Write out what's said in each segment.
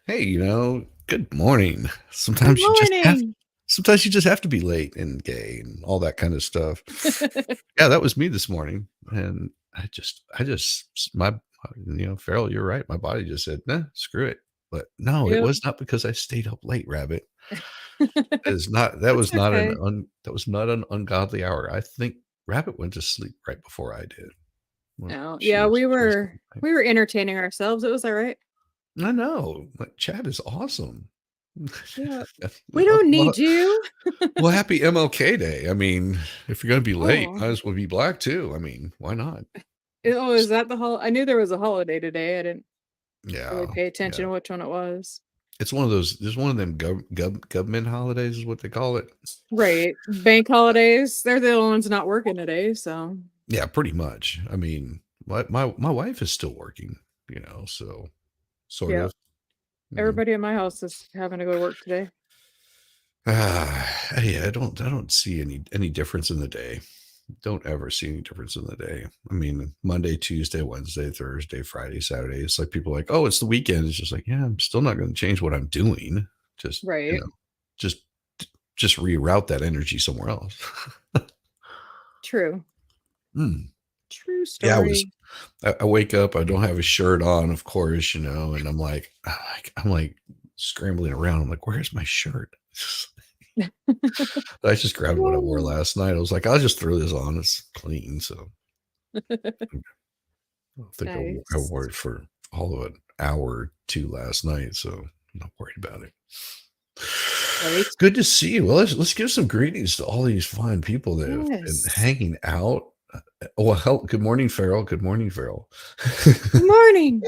Hey, good morning. Good Sometimes you just have morning. sometimes you just have to be late and gay and all that kind of stuff. Yeah, that was me this morning. And Farrell, you're right. My body just said, nah, screw it. But no, it Yep. was not because I stayed up late, Rabbit. That That's was not okay. that was not an ungodly hour. I think Rabbit went to sleep right before I did. Well, No, she yeah, was we she was were we were entertaining ourselves. It was all right. I know. Like, Chad is awesome. Yeah. We well, don't well, need you. well, happy MLK Day. I mean, if you're going to be late, Oh. might as well be black too. I mean, why not? Oh, is that the I knew there was a holiday today. I didn't really Yeah, pay yeah. attention to which one it was. It's one of those. There's one of them government holidays, is what they call it. Right. Bank holidays. They're the only ones not working today, so Yeah, pretty much. I mean, my wife is still working. So sort yeah. of. Mm. Everybody in my house is having to go to work today. Yeah, I don't see any difference in the day. Don't ever see any difference in the day. I mean, Monday, Tuesday, Wednesday, Thursday, Friday, Saturday. It's like people are like, oh, it's the weekend. It's just like, yeah, I'm still not going to change what I'm doing. Just, Right. just, just reroute that energy somewhere else. True. Mm. True Yeah, story. I wake up, I don't have a shirt on, of course, and I'm like scrambling around. I'm like, where's my shirt? I just grabbed what I wore Whoa. last night. I was like, I'll just throw this on. It's clean. So I think I Nice. wore it for all of an hour or two last night, so I'm not worried about it. Right. Good to see you. Well, let's give some greetings to all these fine people that have been Yes. hanging out. Good morning, Farrell. Good morning, Farrell. Good morning.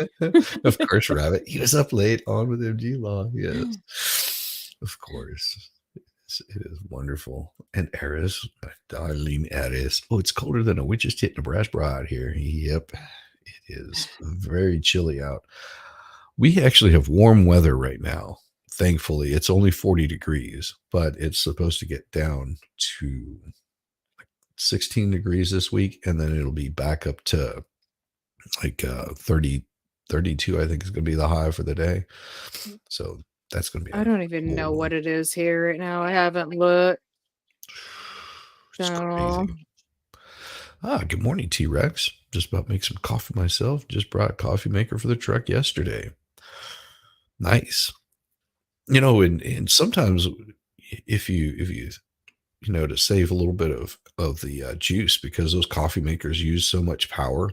Of course, Rabbit. He was up late on with MG Law. Yes, of course. It is wonderful. And Eris, my darling Eris. Oh, it's colder than a witch's tit in a brass bra out here. Yep, it is very chilly out. We actually have warm weather right now. Thankfully, it's only 40 degrees, but it's supposed to get down to 16 degrees this week, and then it'll be back up to like 30, 32, I think is going to be the high for the day. So that's going to be I a don't even cool know one. what it is here right now. I haven't looked. It's So, crazy. Good morning, T Rex. Just about to make some coffee myself. Just brought a coffee maker for the truck yesterday. Nice. And sometimes if you to save a little bit of the juice, because those coffee makers use so much power.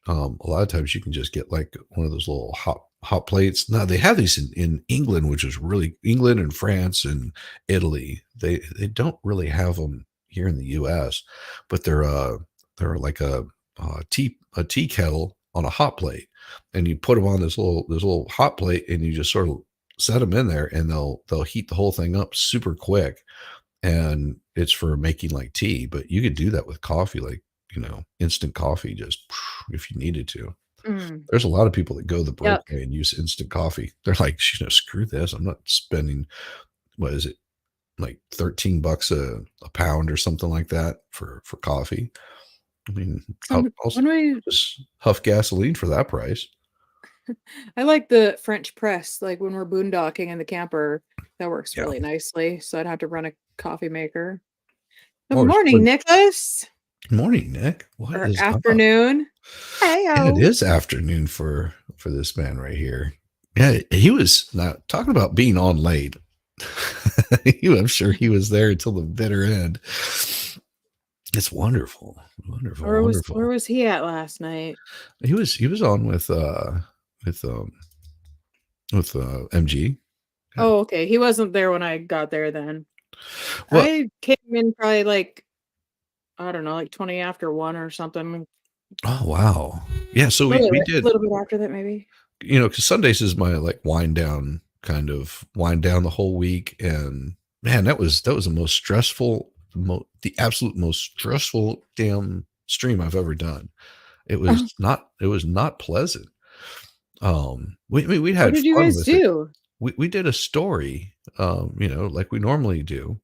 A lot of times you can just get like one of those little hot plates. Now they have these in England, which is really England and France and Italy. They don't really have them here in the U.S., but they're like a tea kettle on a hot plate, and you put them on this little hot plate, and you just sort of set them in there, and they'll heat the whole thing up super quick, and it's for making like tea. But you could do that with coffee, like instant coffee, just if you needed to. mm, There's a lot of people that go the broke yuck. way and use instant coffee. They're like, screw this, I'm not spending, what is it, like $13 a pound or something like that for coffee. I mean, I'll When we, just huff gasoline for that price. I like the French press, like when we're boondocking in the camper, that works Yeah. really nicely. So I'd have to run a coffee maker. Good Or morning, Nicholas, good morning, Nick. What or is up? afternoon. Yeah, it Heyo. is afternoon for this man right here. Yeah, he was not talking about being on late. I'm sure he was there until the bitter end. It's wonderful, wonderful, Where wonderful. was he at last night? He was on with um with MG. Yeah. Oh, okay. He wasn't there when I got there then. Well, I came in probably like, I don't know, like 20 after 1 or something. oh wow, yeah. So A we a did, little bit after that, maybe. because Sundays is my like wind down the whole week, and man, that was the most stressful, the absolute most stressful damn stream I've ever done. Oh, It was not pleasant. We what had did you fun guys with it. do? We did a story, like we normally do,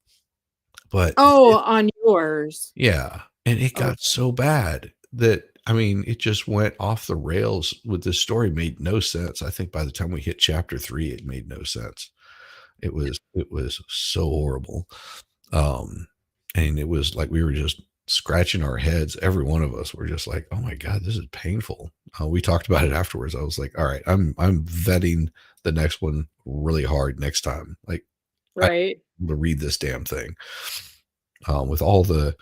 but Oh, on yours. yeah, and it got Okay. so bad that I mean, it just went off the rails with this story, made no sense. I think by the time we hit chapter 3, it made no sense. It was so horrible. Um, and it was like we were just scratching our heads. Every one of us were just like, "Oh my god, this is painful." We talked about it afterwards. I was like, "All right, I'm vetting the next one really hard next time. Like, I Right. to read this damn thing with all the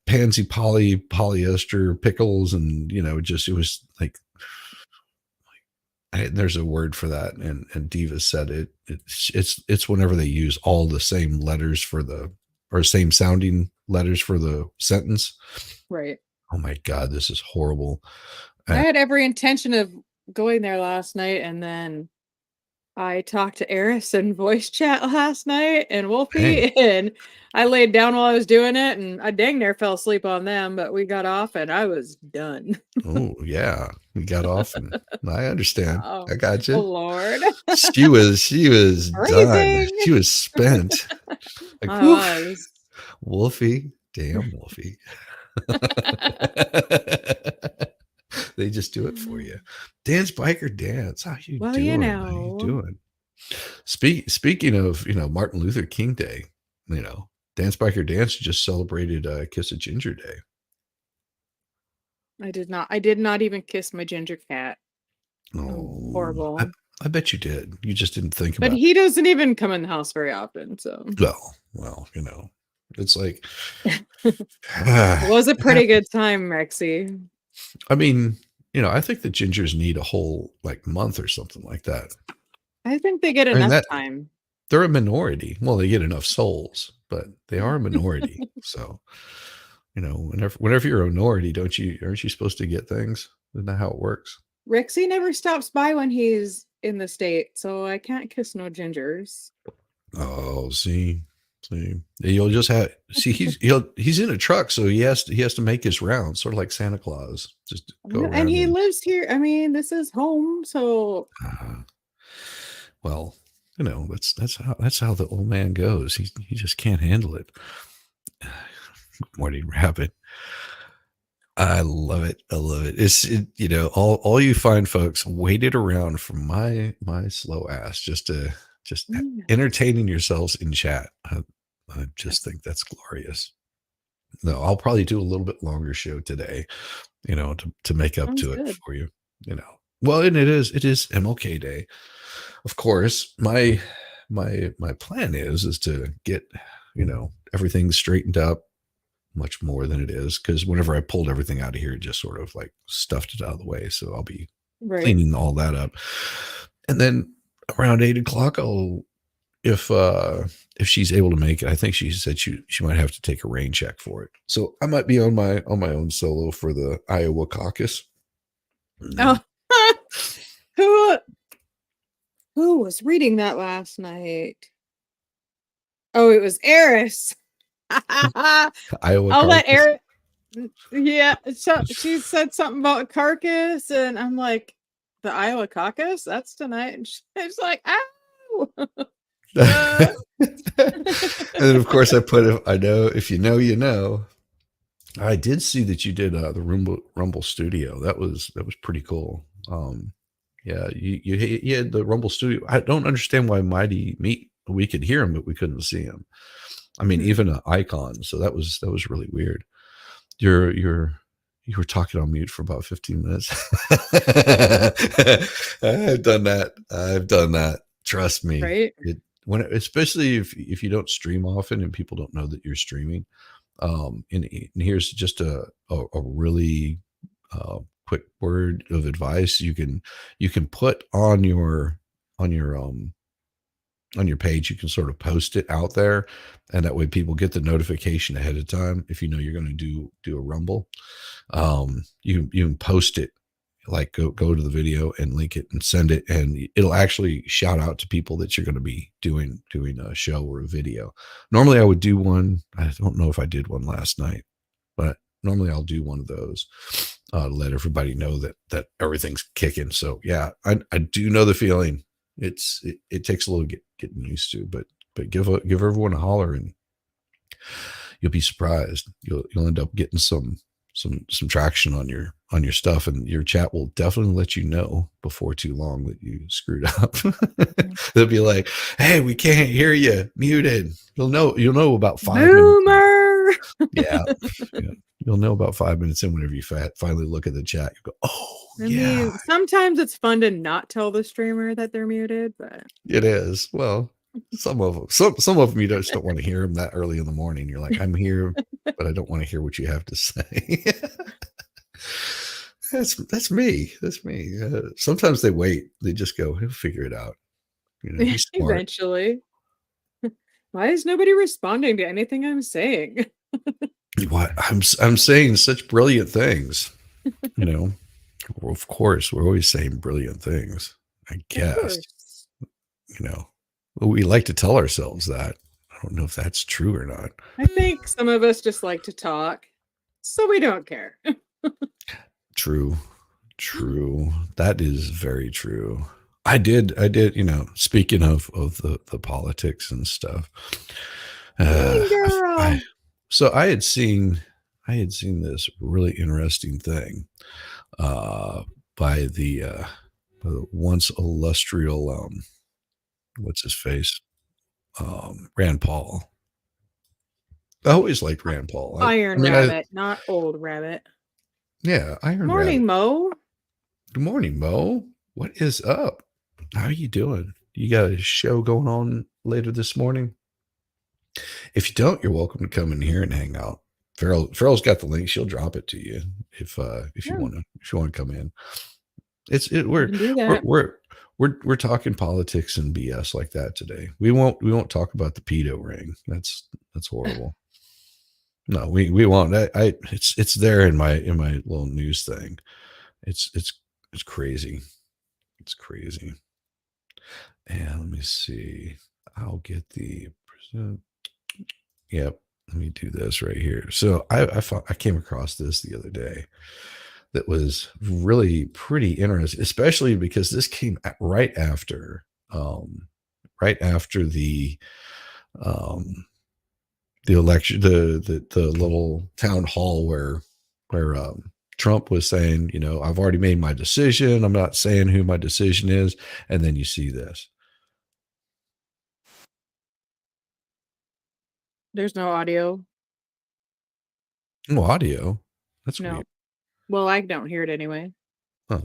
pansy polyester pickles, and just it was like there's a word for that, and Diva said it's whenever they use all the same letters for the or same sounding letters for the sentence. Right. Oh my god, this is horrible. I Uh, had every intention of going there last night, and then I talked to Eris in voice chat last night and Dang. Wolfie, and I laid down while I was doing it, and I dang near fell asleep on them, but we got off and I was done. Oh yeah, we got off, and I understand. Oh, I got oh you. Lord. She was done. Freezing. She was spent. Like, I whew, was. Wolfie, damn Wolfie. They just do it for you. Dance biker dance. How you Well, doing? How you doing? Speaking of, Martin Luther King Day, Dance Biker Dance just celebrated Kiss a Ginger Day. I did not even kiss my ginger cat. Oh, Oh, I, horrible. I bet you did. You just didn't think But about he doesn't even come in the house very often, so it. Well, it's like, it was a pretty good time, Rexy. I mean, I think the gingers need a whole like month or something like that. I think they get I mean, enough that time. they're a minority. Well, they get enough souls, but they are a minority. So, whenever you're a minority, aren't you supposed to get things? Isn't that how it works? Rexy never stops by when he's in the state, so I can't kiss no gingers. Oh, see, you'll just have see he's in a truck, so he has to make his rounds, sort of like Santa Claus, just go And around he and lives here. I mean, this is home, so uh, well, that's how the old man goes. He just can't handle it. Morning Rabbit. I love it. I love it. All you fine folks waited around for my slow ass just yeah. entertaining yourselves in chat. I just think that's glorious. No, I'll probably do a little bit longer show today, to make up Sounds to it good. for you, Well, and it is MLK Day. Of course, my plan is to get, everything straightened up much more than it is, because whenever I pulled everything out of here, it just sort of like stuffed it out of the way. So I'll be Right. cleaning all that up. And then around 8 o'clock, if she's able to make it, I think she said she might have to take a rain check for it. So I might be on my own solo for the Iowa caucus. Oh, who who was reading that last night? Oh, it was Eris. I'll Iowa let caucus. Eris. Yeah, so she said something about carcass, and I'm like, the Iowa caucus? That's tonight. And she's like, ow. Uh, And then of course I know if you know, you know. I did see that you did the Rumble Studio. That was pretty cool. Yeah, you had the Rumble Studio. I don't understand why Mighty Meat, we could hear him, but we couldn't see him. I mean, even an icon. So that was really weird. You were talking on mute for about 15 minutes. I've done that. I've done that. Trust me. right? Especially if you don't stream often and people don't know that you're streaming. And here's just a really quick word of advice. You can put on your page, you can sort of post it out there, and that way people get the notification ahead of time. If you know you're going to do a rumble, you can post it, like go to the video and link it and send it, and it'll actually shout out to people that you're going to be doing a show or a video. Normally I would do one. I don't know if I did one last night, but normally I'll do one of those to let everybody know that everything's kicking. So yeah, I do know the feeling. It takes a little getting used to, but give everyone a holler, and you'll be surprised. You'll end up getting some traction on your stuff, and your chat will definitely let you know before too long that you screwed up. They'll be like, "Hey, we can't hear you. Muted." You'll know about 5 minutes. Boomer. Yeah, yeah. You'll know about 5 minutes in whenever you finally look at the chat. You go, "Oh I yeah, mean, sometimes it's fun to not tell the streamer that they're muted, but it is." Well, some of them you just don't want to hear them that early in the morning. You're like, "I'm here, but I don't want to hear what you have to say." That's me. That's me. Sometimes they wait. They just go, "He'll figure it out." He's smart. eventually. Why is nobody responding to anything I'm saying? What I'm saying such brilliant things. You know, well, of course, we're always saying brilliant things. I Of guess. course. Well, we like to tell ourselves that. I don't know if that's true or not. I think some of us just like to talk, so we don't care. True. True. That is very true. I did, speaking of the politics and stuff. Mean I girl. so I had seen this really interesting thing uh by the once illustrious what's his face? Rand Paul. I always liked Rand Paul. I Iron mean, rabbit, not old rabbit. yeah, Iron Rabbit. Morning, Mo. Good morning, Mo. What is up? How are you doing? You got a show going on later this morning? If you don't, you're welcome to come in here and hang out. Farrell's got the link. She'll drop it to you if you Yeah, want to come in. It's it I can do we're that. we're we're talking politics and BS like that today. We won't talk about the pedo ring. That's horrible. No, we won't. It's there in my little news thing. It's crazy. It's crazy. And let me see. I'll get the present. Yep. Let me do this right here. So I came across this the other day that was really pretty interesting, especially because this came right after um, the election, the little town hall where Trump was saying, I've already made my decision. I'm not saying who my decision is, and then you see this. There's no audio. No audio. That's No. weird. Well, I don't hear it anyway. Huh.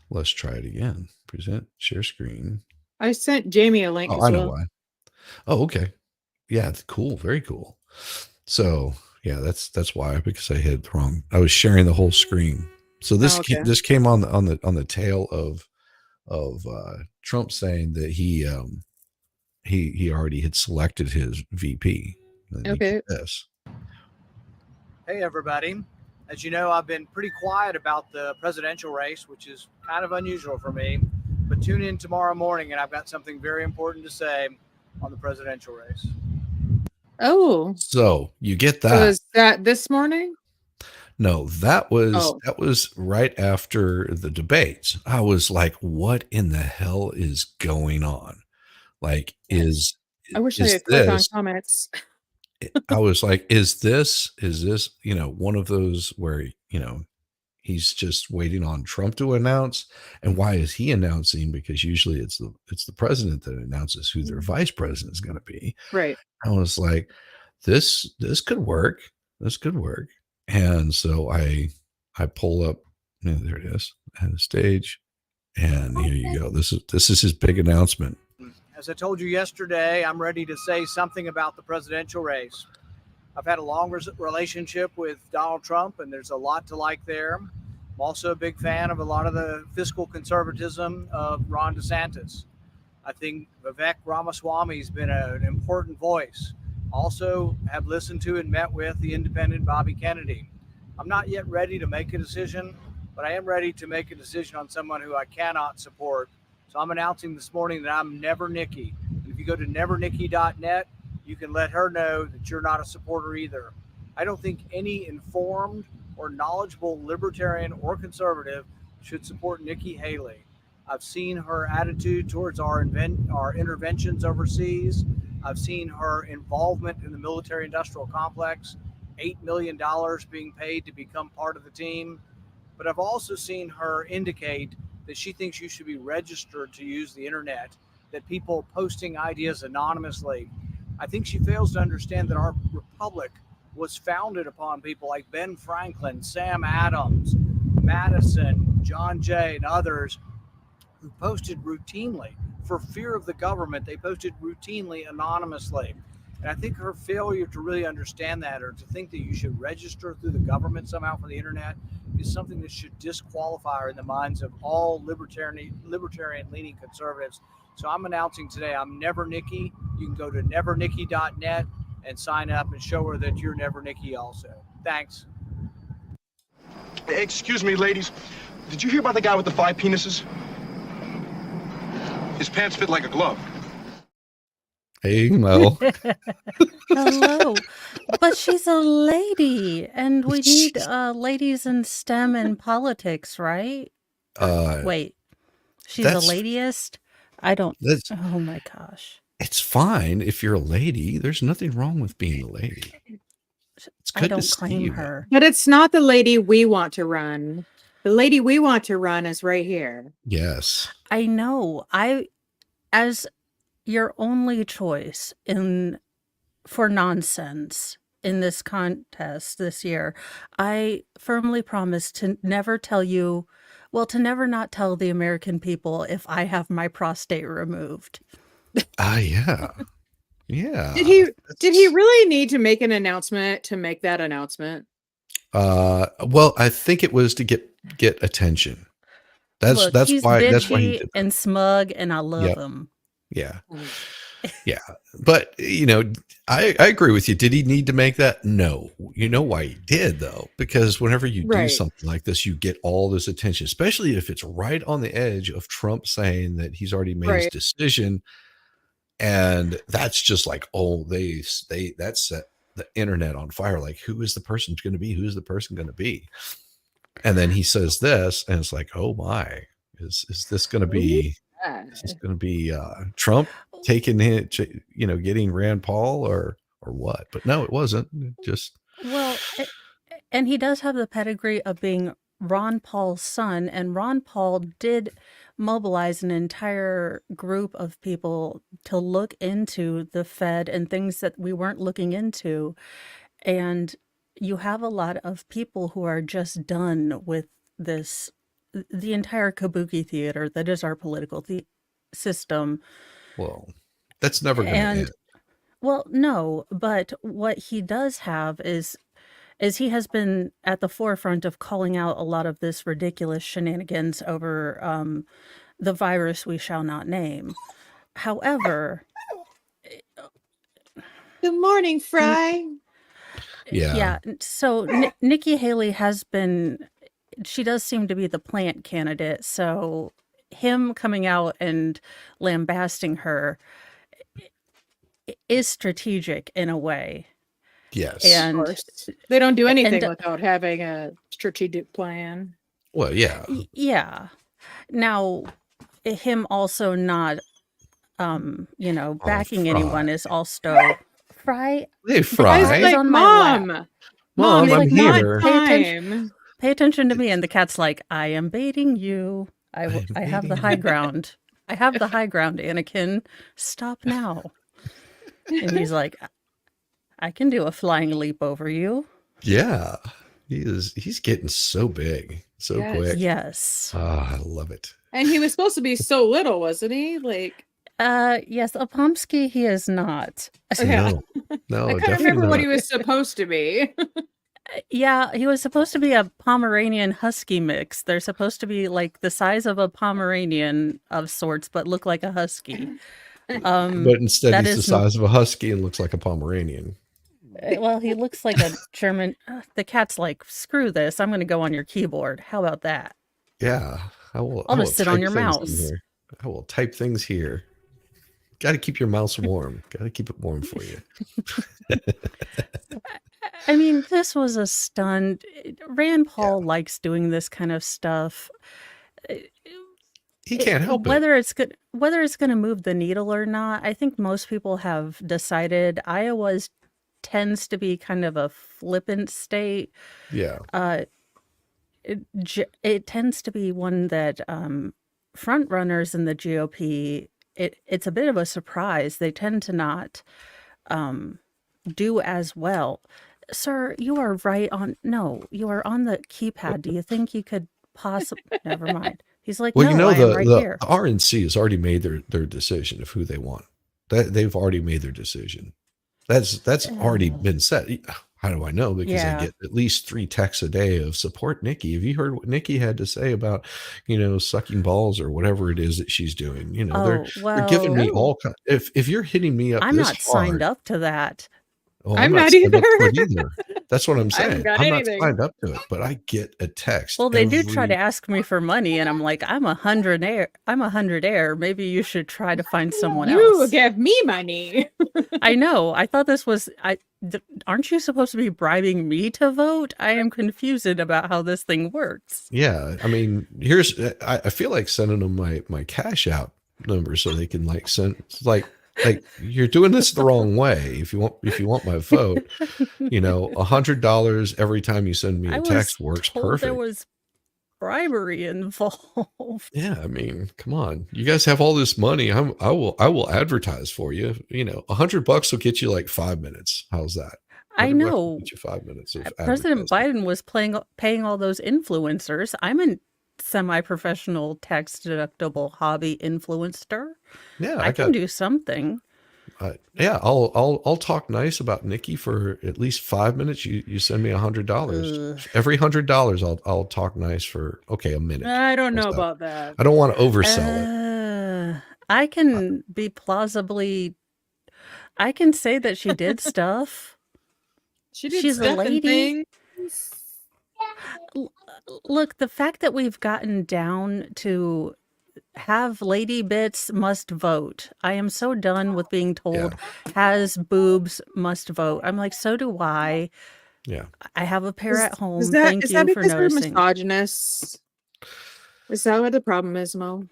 Let's try it again. Present, share screen. I sent Jamie a link Oh, as I know well. why. Oh, okay. Yeah, it's cool. Very cool. So yeah, that's why, because I had the wrong. I was sharing the whole screen. So Oh, okay. this came on the tail of Trump saying that he already had selected his VP. And then you Okay. get this. Hey, everybody. As you know, I've been pretty quiet about the presidential race, which is kind of unusual for me. But tune in tomorrow morning, and I've got something very important to say on the presidential race. Oh, So you get so that. is that this morning? No, that was Oh, that was right after the debates. I was like, what in the hell is going on? Like, I wish I is could click on this comments. I was like, is this, one of those where, he's just waiting on Trump to announce? And why is he announcing? Because usually it's the president that announces who their vice president is going to be. Right. I was like, this could work. This could work. And so I pull up, there it is, and the stage. And here you go. This is his big announcement. As I told you yesterday, I'm ready to say something about the presidential race. I've had a long relationship with Donald Trump, and there's a lot to like there. I'm also a big fan of a lot of the fiscal conservatism of Ron DeSantis. I think Vivek Ramaswamy's been an important voice. Also have listened to and met with the independent Bobby Kennedy. I'm not yet ready to make a decision, but I am ready to make a decision on someone who I cannot support. So I'm announcing this morning that I'm Never Nikki. And if you go to nevernikki.net, you can let her know that you're not a supporter either. I don't think any informed or knowledgeable libertarian or conservative should support Nikki Haley. I've seen her attitude towards our interventions overseas. I've seen her involvement in the military industrial complex, $8 million being paid to become part of the team. But I've also seen her indicate that she thinks you should be registered to use the internet, that people posting ideas anonymously. I think she fails to understand that our republic was founded upon people like Ben Franklin, Sam Adams, Madison, John Jay, and others who posted routinely. For fear of the government, they posted routinely anonymously. And I think her failure to really understand that, or to think that you should register through the government somehow for the internet, is something that should disqualify her in the minds of all libertarian leaning conservatives. So I'm announcing today I'm Never Nikki. You can go to nevernikki.net and sign up and show her that you're Never Nikki also. Thanks. Excuse me, ladies. Did you hear about the guy with the 5 penises? His pants fit like a glove. Hey, Mo. Hello. But she's a lady, and we need ladies in STEM and politics, right? Wait, she's a that's- ladyist? I don't. That's Oh my gosh. it's fine if you're a lady. There's nothing wrong with being a lady. It's I good to don't see claim you. her. But it's not the lady we want to run. The lady we want to run is right here. Yes. I know. As your only choice for nonsense in this contest this year, I firmly promise to never tell you, to never not tell the American people if I have my prostate removed. Yeah. Yeah. Did he really need to make an announcement to make that announcement? Well, I think it was to get attention. Look, That's he's why he bitchy did that. and smug, and I love Yep. him. Yeah. Yeah. But, I agree with you. Did he need to make that? No. You know why he did, though? Because whenever you do Right. something like this, you get all this attention, especially if it's right on the edge of Trump saying that he's already made his Right. decision. And that's just like, that set the internet on fire. Like, who is the person going to be? Who's the person going to be? And then he says this, and it's like, oh my, is this going to be? Is this going to be Trump taking it, getting Rand Paul or what? But no, it wasn't. And he does have the pedigree of being Ron Paul's son, and Ron Paul did mobilize an entire group of people to look into the Fed and things that we weren't looking into. And you have a lot of people who are just done with the entire kabuki theater that is our political system. Well, that's never going to end. Well, no, but what he does have is he has been at the forefront of calling out a lot of this ridiculous shenanigans over the virus we shall not name. However, Good morning, Fry. yeah. So Nikki Haley she does seem to be the plant candidate. So him coming out and lambasting her is strategic in a way. Yes. And they don't do anything without having a strategic plan. Well, yeah. Yeah. Now, him also not, backing anyone is also Fry. Hey, Fry. Like, on my Mom, Mom, I'm it's here. not time. Pay attention to me. And the cat's like, I am baiting you. I have the high ground. I have the high ground, Anakin. Stop now. And he's like, I can do a flying leap over you. Yeah. He's getting so big, so quick. Yes. I love it. And he was supposed to be so little, wasn't he? Like, yes, Opomsky, he is not. No, I can't definitely remember what not. he was supposed to be. Yeah, he was supposed to be a Pomeranian Husky mix. They're supposed to be like the size of a Pomeranian of sorts, but look like a Husky. But instead, that he's the is size of a husky and looks like a Pomeranian. Well, he looks like a German. The cat's like, screw this. I'm going to go on your keyboard. How about that? Yeah. I'll just sit on type your things in mouse. here. I will type things here. Got to keep your mouse warm. Got to keep it warm for you. I mean, this was a stunt. Rand Paul likes doing this kind of stuff. He can't help it. Whether it's going to move the needle or not, I think most people have decided Iowa's tends to be kind of a flippant state. Yeah. It tends to be one that front runners in the GOP, it's a bit of a surprise. They tend to not do as well. Sir, you are right on. No, you are on the keypad. Do you think you could possibly? Never mind. He's like, Well, no, I am right the here. RNC has already made their decision of who they want. They've already made their decision. That's already been set. How do I know? Because I Yeah. get at least 3 texts a day of support Nikki. Have you heard what Nikki had to say about, sucking balls or whatever it is that she's doing? Oh, they're giving me Oh. all kind. If you're hitting me up I'm this not signed hard, up to that. oh, I'm I'm not not signed up to it either. either. That's what I'm I haven't saying. got I'm not anything. signed up to it, but I get a text Well, they do try to every. ask me for money, and I'm like, I'm 100 air. I'm 100 air. Maybe you should try to find someone You else. give me money. I know. I thought this was. Aren't you supposed to be bribing me to vote? I am confused about how this thing works. Yeah, I mean, I feel like sending them my cash out number so they can send like you're doing this the wrong way. If you want my vote, $100 every time you send me I a was text works told there perfect. was bribery involved. Yeah, I mean, come on, you guys have all this money. I will advertise for you. $100 will get you like 5 minutes. How's that? I $100 will know. get you 5 minutes of President advertising. Biden was paying all those influencers. I'm a semi-professional tax deductible hobby influencer. Yeah, I can do something. Yeah, I'll talk nice about Nikki for at least 5 minutes. You send me $100. Every $100, I'll talk nice for a minute. I don't How's know that? about that. I don't want to oversell it. I can be plausibly. I can say that she did stuff. She's She's a stuff and lady. things. Look, the fact that we've gotten down to have lady bits must vote. I am so done with being told has boobs must vote. I'm like, so do I. Yeah. I have a pair at home. Is that Thank you for because we're noticing. misogynists? Is that what the problem is, Mo?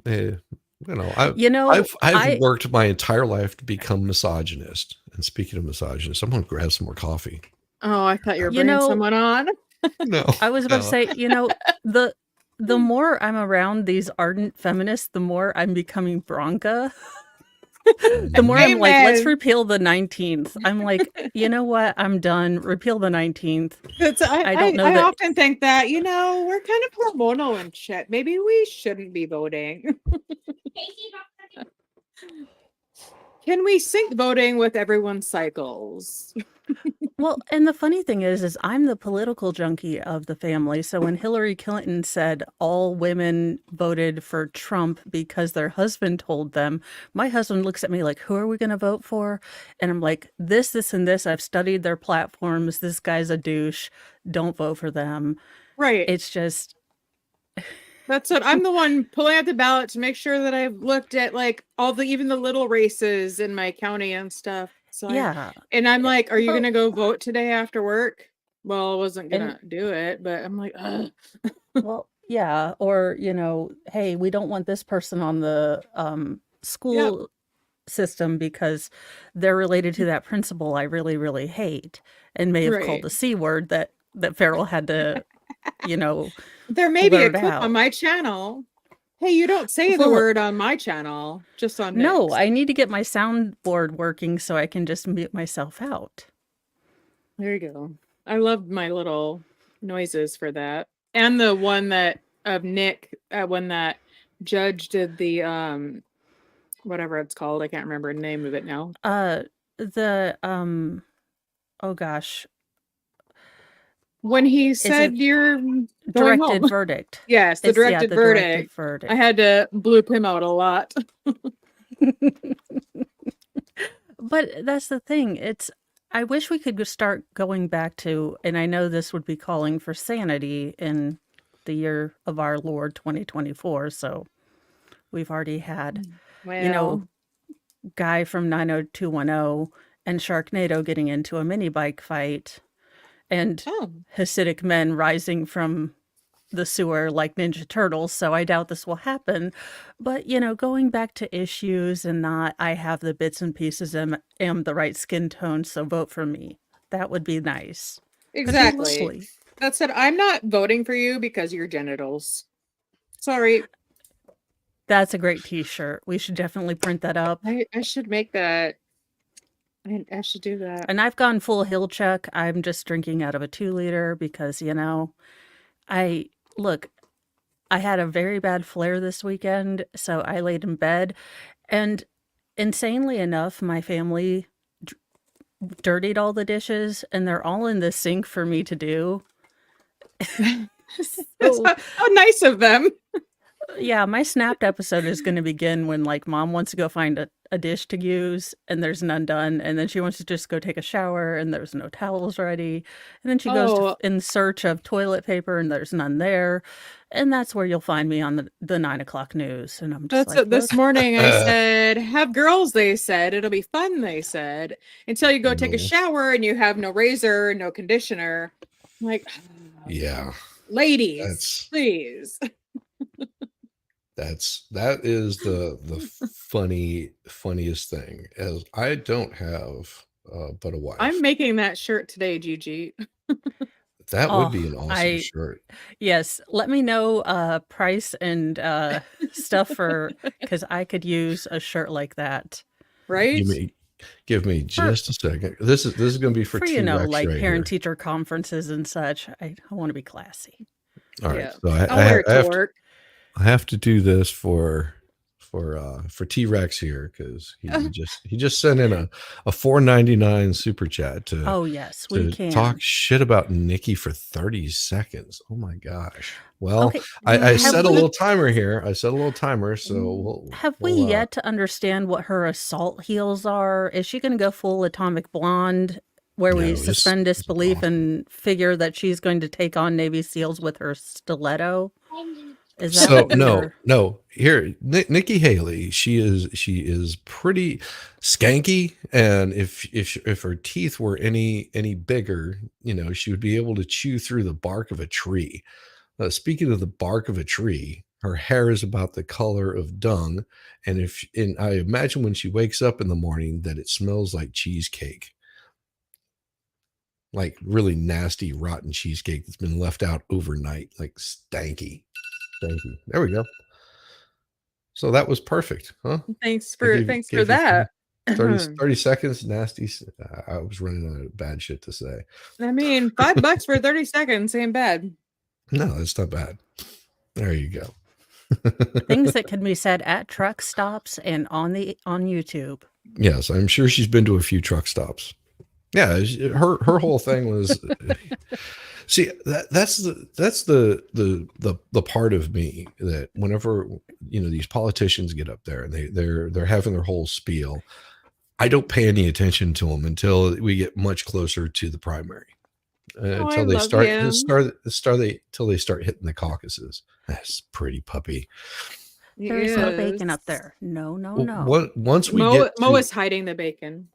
I've worked my entire life to become misogynist. And speaking of misogynist, I'm going to grab some more coffee. Oh, I thought you were bringing someone on. No, I was about to say, the more I'm around these ardent feminists, the more I'm becoming Bronca. The more I'm like, let's repeal the 19th. I'm like, you know what? I'm done. Repeal the 19th. I don't know. I often think that, we're kind of hormonal and shit. Maybe we shouldn't be voting. Can we sync voting with everyone's cycles? Well, and the funny thing is I'm the political junkie of the family. So when Hillary Clinton said all women voted for Trump because their husband told them, my husband looks at me like, who are we going to vote for? And I'm like, this, and this. I've studied their platforms. This guy's a douche. Don't vote for them. Right. It's just... That's what I'm the one pulling out the ballot to make sure that I've looked at even the little races in my county and stuff. So yeah. I'm like, are you going to go vote today after work? Well, I wasn't going to do it, but I'm like, ugh. Well, yeah. Or, hey, we don't want this person on the school system because they're related to that principal I really, really hate and may have called the C word that Farrell had to, There may be a clip on my channel. Hey, you don't say the word on my channel, just on Nick's. No, I need to get my soundboard working so I can just mute myself out. There you go. I love my little noises for that. And the one that of Nick when that judge did the whatever it's called. I can't remember the name of it now. Oh gosh. When he said you're directed verdict. Yes, the directed verdict. I had to bloop him out a lot. But that's the thing. I wish we could start going back to, and I know this would be calling for sanity in the year of our Lord 2024. So we've already had, guy from 90210 and Sharknado getting into a mini bike fight. And Hasidic men rising from the sewer like Ninja Turtles, so I doubt this will happen. But, going back to issues and not, I have the bits and pieces and am the right skin tone, so vote for me. That would be nice. Exactly. Lovely. That said, I'm not voting for you because of your genitals. Sorry. That's a great t-shirt. We should definitely print that up. I should make that. I should do that. And I've gone full hill check. I'm just drinking out of a 2-liter because, I had a very bad flare this weekend, so I laid in bed. And insanely enough, my family dirtied all the dishes, and they're all in the sink for me to do. So, how nice of them. yeah, my snapped episode is going to begin when mom wants to go find a dish to use and there's none done, and then she wants to just go take a shower and there's no towels ready, and then she goes in search of toilet paper and there's none there, and that's where you'll find me on the 9 o'clock news. And I'm just this morning I said, have girls, they said, it'll be fun, they said, until you go take a shower and you have no razor, no conditioner. I'm like, yeah, ladies, please. That is the funniest thing, as I don't have but a wife. I'm making that shirt today, Gigi. That would be an awesome shirt. Yes, let me know price and stuff because I could use a shirt like that. Right? Give me just a second. This is going to be for T-Rex like right parent-teacher conferences and such. I want to be classy. All right, yeah. so I have to do this for T-Rex here because he just sent in a $4.99 super chat to yes, we can talk shit about Nikki for 30 seconds. Oh my gosh. Well, okay. I set a little timer here. So have we yet to understand what her assault heels are? Is she going to go full Atomic Blonde, where we suspend disbelief and figure that she's going to take on Navy SEALs with her stiletto? No. Here, Nikki Haley, she is pretty skanky, and if her teeth were any bigger, she would be able to chew through the bark of a tree. Speaking of the bark of a tree, her hair is about the color of dung, and I imagine when she wakes up in the morning that it smells like cheesecake. Like really nasty, rotten cheesecake that's been left out overnight, like stanky. There we go. So that was perfect, huh? Thanks for that. 30 seconds, nasty. I was running out of bad shit to say. I mean, $5 for 30 seconds ain't bad. No, it's not bad. There you go. Things that can be said at truck stops and on YouTube. Yes, I'm sure she's been to a few truck stops. Yeah, her whole thing was. See, that's the part of me that whenever these politicians get up there and they're having their whole spiel, I don't pay any attention to them until we get much closer to the primary. Until they start hitting the caucuses. That's pretty puppy. There's no bacon up there. No. Once we Mo is hiding the bacon.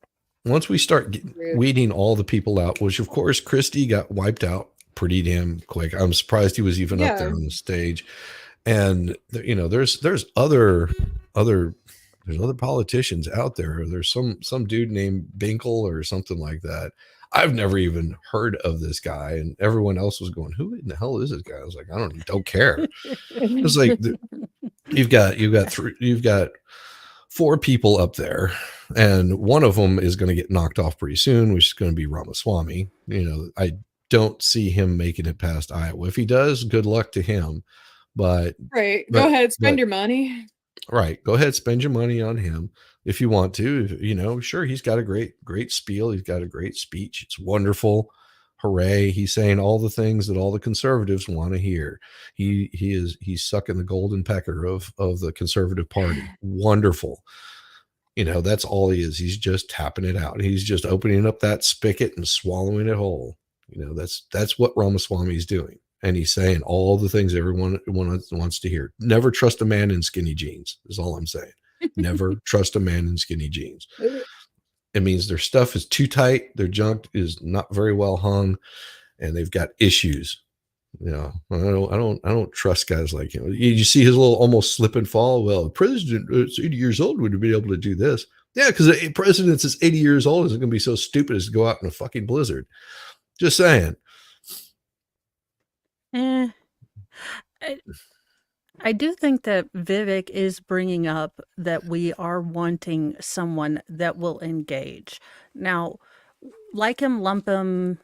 Once we start weeding all the people out, which of course Christie got wiped out pretty damn quick. I'm surprised he was even up there on the stage. And there's other politicians out there. There's some dude named Binkle or something like that. I've never even heard of this guy, and everyone else was going, "Who in the hell is this guy?" I was like, "I don't care." It's like you've got 4 people up there, and one of them is going to get knocked off pretty soon, which is going to be Ramaswamy. I don't see him making it past Iowa. If he does, good luck to him. Go ahead, spend your money. Right. Go ahead, spend your money on him if you want to. Sure, he's got a great spiel. He's got a great speech. It's wonderful. Hooray. He's saying all the things that all the conservatives want to hear. He's sucking the golden pecker of the conservative party. Wonderful. That's all he is. He's just tapping it out. He's just opening up that spigot and swallowing it whole. That's what Ramaswamy is doing. And he's saying all the things everyone wants to hear. Never trust a man in skinny jeans is all I'm saying. Never trust a man in skinny jeans. It means their stuff is too tight. Their junk is not very well hung, and they've got issues. Yeah, I don't trust guys like him. You see his little almost slip and fall. Well, the president is 80 years old would be able to do this. Yeah, because the president that's 80 years old isn't going to be so stupid as to go out in a fucking blizzard. Just saying. Eh, I, I do think that Vivek is bringing up that we are wanting someone that will engage. Now, like him, lump him,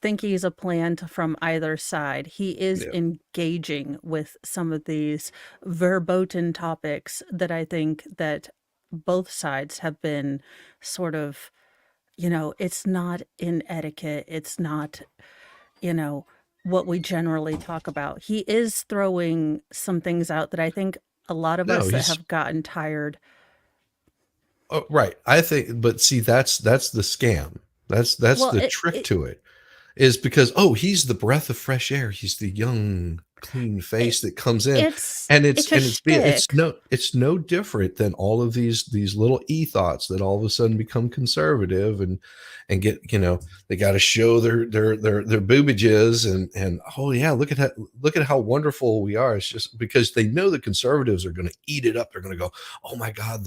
think he's a plant from either side. He is Yeah. engaging with some of these verboten topics that I think that both sides have been sort of, it's not in etiquette. It's not, you know, what we generally talk about. He is throwing some things out that I think a lot of No, us that he's have gotten tired. oh, right. I think, but see, that's the scam. That's Well, the trick to it. Is because he's the breath of fresh air. He's the young, clean face that comes in, it's and it's a shtick. it's no different than all of these little thoughts that all of a sudden become conservative and get they got to show their boobages and oh yeah, look at how wonderful we are. It's just because they know the conservatives are going to eat it up. They're going to go, oh my god,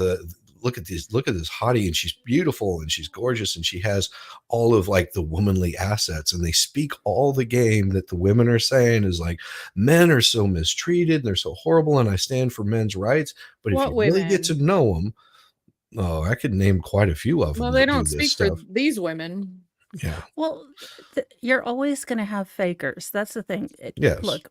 look at this hottie, and she's beautiful and she's gorgeous and she has all of like the womanly assets, and they speak all the game that the women are saying is like men are so mistreated and they're so horrible, and I stand for men's rights. But if What you really get to women? know them, I could name quite a few of Well, them they that do don't this speak for stuff. these women. Yeah. Well, you're always going to have fakers. That's the thing. Yes. Look,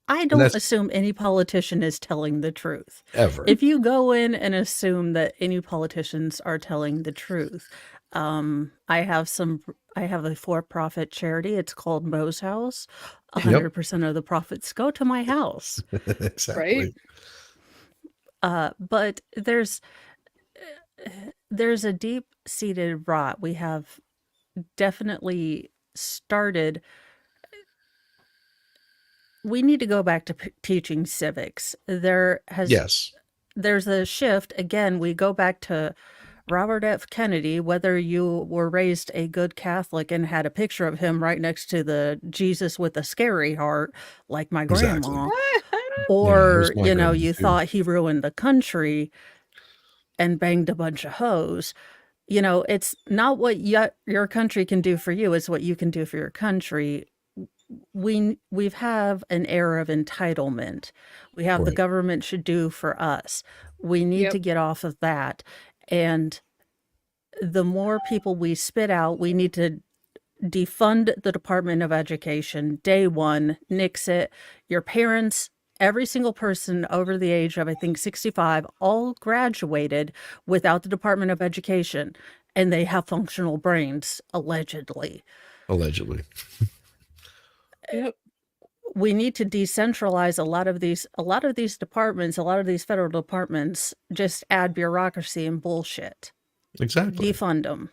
I And don't that's assume any politician is telling the truth. ever. If you go in and assume that any politicians are telling the truth, I have a for-profit charity. It's called Mo's House. Yep. 100% of the profits go to my house. Exactly. Right? But there's a deep-seated rot. We have definitely started. We need to go back to teaching civics. Yes. There's a shift. Again, we go back to Robert F. Kennedy, whether you were raised a good Catholic and had a picture of him right next to the Jesus with a scary heart, like my Exactly. grandma, Yeah, or, here's my grandma you too. thought he ruined the country and banged a bunch of hoes. It's not what your country can do for you, it's what you can do for your country. We've have an era of entitlement. We have the Right. government should do for us. We need Yep. to get off of that. And the more people we spit out, we need to defund the Department of Education. Day one, nix it. Your parents, every single person over the age of, I think, 65, all graduated without the Department of Education, and they have functional brains, allegedly. Allegedly. Yep. We need to decentralize a lot of these departments, a lot of these federal departments just add bureaucracy and bullshit. Exactly. Defund them.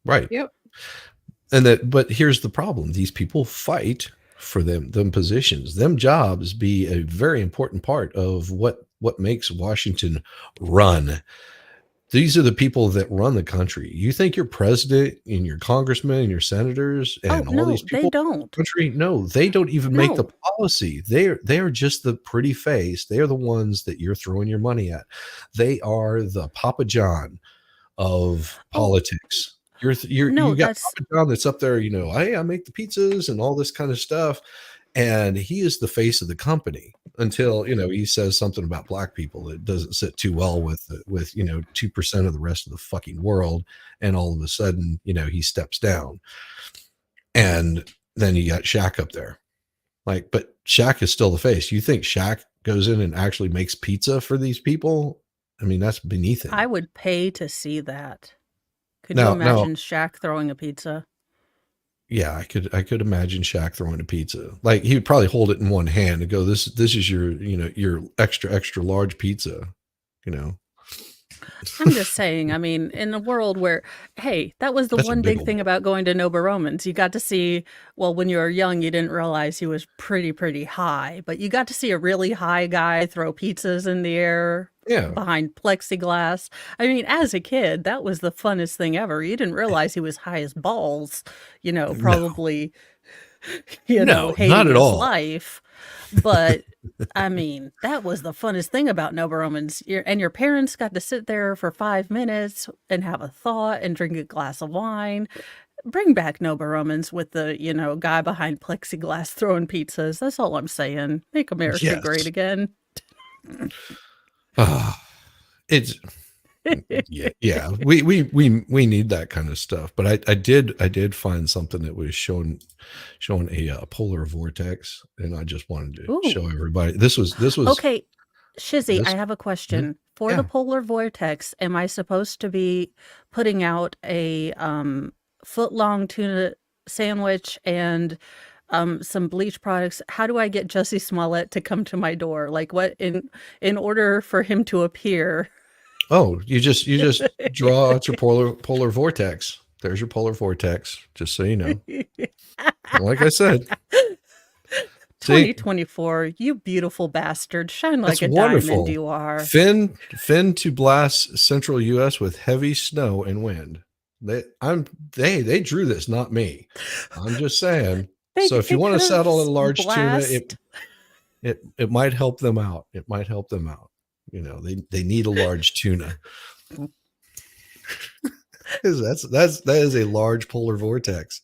Right. Yep. But here's the problem. These people fight for them positions. Them jobs be a very important part of what makes Washington run. These are the people that run the country. You think your president and your congressmen and your senators and all No, these they people don't. country, no, they don't even make the No. policy. They are just the pretty face. They are the ones that you're throwing your money at. They are the Papa John of politics. No, You got that's Papa John that's up there, hey, I make the pizzas and all this kind of stuff. And he is the face of the company until, he says something about black people that doesn't sit too well with 2% of the rest of the fucking world. And all of a sudden, he steps down. And then you got Shaq up there. But Shaq is still the face. You think Shaq goes in and actually makes pizza for these people? I mean, that's beneath him. I would pay to see that. Could Now- you imagine Shaq throwing a pizza? Yeah, I could imagine Shaq throwing a pizza. Like he would probably hold it in one hand and go, "This is your your extra large pizza." I'm just saying, I mean, in a world where, hey, that was the That's a one big big old thing about going to Noble Romans. You got to see, well, when you were young, you didn't realize he was pretty high, but you got to see a really high guy throw pizzas in the air Yeah. behind plexiglass. I mean, as a kid, that was the funnest thing ever. You didn't realize he was high as balls, probably. No, hating not at his all. life. But I mean, that was the funnest thing about Noble Romans. Your parents got to sit there for 5 minutes and have a thought and drink a glass of wine. Bring back Noble Romans with the, guy behind plexiglass throwing pizzas. That's all I'm saying. Make America great Yes. again. It's yeah. We need that kind of stuff. But I did find something that was showing a polar vortex, and I just wanted to show Ooh. everybody. This was Okay, Shizzy, this. I have a question. For Yeah. the polar vortex, am I supposed to be putting out a foot-long tuna sandwich and some bleach products? How do I get Jussie Smollett to come to my door? Like, what in order for him to appear? Oh, you just draw out your polar vortex. There's your polar vortex, just so you know. Like I said, see, 2024, you beautiful bastard. Shine like that's a wonderful. diamond you are. Fin to blast central U.S. with heavy snow and wind. They drew this, not me. I'm just saying. So if you want to settle a large tuna, it might help them out. It might help them out. They need a large tuna. That is a large polar vortex.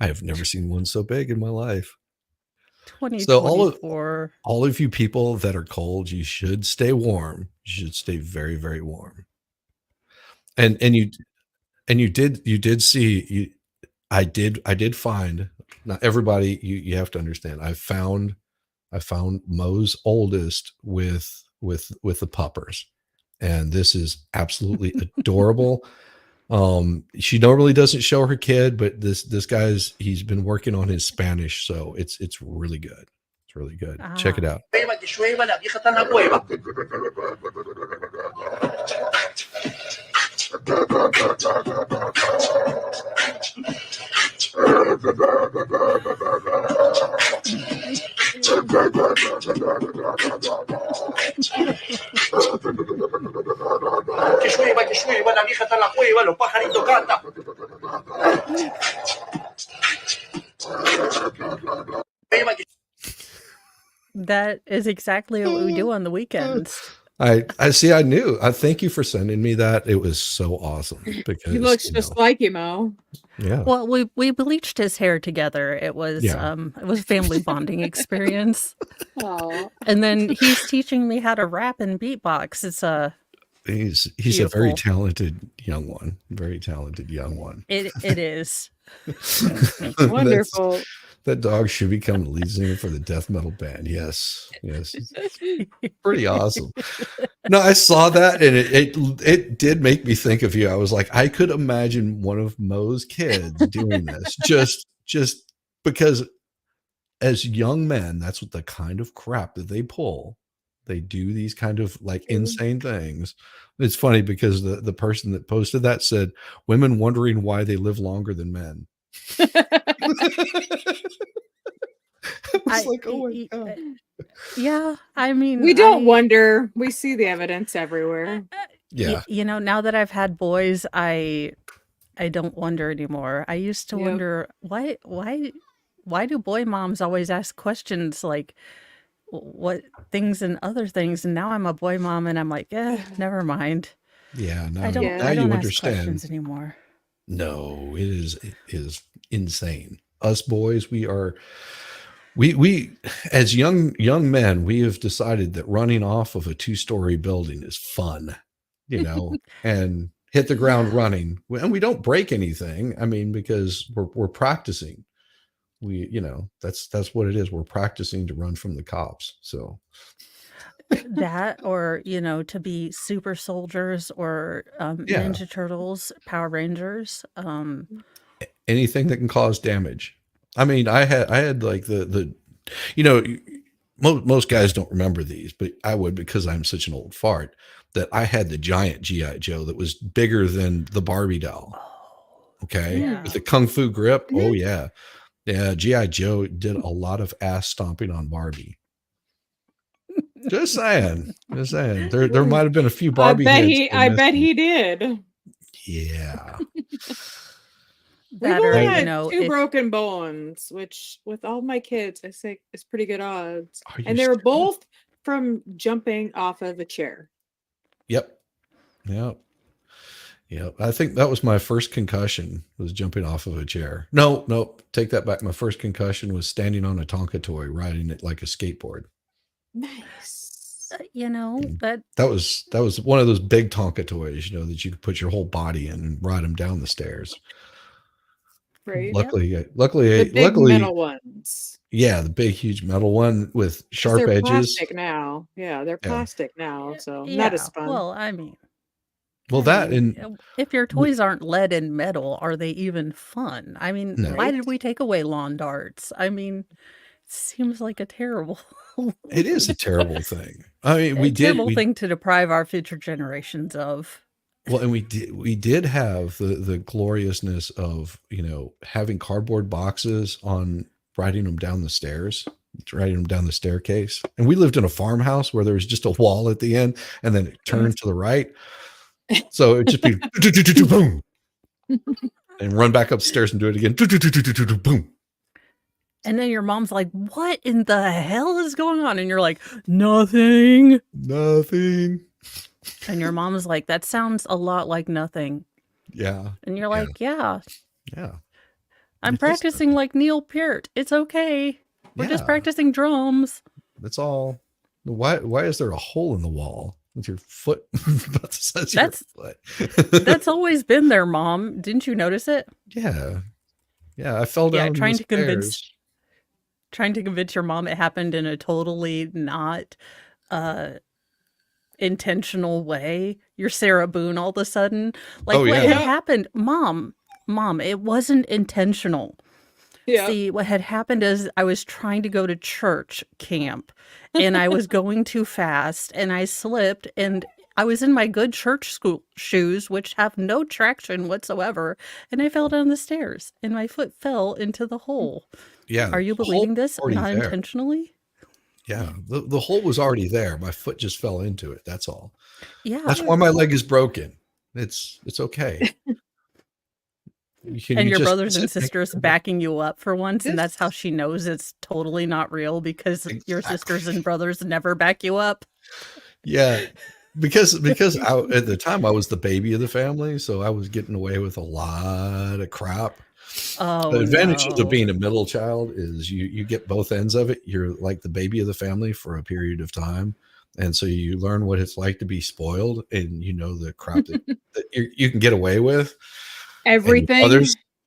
I have never seen one so big in my life. 2024. So all of you people that are cold, you should stay warm. You should stay very, very warm. And you did see I did find, not everybody, you have to understand. I found Mo's oldest with the puppers, and this is absolutely adorable. She normally doesn't show her kid, but this he's been working on his Spanish, so it's really good. It's really good. Check it out. Que llueva, la vieja está en la cueva, los pajaritos cantan. That is exactly what we do on the weekends. I see. I knew. I thank you for sending me that. It was so awesome because He looks just like you, Mo. Yeah. Well, we bleached his hair together. It was a family bonding experience. Oh. And then he's teaching me how to rap and beatbox. It's he's beautiful. a very talented young one. Very talented young one. It is. Wonderful. That dog should become the lead singer for the death metal band. Yes. Pretty awesome. No, I saw that, and it did make me think of you. I was like, I could imagine one of Mo's kids doing this just because as young men, that's what the kind of crap that they pull. They do these kind of like insane things. It's funny because the person that posted that said, women wondering why they live longer than men. Like, oh my God. Yeah, I mean, we don't wonder. We see the evidence everywhere. Yeah. Now that I've had boys, I don't wonder anymore. I used to wonder why do boy moms always ask questions like what things and other things, and now I'm a boy mom and I'm like, never mind. Yeah, I don't you ask understand questions anymore. No, it is insane. Us boys, we as young men, we have decided that running off of a 2-story building is fun, and hit the ground running. And we don't break anything. I mean, because we're practicing. That's what it is. We're practicing to run from the cops. So that, or to be super soldiers or Ninja Turtles, Power Rangers, anything that can cause damage. I mean, I had like most guys don't remember these, but I would, because I'm such an old fart, that I had the giant G.I. Joe that was bigger than the Barbie doll. Okay. Yeah. With the Kung Fu grip. Oh yeah. Yeah. G.I. Joe did a lot of ass stomping on Barbie. Just saying. There might have been a few Barbie heads. I bet he did. Yeah. We've That or, only you had know, 2 if broken bones, which with all my kids, I think is pretty good odds. Are you And they were serious? both from jumping off of a chair. Yep. Yep. Yep. I think that was my first concussion, was jumping off of a chair. No, take that back. My first concussion was standing on a Tonka toy, riding it like a skateboard. Nice. you know, And that that was one of those big Tonka toys, you know, that you could put your whole body in and ride them down the stairs. Right? Yep. The big metal ones. Yeah, the big, huge metal one with 'Cause sharp they're edges. plastic now. Yeah, they're Yeah. plastic now, Yeah, so not as fun. well, I mean, Well, that and if your we, toys aren't lead and metal, are they even fun? I mean, no, why Right? did we take away lawn darts? I mean, it seems like a terrible, it is a terrible thing. I mean, a terrible thing to deprive our future generations of. well, and we did have the gloriousness of, you know, having cardboard boxes on, riding them down the stairs, riding them down the staircase. And we lived in a farmhouse where there was just a wall at the end, and then it turned to the right. So it'd just be boom, and run back upstairs and do it again. Boom. And then your mom's like, "What in the hell is going on?" And you're like, "Nothing." Nothing. And your mom's like, "That sounds a lot like nothing." Yeah. And you're Yeah. like, "Yeah, Yeah. I'm It is practicing like Neil Peart. It's okay. We're just Yeah. practicing drums." That's all. Why is there a hole in the wall with your foot about the size of your foot? That's always been there, Mom. Didn't you notice it? Yeah. Yeah. I fell Yeah, down trying the to convince stairs. your mom it happened in a totally not intentional way. You're Sarah Boone all of a sudden. Like, Oh, what yeah. had happened, Mom, it wasn't intentional. Yeah. See, what had happened is I was trying to go to church camp and I was going too fast and I slipped and I was in my good church school shoes, which have no traction whatsoever, and I fell down the stairs and my foot fell into the hole. Yeah. Are you the hole believing was this? already Not there. intentionally? Yeah. The hole was already there. My foot just fell into it. That's all. Yeah. That's why my leg is broken. It's okay. And your just brothers and sit next sisters to me? backing you up for once, and that's how This she knows it's totally not real because your sisters Exactly. and brothers never back you up. Yeah. Because at the time I was the baby of the family, so I was getting away with a lot of crap. Oh, The advantages of no. being a middle child is you get both ends of it. You're like the baby of the family for a period of time. And so you learn what it's like to be spoiled, and you know the crap that you can get away with. everything.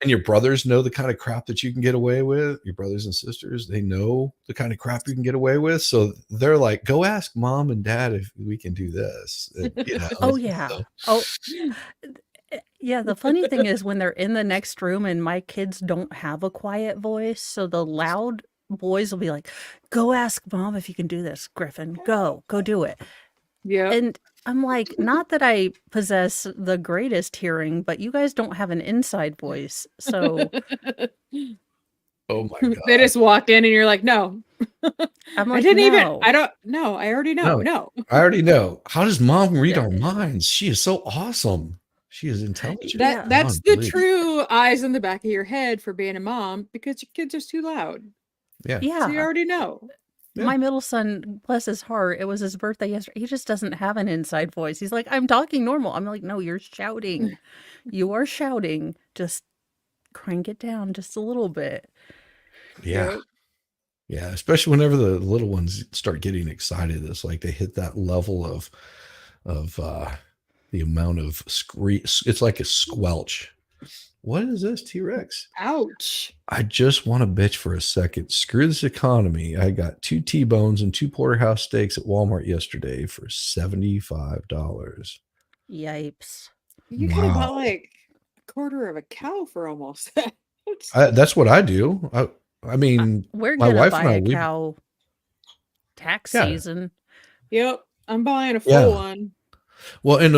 And your brothers know the kind of crap that you can get away with. Your brothers and sisters, they know the kind of crap you can get away with. So they're like, go ask mom and dad if we can do this. And, you know, Oh, yeah. so, Oh, yeah. The funny thing is when they're in the next room and my kids don't have a quiet voice, so the loud boys will be like, "Go ask mom if you can do this, Griffin. Go do it." Yeah. And I'm like, not that I possess the greatest hearing, but you guys don't have an inside voice. So oh my God. They just walk in and you're like, no. I'm I like, didn't even, "No." I don't know. I already know. No. I already know. How does mom read Yeah. our minds? She is so awesome. She is intelligent. Yeah. That's the Unbelievable. true eyes in the back of your head for being a mom because your kids are too loud. Yeah. So you Yeah. already know. Yeah. My middle son, bless his heart, it was his birthday yesterday. He just doesn't have an inside voice. He's like, "I'm talking normal." I'm like, "No, you're shouting. You are shouting. Just crank it down just a little bit." Yeah. Yep. Yeah. Especially whenever the little ones start getting excited. It's like they hit that level of the amount of it's like a squelch. What is this, T-Rex? Ouch. I just want to bitch for a second. Screw this economy. I got 2 T-bones and 2 porterhouse steaks at Walmart yesterday for $75. Yipes. You could have bought Wow. like a quarter of a cow for almost that. That's what I do. I mean, We're my gonna wife buy and I, a we, cow tax yeah, season. Yep. I'm buying a full yeah. one. Well, and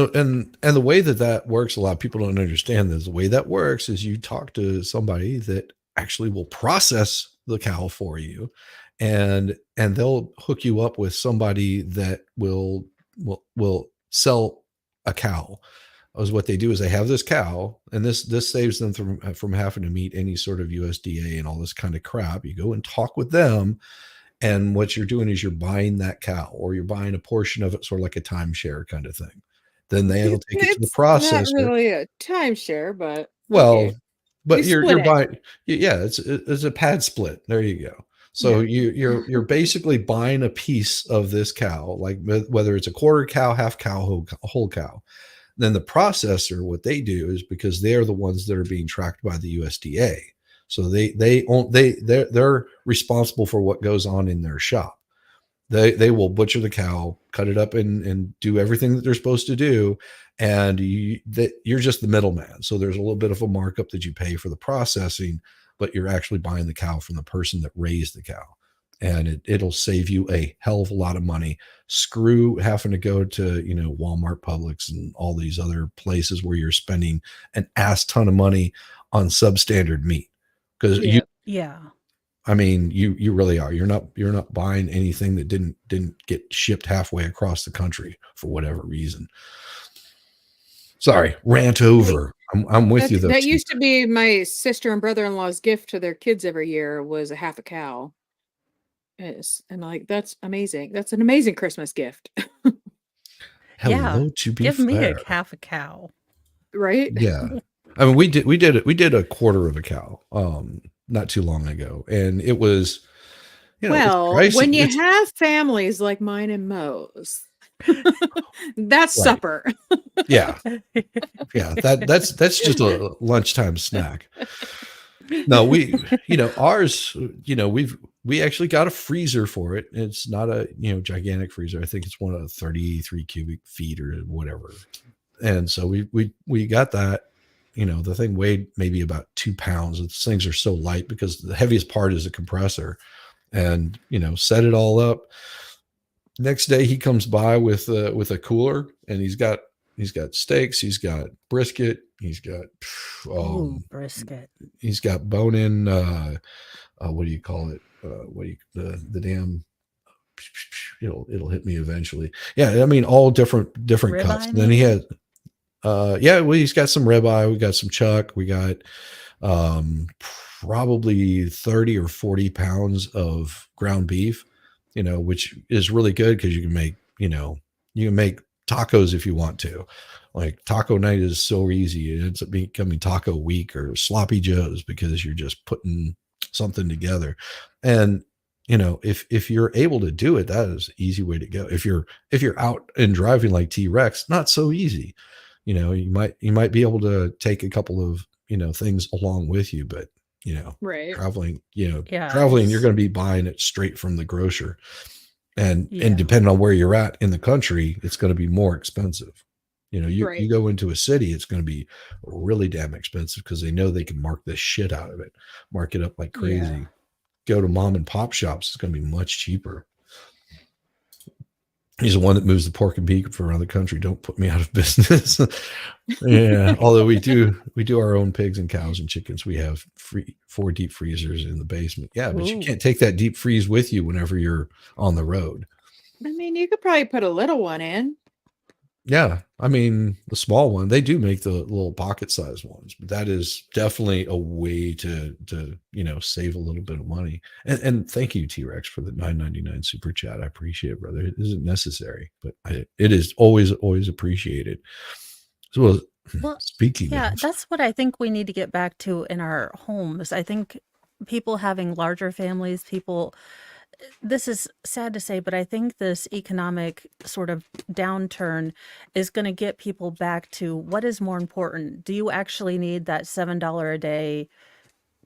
the way that works, a lot of people don't understand this. The way that works is you talk to somebody that actually will process the cow for you, and they'll hook you up with somebody that will sell a cow. is what they do is they have this cow, and this saves them from having to meet any sort of USDA and all this kind of crap. You go and talk with them, and what you're doing is you're buying that cow, or you're buying a portion of it, sort of like a timeshare kind of thing. Then they'll take it to the It's not processor. really a timeshare, but Well, okay. but You you're split it. buying, yeah, it's a pad split. There you go. So you're basically buying a piece of this cow, like whether it's a quarter cow, half cow, whole cow. Then the processor, what they do is, because they're the ones that are being tracked by the USDA, so they're responsible for what goes on in their shop. They will butcher the cow, cut it up, and do everything that they're supposed to do, and you're just the middleman. So there's a little bit of a markup that you pay for the processing, but you're actually buying the cow from the person that raised the cow, and it'll save you a hell of a lot of money. Screw having to go to Walmart, Publix, and all these other places where you're spending an ass ton of money on substandard meat, because Yeah. I mean, you really are. You're not buying anything that didn't get shipped halfway across the country for whatever reason. Sorry, rant over. I'm with you though. That used to be my sister and brother-in-law's gift to their kids every year, was a half a cow. Yes, and like, that's amazing. That's an amazing Christmas gift, Hello, to be Give me fair. a half a cow. right? Yeah. I mean, we did a quarter of a cow not too long ago, and it was, it's Well, pricey. when you have families like mine and Mo's, that's Right. supper. Yeah. That's just a lunchtime snack. No, ours, we actually got a freezer for it. It's not a gigantic freezer. I think it's one of 33 cubic feet or whatever. And so we got that. The thing weighed maybe about 2 pounds. These things are so light because the heaviest part is the compressor. And set it all up. Next day he comes by with a cooler, and he's got steaks, he's got brisket, he's got Brisket. he's got bone in what do you call it? The damn, it'll hit me eventually. Yeah, I mean, all different Rib cuts. eye, And then he maybe? had he's got some ribeye, we got some chuck, we got probably 30 or 40 pounds of ground beef, which is really good because you can make tacos if you want to. Like, taco night is so easy. It ends up becoming taco week or sloppy joes because you're just putting something together. And if you're able to do it, that is an easy way to go. If you're out and driving like T-Rex, not so easy. You might be able to take a couple of things along with you, but Right. traveling, Yeah, traveling, you're it's- going to be buying it straight from the grocer. And Yeah. depending on where you're at in the country, it's going to be more expensive. You Right. go into a city, it's going to be really damn expensive because they know they can mark the shit out of it, mark it up like crazy. Yeah. Go to mom and pop shops, it's going to be much cheaper. He's the one that moves the pork and beef around the country. Don't put me out of business. Yeah. Although we do our own pigs and cows and chickens. We have 4 deep freezers in the basement. Yeah, but you Ooh. can't take that deep freeze with you whenever you're on the road. I mean, you could probably put a little one in. Yeah. I mean, the small one, they do make the little pocket size ones, but that is definitely a way to save a little bit of money. And thank you, T-Rex, for the $9.99 super chat. I appreciate it, brother. It isn't necessary, but it is always appreciated. So, Well, speaking Yeah, of, that's what I think we need to get back to in our homes. I think people having larger families, this is sad to say, but I think this economic sort of downturn is going to get people back to what is more important. Do you actually need that $7 a day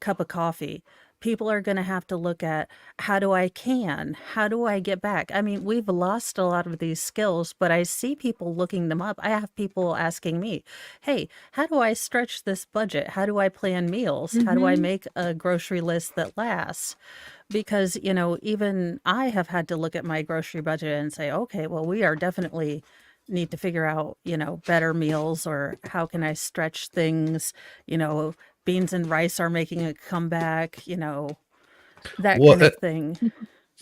cup of coffee? People are going to have to look at, how do I get back? I mean, we've lost a lot of these skills, but I see people looking them up. I have people asking me, hey, how do I stretch this budget? How do I plan meals? How do I Mhm. make a grocery list that lasts? Because, even I have had to look at my grocery budget and say, okay, well, we are definitely need to figure out, better meals, or how can I stretch things? Beans and rice are making a comeback, that Well, kind of thing.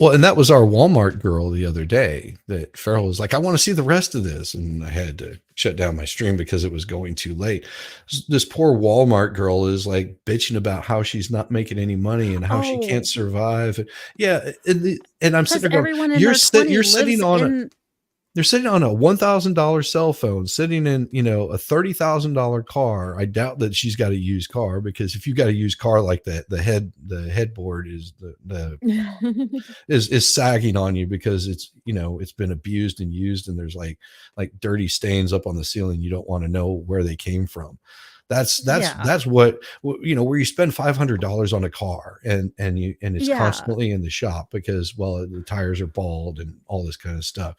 Well, and that was our Walmart girl the other day that Farrell was like, I want to see the rest of this. And I had to shut down my stream because it was going too late. This poor Walmart girl is like bitching about how she's not making any money and how she can't Oh, survive. Yeah. And I'm sitting because there going, everyone in their you're 20 sitting lives on a, in. they're sitting on a $1,000 cell phone, sitting in, a $30,000 car. I doubt that she's got a used car, because if you got a used car like that, the headboard is the is sagging on you because it's been abused and used, and there's like dirty stains up on the ceiling. You don't want to know where they came from. Yeah. That's what, where you spend $500 on a car, and it's Yeah. constantly in the shop because, well, the tires are bald and all this kind of stuff.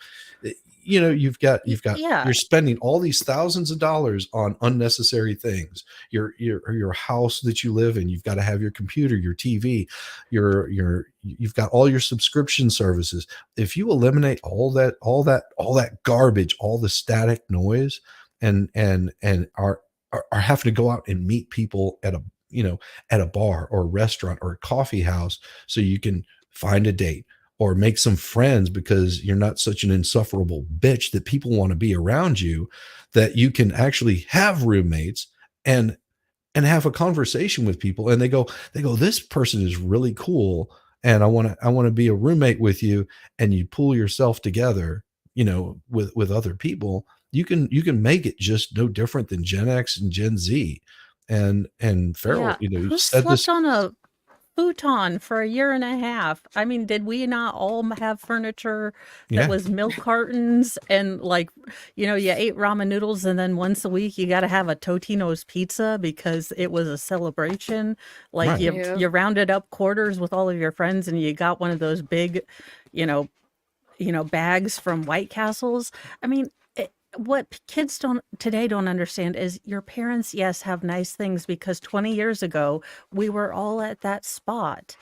Yeah. You're spending all these thousands of dollars on unnecessary things. Your house that you live in, you've got to have your computer, your TV, you've got all your subscription services. If you eliminate all that garbage, all the static noise, and are having to go out and meet people at a bar or a restaurant or a coffee house so you can find a date or make some friends, because you're not such an insufferable bitch that people want to be around you, that you can actually have roommates and have a conversation with people, and they go, this person is really cool, and I want to be a roommate with you, and you pull yourself together, with other people. You can make it just no different than Gen X and Gen Z. And Farrell, Yeah. Who said slept this. on a futon for a year and a half? I mean, did we not all have furniture that Yeah, was milk cartons and like, you ate ramen noodles and then once a week you got to have a Totino's pizza because it was a celebration. Like right. you rounded up quarters with all of your friends and you got one of those big, you know, bags from White Castles. I mean, what kids don't understand is your parents, yes, have nice things because 20 years ago we were all at that spot.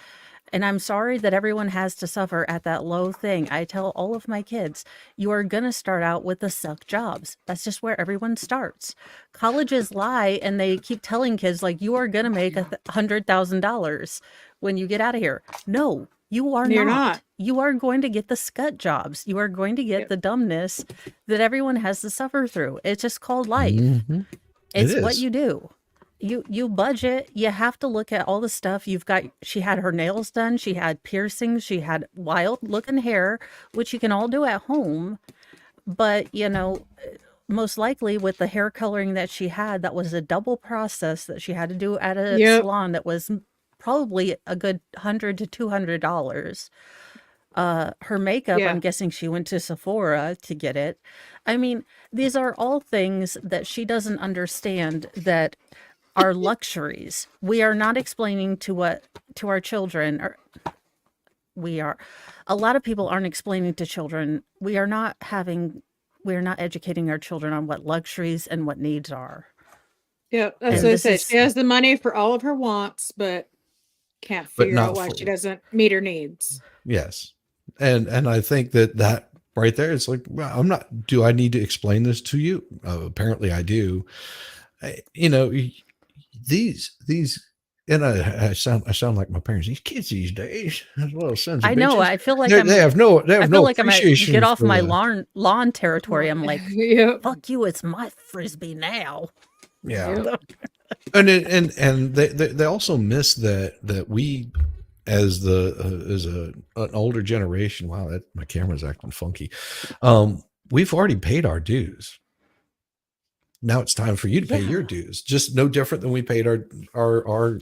And I'm sorry that everyone has to suffer at that low thing. I tell all of my kids, you are going to start out with the suck jobs. That's just where everyone starts. Colleges lie and they keep telling kids, like, you are going to make $100,000 when you get out of here. No, you are You're not. not. You are going to get the scut jobs. You are going to get Yep. the dumbness that everyone has to suffer through. It's just called life. Mhm. It's It what is. you do. You budget. You have to look at all the stuff you've got. She had her nails done. She had piercings. She had wild looking hair, which you can all do at home. But, most likely with the hair coloring that she had, that was a double process that she had to do at a Yep. salon that was probably a good $100 to $200. Her makeup, Yeah. I'm guessing she went to Sephora to get it. I mean, these are all things that she doesn't understand that are luxuries. We are not explaining to our children, or we are. A lot of people aren't explaining to children. We are not educating our children on what luxuries and what needs are. Yeah, that's And what I this said. is She has the money for all of her wants, but can't But figure out not why for, she doesn't meet her needs. yes. And I think that right there, it's like, well, do I need to explain this to you? Apparently I do. These, and I sound like my parents. These kids these days, as well, sons of I know, bitches. I feel like They have no I feel like I'm at appreciation get off for my the, lawn territory. I'm like, Yep. fuck you, it's my frisbee now. yeah. Yep. And they also miss that we, as an older generation. Wow, my camera's acting funky. We've already paid our dues. Now it's time for you to pay your Yeah. dues. Just no different than we paid our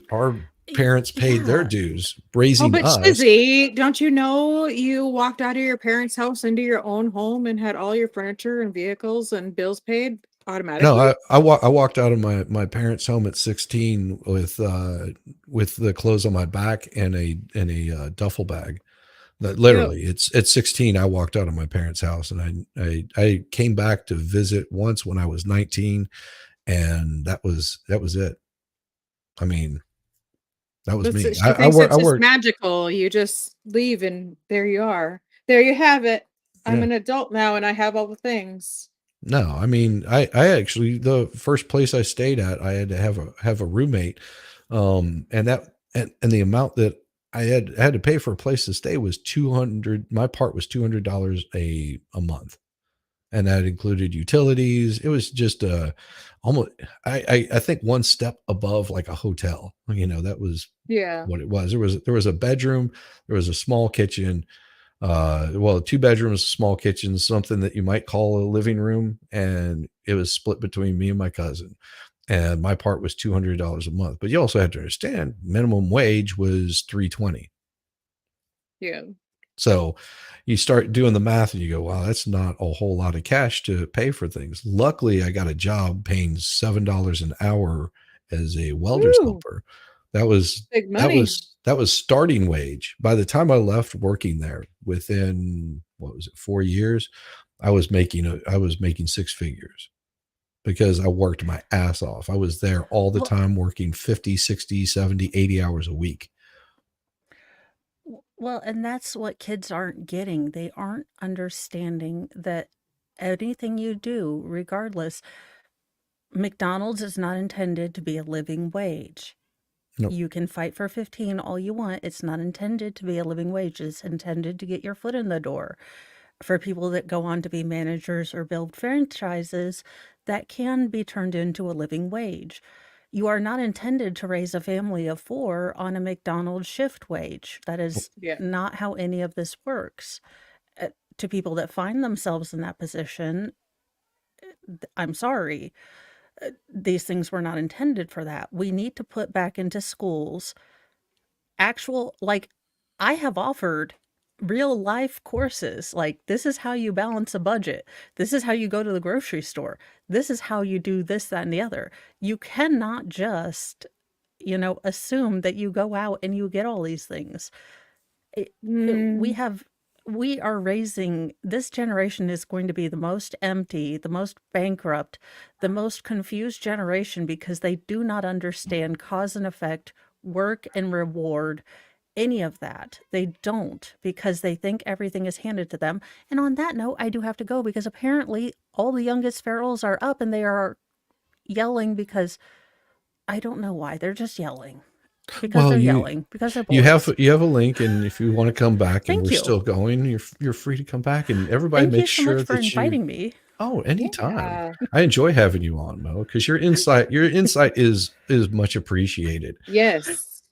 parents paid their Yeah. dues Oh, raising but us. Shizzy, don't you know you walked out of your parents' house into your own home and had all your furniture and vehicles and bills paid automatically? No, I walked out of my parents' home at 16 with the clothes on my back and a duffel bag. That Yep. literally, it's at 16. I walked out of my parents' house, and I came back to visit once when I was 19, and that was it. I mean, that was me. She I thinks work. it's I just worked. magical. You just leave and there you are. There you have it. I'm Yeah. an adult now and I have all the things. No, I mean, I actually, the first place I stayed at, I had to have a roommate, and the amount that I had to pay for a place to stay was $200. My part was $200 a month, and that included utilities. It was just almost I think one step above like a hotel. That was Yeah. what it was. There was a bedroom, there was a small kitchen, well, 2 bedrooms, small kitchen, something that you might call a living room, and it was split between me and my cousin. And my part was $200 a month. But you also have to understand, minimum wage was $3.20. Yeah. So you start doing the math and you go, wow, that's not a whole lot of cash to pay for things. Luckily, I got a job paying $7 an hour as a welder's Woo, helper. That was big money. starting wage. By the time I left working there, within what was it, 4 years, I was making 6 figures because I worked my ass off. I was there all the Well, time working 50, 60, 70, 80 hours a week. well, and that's what kids aren't getting. They aren't understanding that anything you do, regardless, McDonald's is not intended to be a living wage. Nope. You can fight for 15 all you want. It's not intended to be a living wage. It's intended to get your foot in the door. For people that go on to be managers or build franchises, that can be turned into a living wage. You are not intended to raise a family of 4 on a McDonald's shift wage. That is Yeah. not how any of this works. To people that find themselves in that position, I'm sorry. These things were not intended for that. We need to put back into schools actual, like, I have offered real life courses. Like, this is how you balance a budget. This is how you go to the grocery store. This is how you do this, that, and the other. You cannot just, assume that you go out and you get all these things. Mm, We are raising, this generation is going to be the most empty, the most bankrupt, the most confused generation because they do not understand cause and effect, work and reward, any of that. They don't, because they think everything is handed to them. And on that note, I do have to go because apparently all the youngest ferals are up and they are yelling because I don't know why. They're just yelling. Because Well, they're you yelling. Because they're you have boys. you have a link, and if you want to come back and Thank we're you. still going, you're free to come back, and everybody Thank you make so much sure for that you. inviting me. Oh, anytime. yeah. I enjoy having you on, Mo, because your insight is much appreciated, Yes.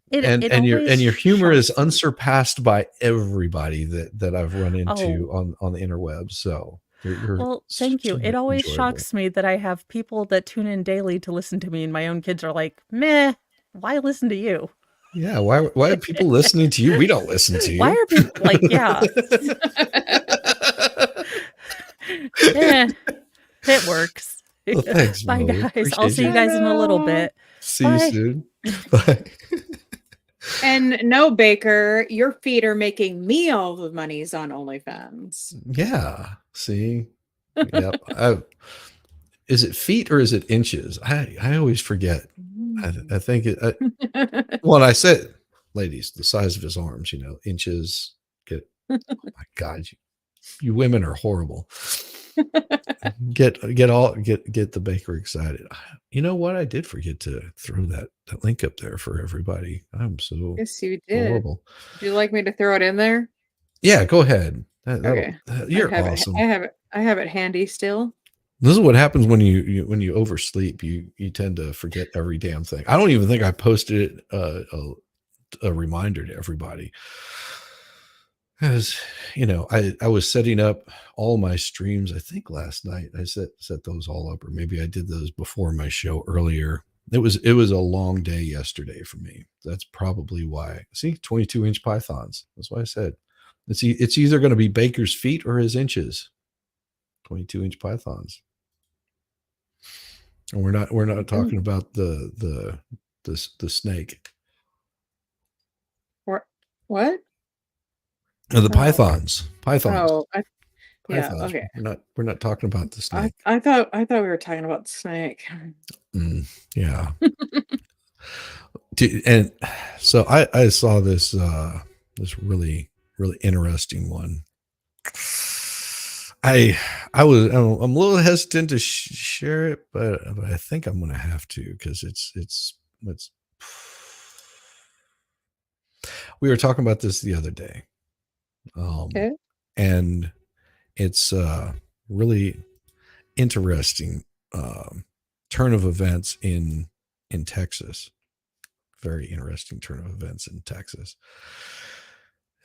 It and your always humor is shocks me. unsurpassed by everybody that I've run into Oh, on the interwebs. So you're well, thank you. so It always enjoyable. shocks me that I have people that tune in daily to listen to me, and my own kids are like, meh, why listen to you? Yeah, why are people listening to you? We don't listen to Why you. are people like, yeah, eh, it works. Well, thanks, Bye, Mo. guys. I'll Appreciate see you you. guys in a little Hello. bit. See you Bye. soon. Bye. And no, Baker, your feet are making me all the monies on OnlyFans. Yeah. See. Yep. Is it feet or is it inches? I always forget. I think well, I said, ladies, the size of his arms, inches. Oh my God, you women are horrible. Get the baker excited. You know what? I did forget to throw that link up there for everybody. I'm so Yes, you did. horrible. Would you like me to throw it in there? Yeah, go ahead. Okay. You're awesome. I have it handy still. This is what happens when you oversleep. You tend to forget every damn thing. I don't even think I posted a reminder to everybody. As I was setting up all my streams. I think last night I set those all up, or maybe I did those before my show earlier. It was a long day yesterday for me. That's probably why. See, 22-inch pythons. That's why I said it's either going to be Baker's feet or his inches. 22-inch pythons. And we're not talking about the snake. What? The pythons. Oh, yeah. Pythons. Okay. We're not talking about the snake. I thought we were talking about the snake. Yeah. And so I saw this really interesting one. I'm a little hesitant to share it, but I think I'm going to have to, because it's We were talking about this the other day. Okay. And it's really interesting turn of events in Texas. Very interesting turn of events in Texas.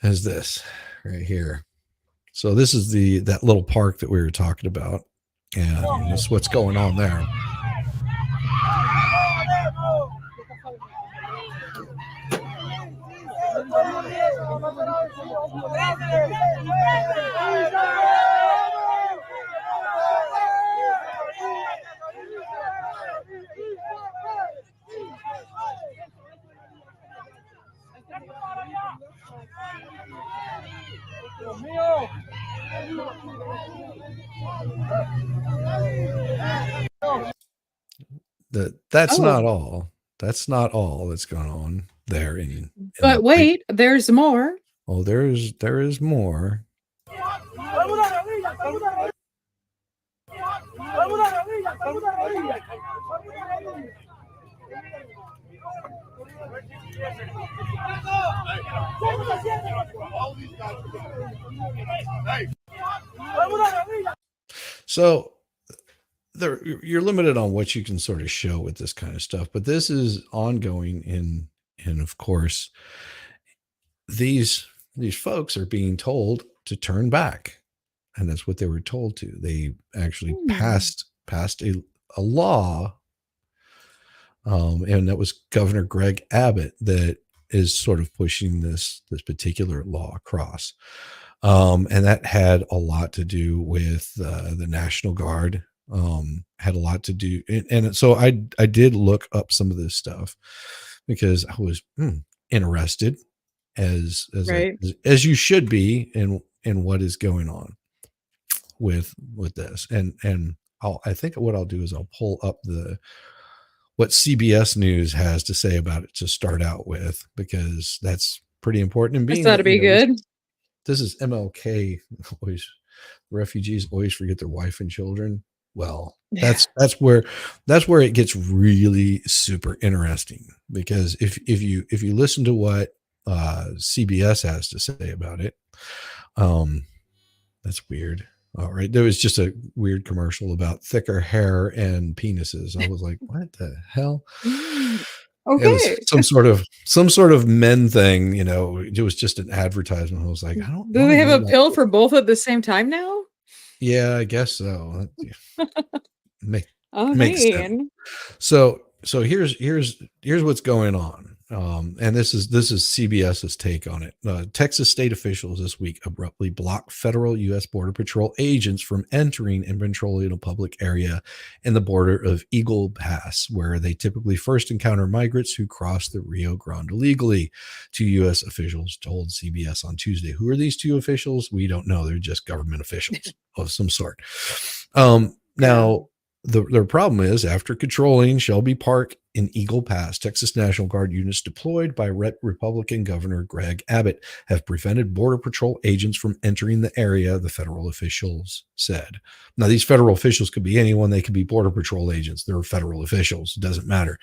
As this right here. So this is that little park that we were talking about, and this is what's going on there. That's not Oh, all. That's not all that's going on there in but that wait, there's more. Oh, there is more. So you're limited on what you can sort of show with this kind of stuff, but this is ongoing and of course these folks are being told to turn back, and that's what they were told to. They actually passed a law, and that was Governor Greg Abbott that is sort of pushing this particular law across, and that had a lot to do with the National Guard. Had a lot to do, and so I did look up some of this stuff because I was interested, as Right. as you should be in what is going on with this, and I think what I'll do is I'll pull up what CBS News has to say about it to start out with, because that's pretty important. And Guess being that'd that, be good. this is MLK, always refugees always forget their wife and children. Well, Yeah. that's where it gets really super interesting, because if you listen to what CBS has to say about it, that's weird. All right, there was just a weird commercial about thicker hair and penises. I was like, what the hell? It was Okay. some sort of men thing, it was just an advertisement. I was like, I don't Do want they to have know a about pill for both at the same time now? Yeah, I guess so. Makes Oh, sense. man. So here's what's going on. And this is CBS's take on it. Texas state officials this week abruptly blocked federal U.S. Border Patrol agents from entering and patrolling a public area in the border of Eagle Pass, where they typically first encounter migrants who cross the Rio Grande illegally. Two U.S. officials told CBS on Tuesday. Who are these two officials? We don't know. They're just government officials of some sort. Now, their problem is, after controlling Shelby Park in Eagle Pass, Texas National Guard units deployed by Republican Governor Greg Abbott have prevented Border Patrol agents from entering the area, the federal officials said. Now, these federal officials could be anyone. They could be Border Patrol agents. They're federal officials. It doesn't matter.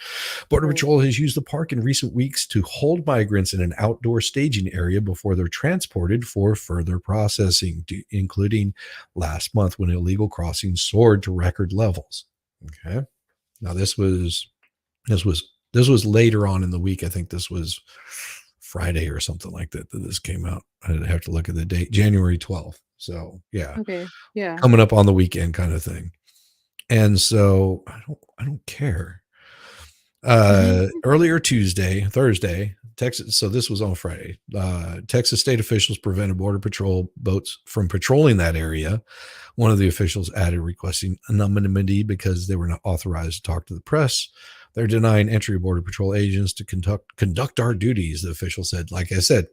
Border Patrol has used the park in recent weeks to hold migrants in an outdoor staging area before they're transported for further processing, including last month when illegal crossings soared to record levels. Okay. Now this was later on in the week. I think this was Friday or something like that this came out. I'd have to look at the date, January 12th. So yeah. Okay. Yeah. Coming up on the weekend kind of thing. And so I don't care. Earlier Thursday, Texas. So this was on Friday. Texas state officials prevented Border Patrol boats from patrolling that area. One of the officials added, requesting anonymity because they were not authorized to talk to the press. They're denying entry of Border Patrol agents to conduct our duties, the official said. Like I said,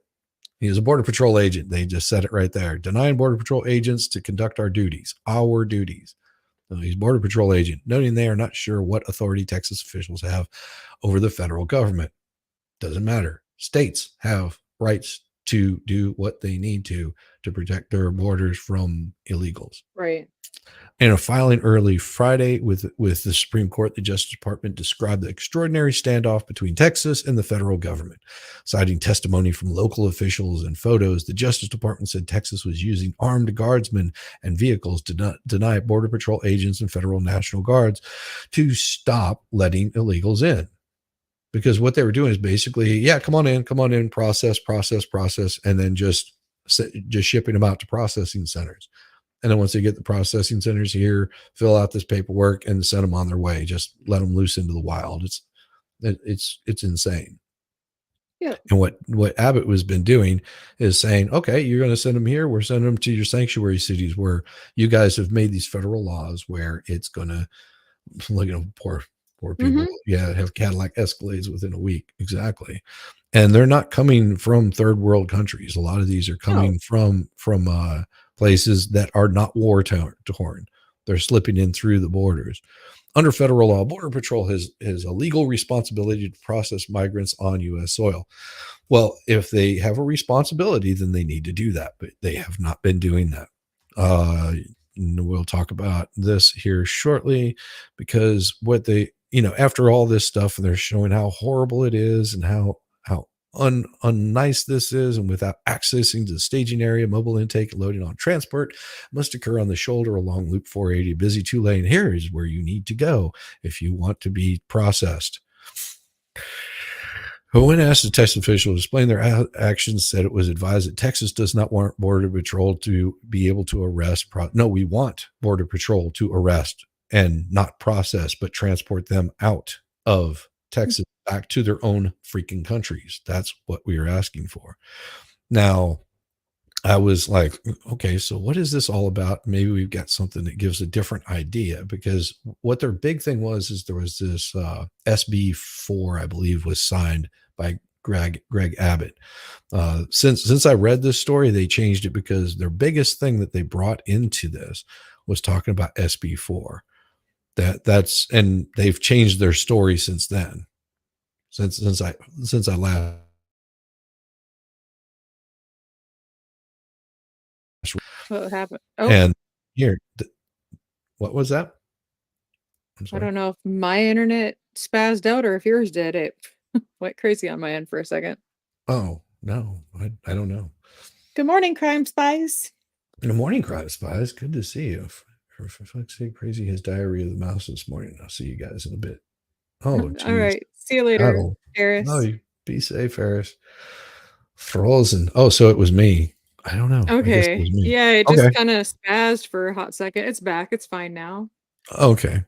he is a Border Patrol agent. They just said it right there. Denying Border Patrol agents to conduct our duties. He's Border Patrol agent, noting they are not sure what authority Texas officials have over the federal government. Doesn't matter. States have rights to do what they need to protect their borders from illegals. Right. In a filing early Friday with the Supreme Court, the Justice Department described the extraordinary standoff between Texas and the federal government. Citing testimony from local officials and photos, the Justice Department said Texas was using armed guardsmen and vehicles to deny Border Patrol agents and federal National Guards to stop letting illegals in. Because what they were doing is basically, yeah, come on in, process, and then just shipping them out to processing centers. And then once they get the processing centers here, fill out this paperwork and send them on their way. Just let them loose into the wild. It's insane. Yeah. And what Abbott has been doing is saying, okay, you're going to send them here. We're sending them to your sanctuary cities where you guys have made these federal laws where it's going to, look at them, poor people. Yeah, have Cadillac Escalades within a week. Exactly. And they're not coming from third world countries. A lot of these are coming from places that are not war torn. They're slipping in through the borders. Under federal law, Border Patrol has a legal responsibility to process migrants on U.S. soil. Well, if they have a responsibility, then they need to do that, but they have not been doing that. We'll talk about this here shortly, because what they, after all this stuff, and they're showing how horrible it is and how unnice this is, and without accessing to the staging area, mobile intake and loading on transport must occur on the shoulder along Loop 480, busy 2-lane. Here is where you need to go if you want to be processed. But when asked, the Texas official to explain their actions, said it was advised that Texas does not want Border Patrol to be able to arrest. No, we want Border Patrol to arrest and not process, but transport them out of Texas back to their own freaking countries. That's what we are asking for. Now, I was like, okay, so what is this all about? Maybe we've got something that gives a different idea, because what their big thing is there was this SB 4, I believe, was signed by Greg Abbott. Since I read this story, they changed it, because their biggest thing that they brought into this was talking about SB 4. And they've changed their story since then. Since I last. What happened? Oh, And here, what was that? I don't know if my internet spazzed out or if yours did. It went crazy on my end for a second. Oh, no, I don't know. Good morning, Crime Spies. Good morning, Crime Spies. Good to see you. For fuck's sake, Crazy has diarrhea of the mouse this morning. I'll see you guys in a bit. Oh, geez. All right. See you later, Ferris. No, be safe, Ferris. Frozen. Oh, so it was me. I don't know. Okay. Yeah, it just kind of spazzed for a hot second. It's back. It's fine now. Okay.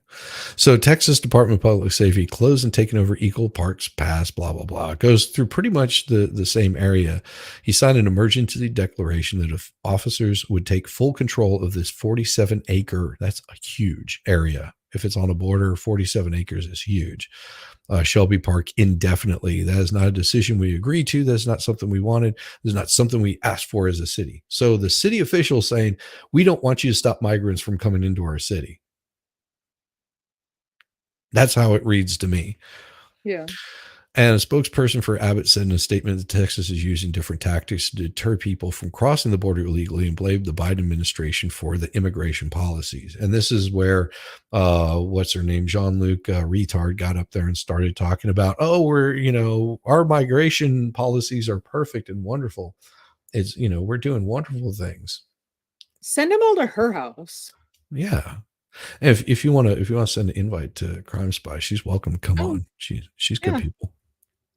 So Texas Department of Public Safety closed and taken over Eagle Parks Pass, blah, blah, blah. It goes through pretty much the same area. He signed an emergency declaration that if officers would take full control of this 47-acre, that's a huge area. If it's on a border, 47 acres is huge. Shelby Park indefinitely. That is not a decision we agreed to. That's not something we wanted. That's not something we asked for as a city. So the city officials saying, we don't want you to stop migrants from coming into our city. That's how it reads to me. Yeah. And a spokesperson for Abbott said in a statement that Texas is using different tactics to deter people from crossing the border illegally, and blamed the Biden administration for the immigration policies. And this is where, what's her name? Jean-Luc Retard got up there and started talking about, our migration policies are perfect and wonderful. It's, we're doing wonderful things. Send them all to her house. Yeah. And if you want to send an invite to Crime Spy, she's welcome to come on. She's good people.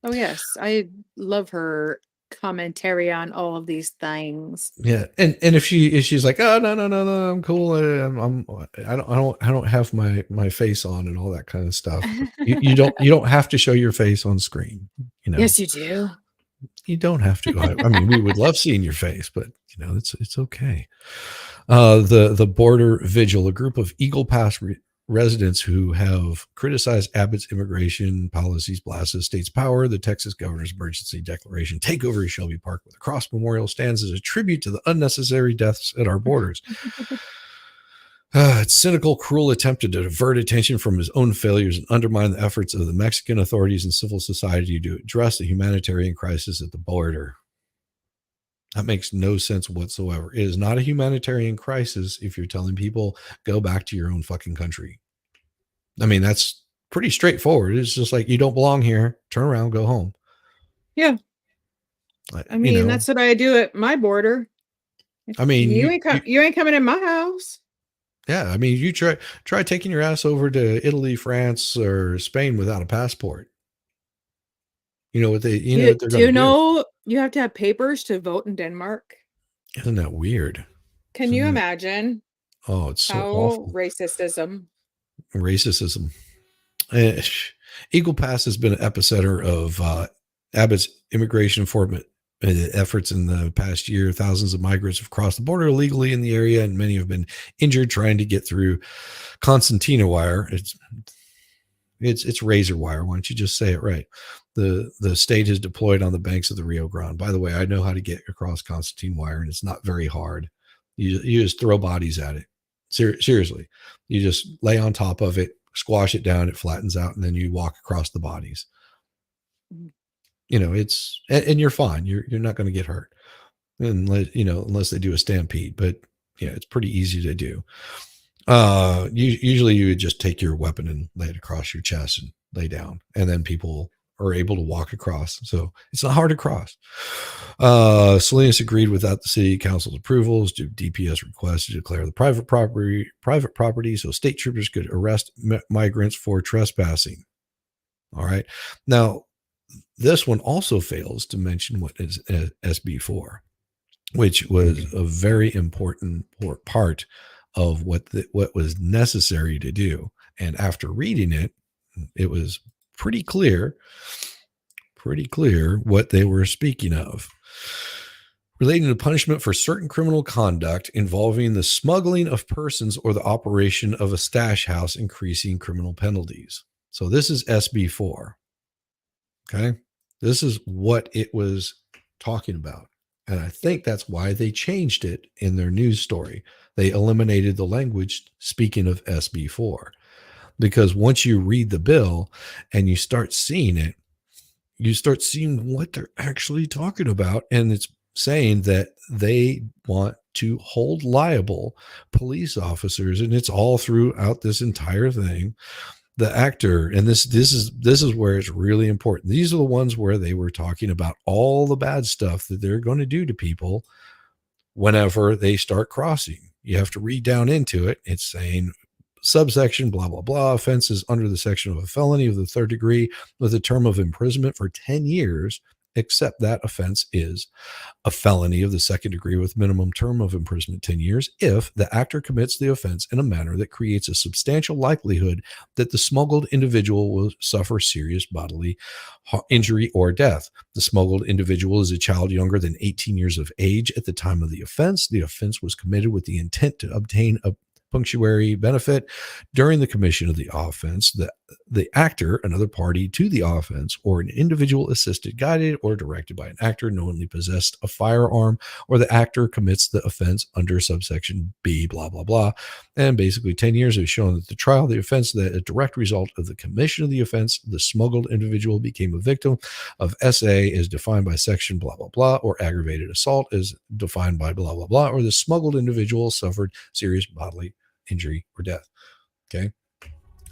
Oh yes, I love her commentary on all of these things. Yeah, and if she's like, oh no, I'm cool. I don't have my face on and all that kind of stuff. You don't have to show your face on screen. Yes, you do. You don't have to. I mean, we would love seeing your face, but it's okay. The Border Vigil, a group of Eagle Pass residents who have criticized Abbott's immigration policies, blast the state's power. The Texas governor's emergency declaration takeover of Shelby Park with a cross memorial stands as a tribute to the unnecessary deaths at our borders. It's cynical, cruel attempt to divert attention from his own failures and undermine the efforts of the Mexican authorities and civil society to address the humanitarian crisis at the border. That makes no sense whatsoever. It is not a humanitarian crisis if you're telling people go back to your own fucking country. I mean, that's pretty straightforward. It's just like, you don't belong here. Turn around, go home. Yeah. I mean, that's what I do at my border. I mean, you ain't coming in my house. Yeah, I mean, you try taking your ass over to Italy, France, or Spain without a passport. You know what they, you know what they're Do going you to do? know you have to have papers to vote in Denmark? Isn't that weird? Can you imagine? Oh, it's so how awful. racism. Eagle Pass has been an epicenter of Abbott's immigration enforcement efforts in the past year. Thousands of migrants have crossed the border illegally in the area, and many have been injured trying to get through concertina wire. It's razor wire. Why don't you just say it right? The state has deployed on the banks of the Rio Grande. By the way, I know how to get across concertina wire, and it's not very hard. You just throw bodies at it. Seriously, you just lay on top of it, squash it down, it flattens out, and then you walk across the bodies. You know, and you're fine. You're not going to get hurt, unless they do a stampede. But yeah, it's pretty easy to do. Usually you would just take your weapon and lay it across your chest and lay down, and then people are able to walk across. So it's not hard to cross. Salinas agreed without the city council's approvals to DPS request to declare the private property so state troopers could arrest migrants for trespassing. All right. Now, this one also fails to mention what is SB4, which was a very important part of what was necessary to do. And after reading it, it was pretty clear what they were speaking of. Relating to punishment for certain criminal conduct involving the smuggling of persons or the operation of a stash house, increasing criminal penalties. So this is SB4. Okay. This is what it was talking about. And I think that's why they changed it in their news story. They eliminated the language, speaking of SB4, because once you read the bill and you start seeing it, you start seeing what they're actually talking about. And it's saying that they want to hold liable police officers. And it's all throughout this entire thing. The actor, and this is where it's really important. These are the ones where they were talking about all the bad stuff that they're going to do to people whenever they start crossing. You have to read down into it. It's saying subsection, blah, blah, blah, offenses under the section of a felony of the third degree with a term of imprisonment for 10 years, except that offense is a felony of the second degree with minimum term of imprisonment 10 years if the actor commits the offense in a manner that creates a substantial likelihood that the smuggled individual will suffer serious bodily injury or death. The smuggled individual is a child younger than 18 years of age at the time of the offense. The offense was committed with the intent to obtain a punctuary benefit during the commission of the offense. The actor, another party to the offense, or an individual assisted, guided, or directed by an actor knowingly possessed a firearm, or the actor commits the offense under subsection B, blah, blah, blah. And basically 10 years has shown that the trial of the offense, that a direct result of the commission of the offense, the smuggled individual became a victim of SA is defined by section blah, blah, blah, or aggravated assault is defined by blah, blah, blah, or the smuggled individual suffered serious bodily injury or death. Okay.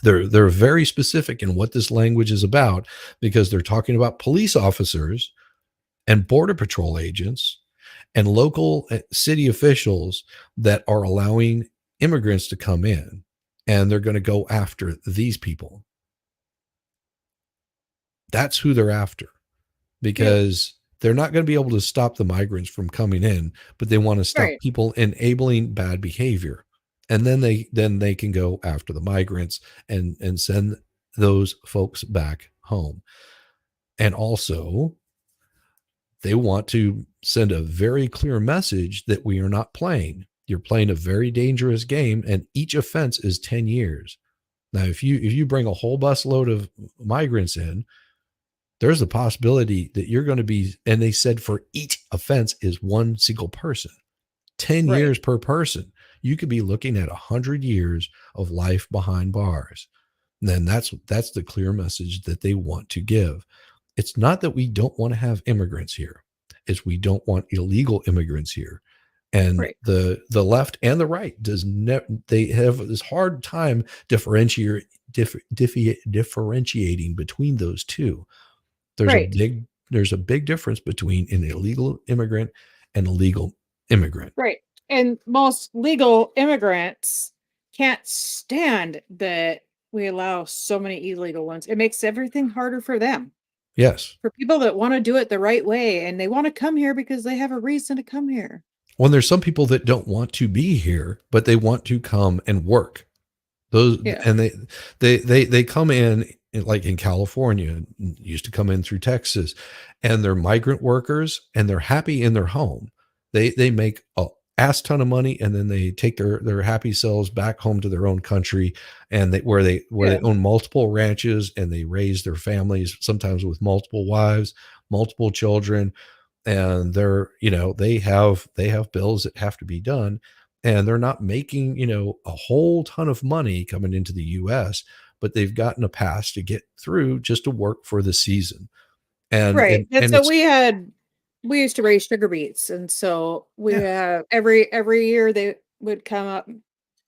They're very specific in what this language is about, because they're talking about police officers and border patrol agents and local city officials that are allowing immigrants to come in, and they're going to go after these people. That's who they're after, because they're not going to be able to stop the migrants from coming in, but they want to stop people enabling bad behavior. And then they can go after the migrants and send those folks back home. And also, they want to send a very clear message that we are not playing. You're playing a very dangerous game, and each offense is 10 years. Now, if you bring a whole busload of migrants in, there's a possibility that you're going to be, and they said for each offense is one single person, 10 years per person. You could be looking at 100 years of life behind bars. And then that's the clear message that they want to give. It's not that we don't want to have immigrants here. is we don't want illegal immigrants here. And Right. the left and the right they have this hard time differentiating between those two. There's Right. a big difference between an illegal immigrant and a legal immigrant. Right. And most legal immigrants can't stand that we allow so many illegal ones. It makes everything harder for them. Yes. For people that want to do it the right way and they want to come here because they have a reason to come here. Well, there's some people that don't want to be here, but they want to come and work. Those Yeah. and they come in like in California, used to come in through Texas, and they're migrant workers and they're happy in their home. They make a ass ton of money and then they take their happy selves back home to their own country, and where they Yeah. own multiple ranches and they raise their families, sometimes with multiple wives, multiple children, and they have bills that have to be done, and they're not making a whole ton of money coming into the US, but they've gotten a pass to get through just to work for the season. and Right. and, And and so it's we used to raise sugar beets. And so we yeah. have every year they would come up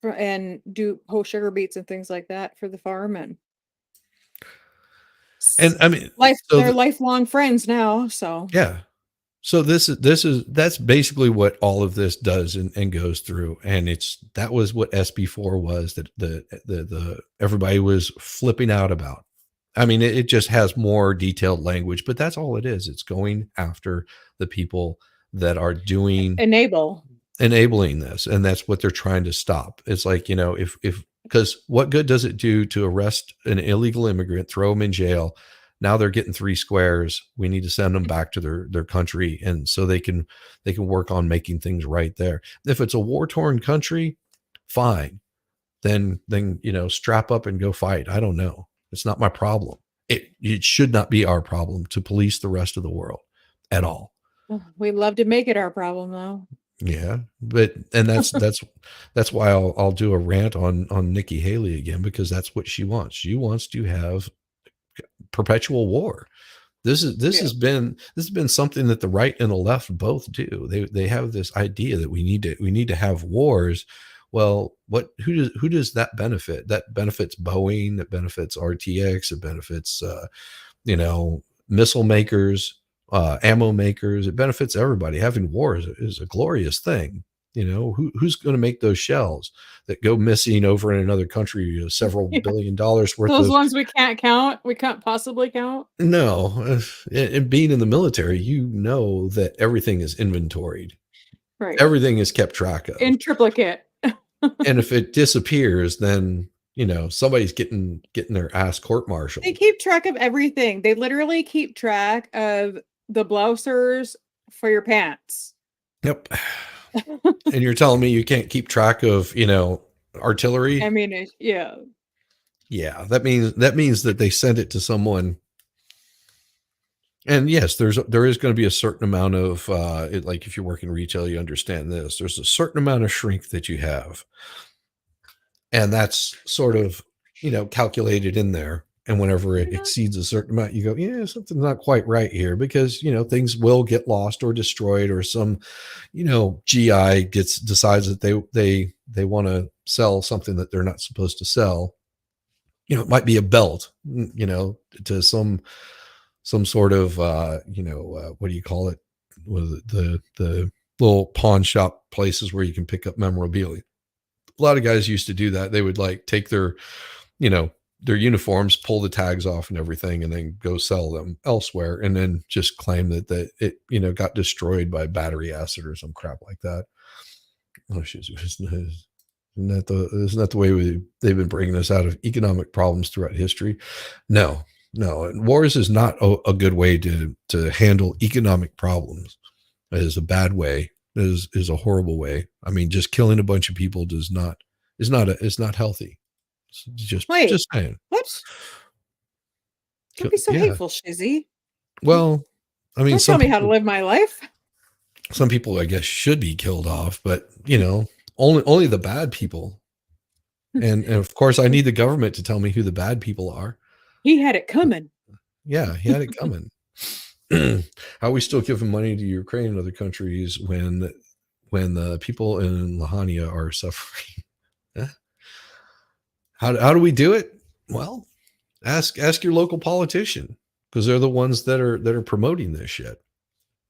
and do whole sugar beets and things like that for the farm. And And I mean, they're lifelong friends now. So yeah. So that's basically what all of this does and goes through. And that was what SB4 was, that the everybody was flipping out about. I mean, it just has more detailed language, but that's all it is. It's going after the people that are enabling this. And that's what they're trying to stop. It's like, because what good does it do to arrest an illegal immigrant, throw them in jail? Now they're getting 3 squares. We need to send them back to their country, and so they can work on making things right there. If it's a war-torn country, fine. Then strap up and go fight. I don't know. It's not my problem. It should not be our problem to police the rest of the world at all. we love to make it our problem though. Yeah, and that's why I'll do a rant on Nikki Haley again, because that's what she wants. She wants to have perpetual war. This has been something that the right and the left both do. They have this idea that we need to have wars. Well, who does that benefit? That benefits Boeing, that benefits RTX, it benefits missile makers, ammo makers. It benefits everybody. Having war is a glorious thing. Who's going to make those shells that go missing over in another country, several $1 billion worth Those of ones we can't count. We can't possibly count. No. And being in the military, that everything is inventoried. Right. Everything is kept track of. In triplicate. And if it disappears, then somebody's getting their ass court-martialed. They keep track of everything. They literally keep track of the blousers for your pants. Yep. And you're telling me you can't keep track of artillery? I mean, yeah. Yeah, that means that they send it to someone. And yes, there is going to be a certain amount of like if you work in retail, you understand this. There's a certain amount of shrink that you have, and that's sort of calculated in there. And whenever it exceeds a certain amount, you go, yeah, something's not quite right here, because things will get lost or destroyed, or some GI decides that they want to sell something that they're not supposed to sell. It might be a belt, to some sort of what do you call it? The little pawn shop places where you can pick up memorabilia. A lot of guys used to do that. They would like take their uniforms, pull the tags off and everything, and then go sell them elsewhere, and then just claim that it got destroyed by battery acid or some crap like that. Oh, isn't that the way they've been bringing us out of economic problems throughout history? No, wars is not a good way to handle economic problems. It is a bad way. It is a horrible way. I mean, just killing a bunch of people is not healthy. Just saying. What? Don't be so hateful, Shizzy. Well, I mean, don't tell me how to live my life. Some people, I guess, should be killed off, but only the bad people. And of course, I need the government to tell me who the bad people are. He had it coming. Yeah, he had it coming. how are we still giving money to Ukraine and other countries when the people in Lahania are suffering? Eh? How do we do it? Well, ask your local politician, because they're the ones that are promoting this shit.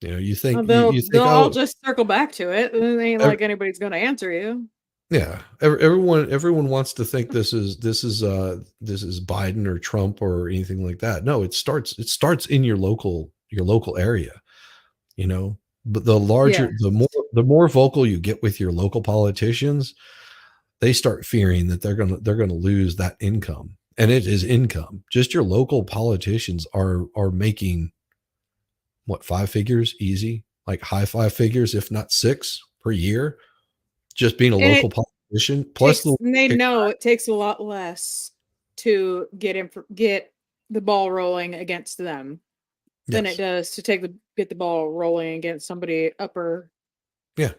You know, you Well, think they'll you think, all oh, just circle back to it. It ain't like anybody's going to answer you. yeah, everyone wants to think this is Biden or Trump or anything like that. No, it starts in your local area, you know. But the Yeah. larger, the more vocal you get with your local politicians, they start fearing that they're gonna lose that income, and it is income. Just your local politicians are making what, 5 figures easy, like high 5 figures, if not 6 per year, just being a And local it politician. Plus takes, and they know it takes a lot less to get the ball rolling against them than it does to get the ball rolling against somebody upper. Yeah.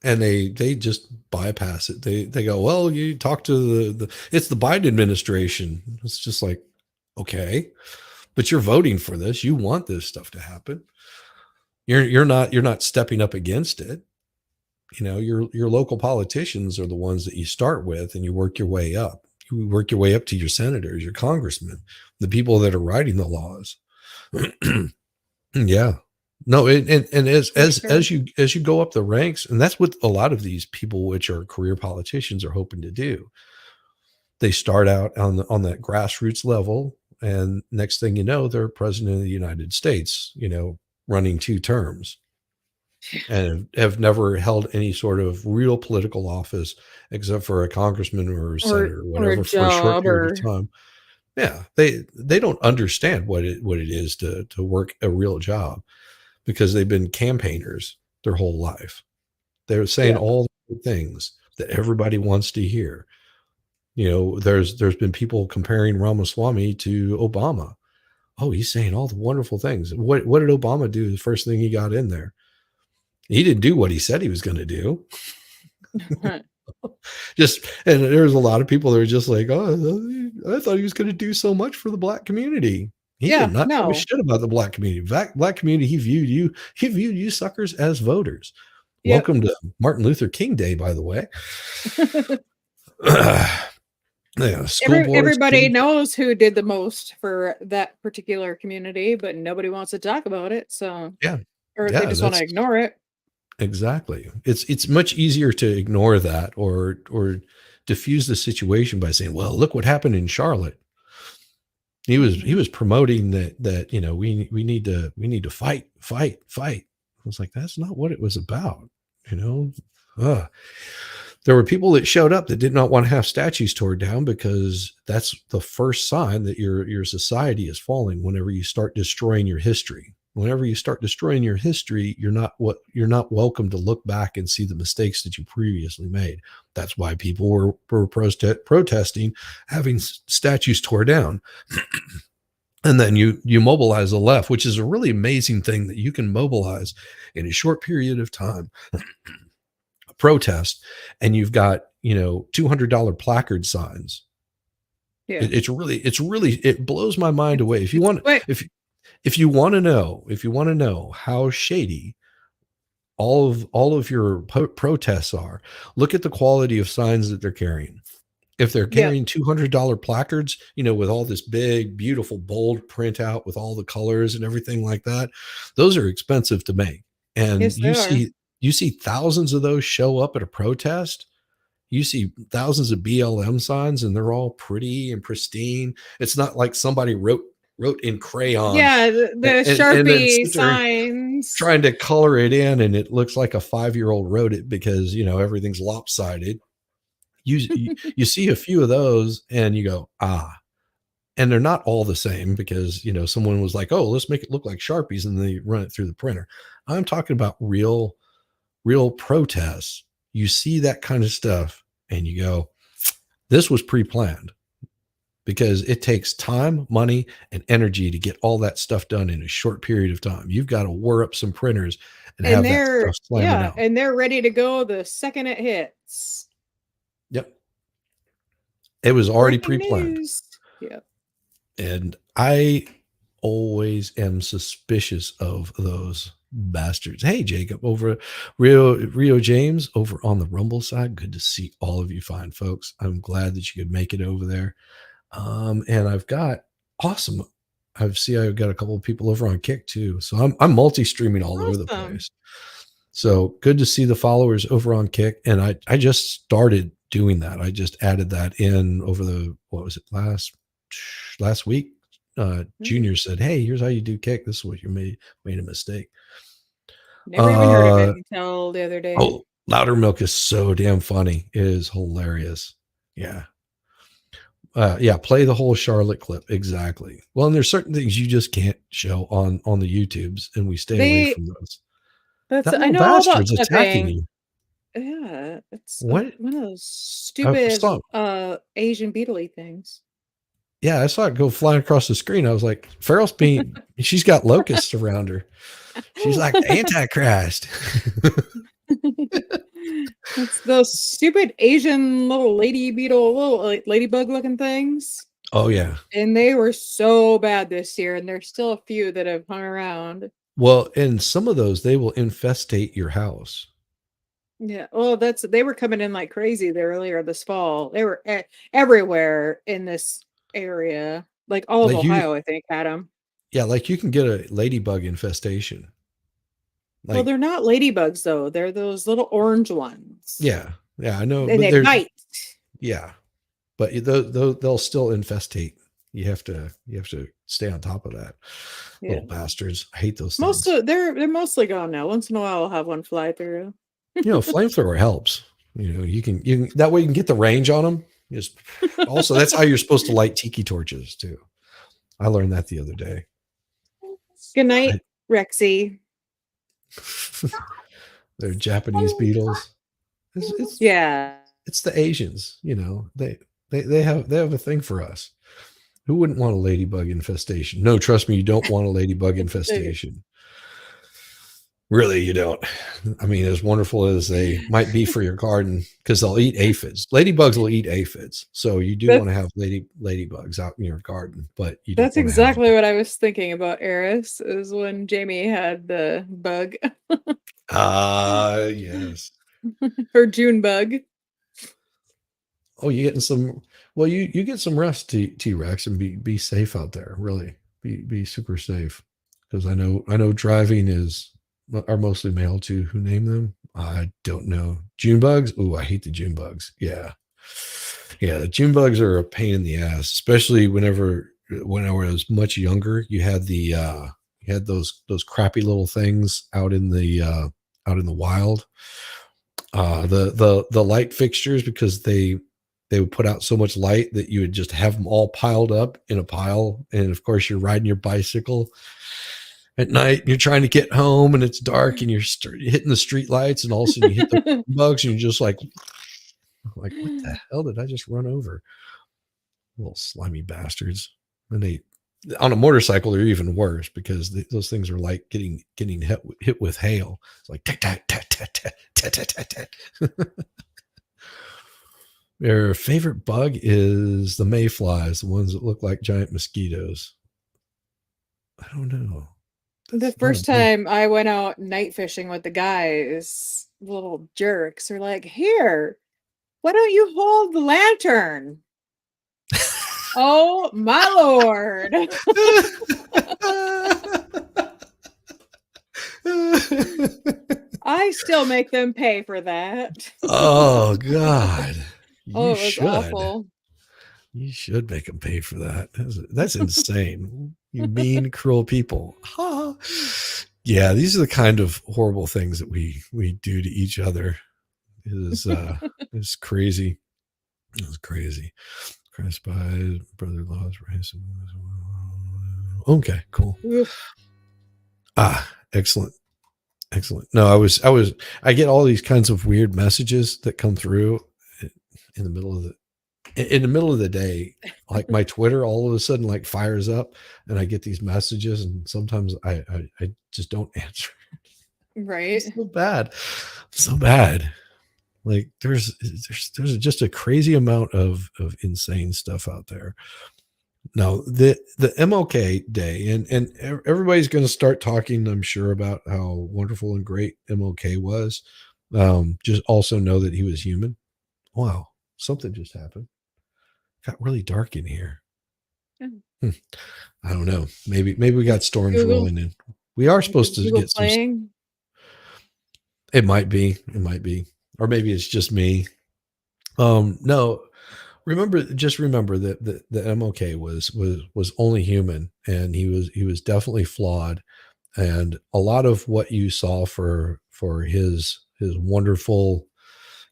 And they just bypass it. They go, well, you talk to it's the Biden administration. It's just like, okay, but you're voting for this. You want this stuff to happen. You're not stepping up against it. You know, your local politicians are the ones that you start with, and you work your way up. You work your way up to your senators, your congressmen, the people that are writing the laws. Yeah. No, and as you go up the ranks, and that's what a lot of these people, which are career politicians, are hoping to do. They start out on that grassroots level, and next thing you know, they're president of the United States, you know, running 2 terms, and have never held any sort of real political office except for a congressman or a senator, or a whatever, for a short job, period or of time. Yeah, they don't understand what it is to work a real job, because they've been campaigners their whole life. They're saying yeah. all the things that everybody wants to hear. You know, there's been people comparing Ramaswamy to Obama. Oh, he's saying all the wonderful things. What did Obama do the first thing he got in there? He didn't do what he said he was going to do. And there's a lot of people that are just like, oh, I thought he was going to do so much for the black community. He Yeah, did not give a no. shit about the black community. Black community, he viewed you suckers as voters. Yep. Welcome to Martin Luther King Day, by the way. Yeah, Everybody knows who did the most for that particular community, but nobody wants to talk about it. So, yeah, or yeah, they just want to ignore it. exactly. It's much easier to ignore that or diffuse the situation by saying, well, look what happened in Charlotte. He was promoting that you know, we need to fight. I was like, that's not what it was about, you know. There were people that showed up that did not want to have statues torn down, because that's the first sign that your society is falling. Whenever you start destroying your history, you're not welcome to look back and see the mistakes that you previously made. That's why people were protesting having statues torn down. And then you mobilize the left, which is a really amazing thing, that you can mobilize in a short period of time, a protest, and you've got, you know, $200 placard signs. Yeah. It blows my mind away. If you want to know how shady all of your protests are, look at the quality of signs that they're carrying. If they're carrying $200 placards, you know, with all this big, beautiful, bold printout with all the colors and everything like that, those are expensive to make. And Yes, they you see thousands of those show up at a protest. You see thousands of BLM signs, and they're all pretty and pristine. It's not like somebody wrote in crayon. Yeah, the Sharpie signs, trying to color it in, and it looks like a 5-year-old wrote it, because, you know, everything's lopsided. You see a few of those and you go, and they're not all the same, because, you know, someone was like, oh, let's make it look like Sharpies, and they run it through the printer. I'm talking about real protests. You see that kind of stuff and you go, this was pre-planned, because it takes time, money, and energy to get all that stuff done in a short period of time. You've got to whir up some printers and have that stuff slamming out. And they're ready to go the second it hits. Yep. It was already pre-planned. Yep. And I always am suspicious of those bastards. Hey, Jacob, over Rio James over on the Rumble side. Good to see all of you fine folks. I'm glad that you could make it over there. And I've got awesome. I've got a couple of people over on Kick too. So I'm multi-streaming all over the Awesome. place. So good to see the followers over on Kick. And I just started doing that. I just added that in over last week. Junior said, "Hey, here's how you do Kick. This is what you made a mistake." Never even heard of it until the other day. Oh, Loudermilk is so damn funny. It is hilarious. Yeah. Yeah, play the whole Charlotte clip. Exactly. Well, and there's certain things you just can't show on the YouTubes, and we stay away from those. That's That I little know all about bastard's attacking clipping. you. Yeah, it's What? one of those stupid Asian beetly things. Yeah, I saw it go flying across the screen. I was like, Farrell's she's got locusts around her. She's like the Antichrist. It's those stupid Asian little lady beetle, little like ladybug looking things. Oh, yeah. And they were so bad this year, and there's still a few that have hung around. Well, and some of those, they will infestate your house. Yeah, well, they were coming in like crazy there earlier this fall. They were everywhere in this area, like all of Like Ohio, I think, had them. Yeah, like you can get a ladybug infestation. Well, they're not ladybugs though; they're those little orange ones. Yeah, I know. And But they bite. Yeah, but they'll still infestate. You have to stay on top of that. Yeah. Little bastards. I hate those things. They're mostly gone now. Once in a while, I'll have one fly through. Flamethrower helps. You can that way you can get the range on them. Also, that's how you're supposed to light tiki torches too. I learned that the other day. Good night, Rexy. They're Japanese beetles. It's the Asians. They have a thing for us. Who wouldn't want a ladybug infestation? No, trust me, you don't want a ladybug infestation. Really, you don't. I mean, as wonderful as they might be for your garden, because they'll eat aphids. Ladybugs will eat aphids, so you do want to have ladybugs out in your garden. But you that's exactly what I was thinking about. Eris is when Jamie had the bug. Yes. Her June bug. Oh, you getting some? Well, you get some rest, T-Rex, and be safe out there. Really, be super safe, because I know driving are mostly male too. Who named them? I don't know. June bugs. Oh, I hate the June bugs. Yeah. The June bugs are a pain in the ass, especially when I was much younger. You had those crappy little things out in the wild. The light fixtures, because they would put out so much light that you would just have them all piled up in a pile. And of course, you're riding your bicycle at night and you're trying to get home and it's dark and you're hitting the street lights, and all of a sudden you hit the bugs and you're just like, what the hell did I just run over? Little slimy bastards. And on a motorcycle, they're even worse, because those things are like getting hit with hail. It's like tat tat tat tat tat tat tat tat. Their favorite bug is the mayflies, the ones that look like giant mosquitoes. I don't know. The first time I went out night fishing with the guys, little jerks are like, "Here, why don't you hold the lantern?" Oh my Lord. I still make them pay for that. Oh God. It was awful. You should make them pay for that. That's insane. You mean, cruel people. Yeah, these are the kind of horrible things that we do to each other. It's crazy. It's crazy. Christ by brother-in-law's ransom. Okay, cool. Excellent. No, I get all these kinds of weird messages that come through in the middle of the day. Like my Twitter all of a sudden like fires up and I get these messages, and sometimes I just don't answer. Right. It's so bad. Like there's just a crazy amount of insane stuff out there. no, the MLK Day, and everybody's going to start talking, I'm sure, about how wonderful and great MLK was. Just also know that he was human. Wow, something just happened. Got really dark in here. Yeah. I don't know. Maybe we got storms Google? rolling in. We are supposed to Google get some. playing. It might be, or maybe it's just me. No, remember that the MLK was only human, and he was definitely flawed, and a lot of what you saw for his wonderful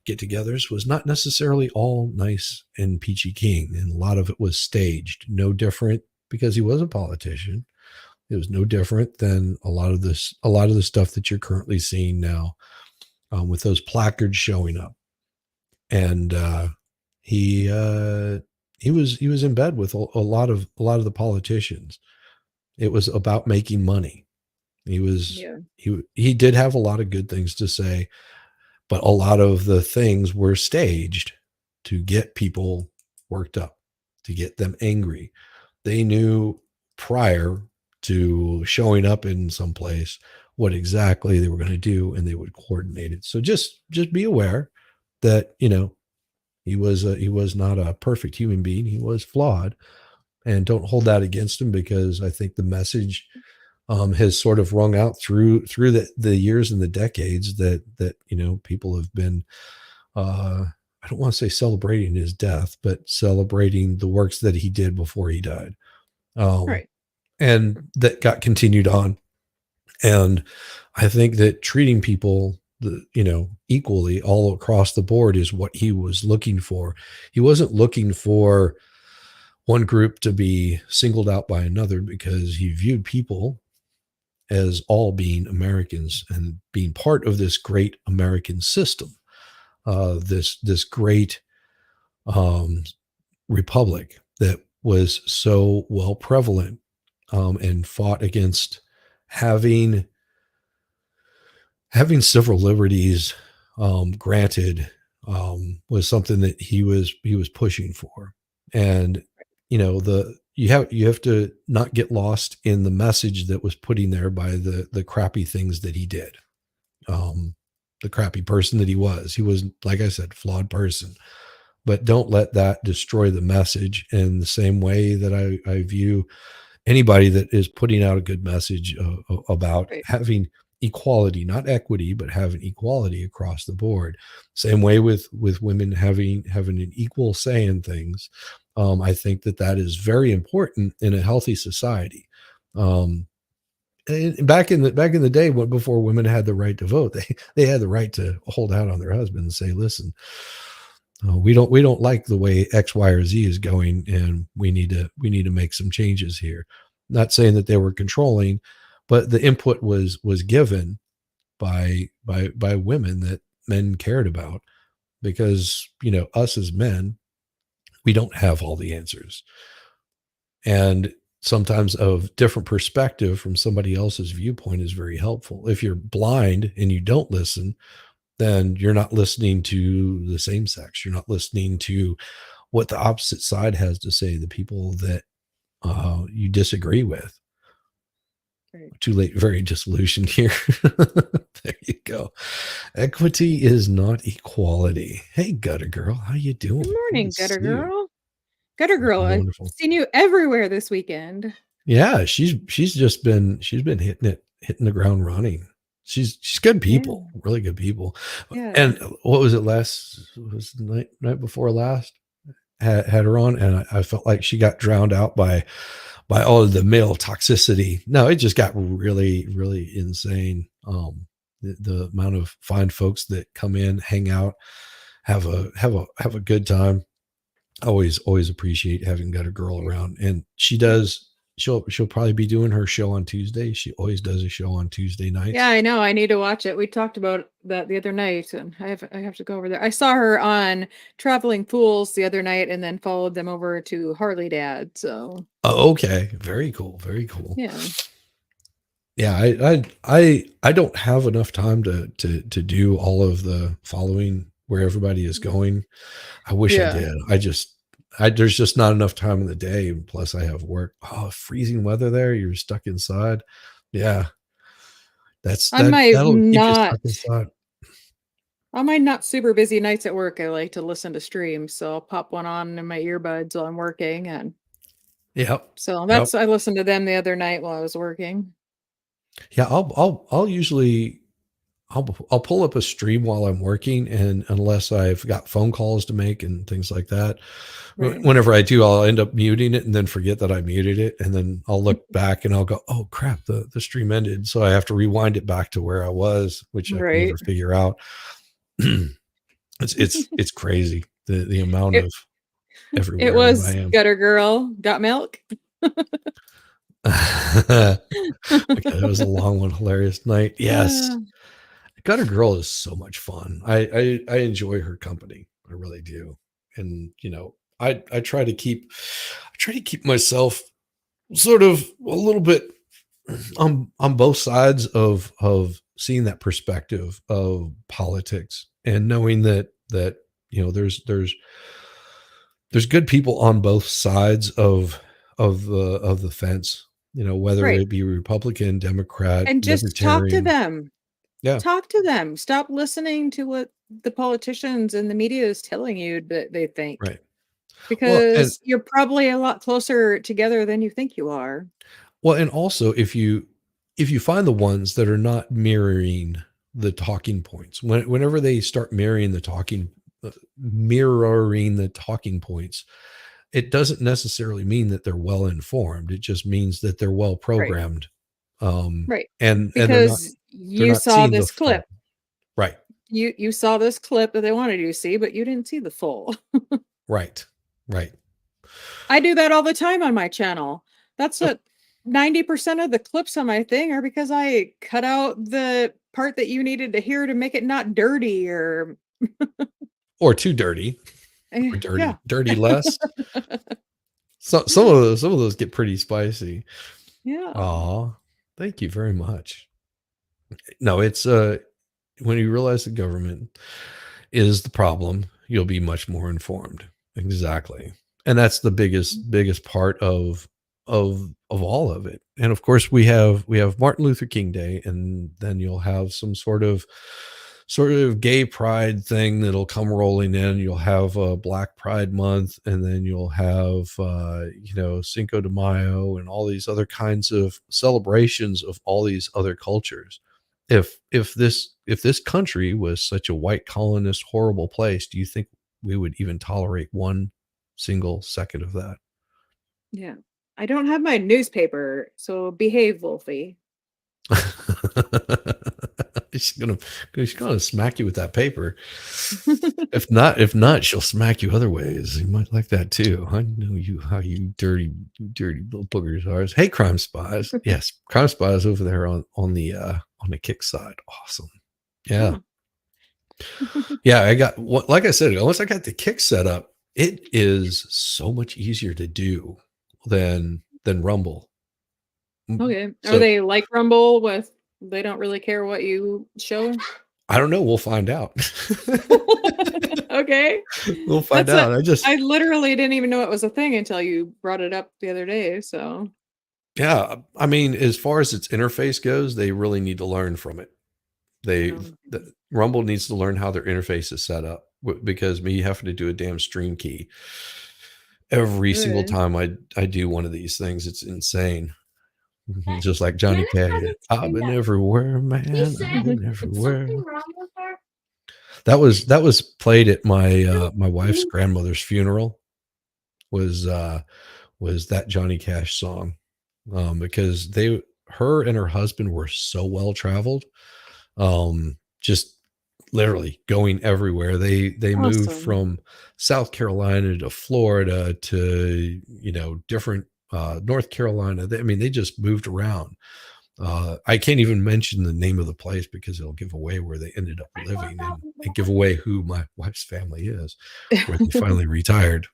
get-togethers was not necessarily all nice and peachy keen, and a lot of it was staged. No different, because he was a politician. It was no different than a lot of the stuff that you're currently seeing now, with those placards showing up. And he was in bed with a lot of the politicians. It was about making money. He did have a lot of good things to say, but a lot of the things were staged to get people worked up, to get them angry. They knew prior to showing up in some place what exactly they were going to do, and they would coordinate it. So just be aware that, he was not a perfect human being. He was flawed, and don't hold that against him, because I think the message has sort of rung out through the years and the decades that people have been, I don't want to say celebrating his death, but celebrating the works that he did before he died. Right. And that got continued on. And I think that treating people, equally all across the board is what he was looking for. He wasn't looking for one group to be singled out by another, because he viewed people as all being Americans and being part of this great American system, this great republic that was so well prevalent, and fought against having civil liberties granted, was something that he was pushing for. And you have to not get lost in the message that was putting there by the crappy things that he did, the crappy person that he was. He was, like I said, flawed person. But don't let that destroy the message, in the same way that I view anybody that is putting out a good message about having equality, not equity, but having equality across the board. Same way with women having an equal say in things. I think that is very important in a healthy society. And back in the day, before women had the right to vote, they had the right to hold out on their husband and say, listen, we don't like the way X, Y, or Z is going, and we need to make some changes here. Not saying that they were controlling, but the input was given by women that men cared about, because us as men, we don't have all the answers, and sometimes a different perspective from somebody else's viewpoint is very helpful. If you're blind and you don't listen, then you're not listening to the same sex. You're not listening to what the opposite side has to say, the people that you disagree with. Right. Too late, very disillusioned here. There you go. Equity is not equality. Hey, Gutter Girl, how you doing? Good morning, Good to Gutter see you. Girl. Gutter Girl, I've Wonderful. seen you everywhere this weekend. Yeah, she's been hitting the ground running. She's good people, really good people. Yeah. And what was it was the night before last? Had her on, and I felt like she got drowned out by all of the male toxicity. No, it just got really, really insane. The amount of fine folks that come in, hang out, have a good time. I always appreciate having got a girl around, and she'll probably be doing her show on Tuesday. She always does a show on Tuesday nights. Yeah, I know. I need to watch it. We talked about that the other night, and I have to go over there. I saw her on Traveling Fools the other night, and then followed them over to Harley Dad. So Okay, very cool, very cool. yeah. Yeah, I don't have enough time to do all of the following where everybody is going. I wish I did. there's just not enough time in the day. And plus I have work. Oh, freezing weather there. You're stuck inside. Yeah. On my That'll keep you not stuck inside. on my not super busy nights at work, I like to listen to streams, so I'll pop one on in my earbuds while I'm working, and Yep. so Yep. I listened to them the other night while I was working. Yeah. I'll usually, I'll pull up a stream while I'm working, and unless I've got phone calls to make and things like that, Right. whenever I do, I'll end up muting it and then forget that I muted it, and then I'll look back and I'll go, "Oh crap, the stream ended," so I have to rewind it back to where I was, which I can Right. never figure out. It's crazy the amount It of it everywhere was I am. Gutter Girl, Got Milk? Okay, that was a long one. Hilarious night. Yes. Ah, Gutter Girl is so much fun. I enjoy her company. I really do. And I try to keep myself sort of a little bit on both sides of seeing that perspective of politics, and knowing that there's good people on both sides of the fence, whether right. it be Republican, Democrat, And just talk to Libertarian. them. Yeah, Talk to them. Stop listening to what the politicians and the media is telling you that they think, right. And because you're probably a lot closer together than you think you are. also, if you find the ones that are not mirroring the talking points, whenever they start mirroring the talking points, it doesn't necessarily mean that they're well informed. It just means that they're well Right. programmed. Right. And Because they're you not saw seeing the this clip. full. Right. You saw this clip that they wanted you to see, but you didn't see the full. Right. Right. I do that all the time on my channel. That's Yep. what 90% of the clips on my thing are, because I cut out the part that you needed to hear to make it not dirty or Or too dirty, or yeah. dirty less. So some of those get pretty spicy. Yeah. Aw, thank you very much. No, it's when you realize the government is the problem, you'll be much more informed. Exactly. And that's the biggest part of all of it. And of course we have Martin Luther King Day, and then you'll have some sort of gay pride thing that'll come rolling in. You'll have Black Pride Month, and then you'll have Cinco de Mayo and all these other kinds of celebrations of all these other cultures. If this country was such a white colonist horrible place, do you think we would even tolerate one single second of that? Yeah. I don't have my newspaper, so behave, Wolfie. she's gonna smack you with that paper. If not, she'll smack you other ways. You might like that too. I know how you dirty little boogers are. Hey, Crime Spies. Yes, Crime Spies over there on the kick side. Awesome. Yeah. Yeah, I got like I said, once I got the kick set up, it is so much easier to do than Rumble. Okay. Are So they like Rumble with they don't really care what you show? I don't know. We'll find out. Okay. We'll find That's out. I literally didn't even know it was a thing until you brought it up the other day. So Yeah, I mean, as far as its interface goes, they really need to learn from it. Rumble needs to learn how their interface is set up, because me having to do a damn stream key every single Really? time I do one of these things, it's insane. Just like Johnny Cash, I've been everywhere, man. I've been everywhere. That was played at my wife's grandmother's funeral. Was that Johnny Cash song? Because her and her husband were so well traveled, just literally going everywhere. They moved Awesome. from South Carolina to Florida to different North Carolina. They just moved around. I can't even mention the name of the place because it'll give away where they ended up living, and give away who my wife's family is, where they finally retired.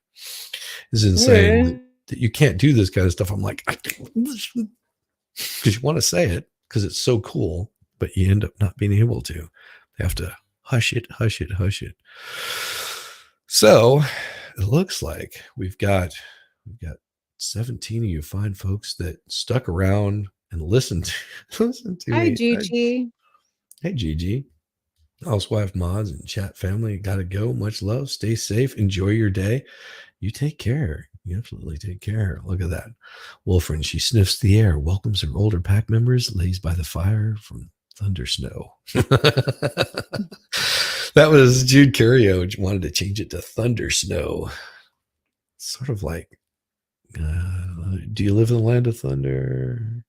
It's insane Yeah. that you can't do this kind of stuff. I'm like, because you want to say it because it's so cool, but you end up not being able to. They have to hush it. So like we've got 17 of you fine folks that stuck around and listened to, listen to Hi, me. Gigi. Hey, Gigi. Housewife mods and chat family, gotta go. Much love. Stay safe. Enjoy your day. You take care. You absolutely take care. Look at that. Wolfrin, she sniffs the air, welcomes her older pack members, lays by the fire from thunder snow. That was Jude Curio wanted to change it to thunder snow. Sort of like, do you live in the land of thunder?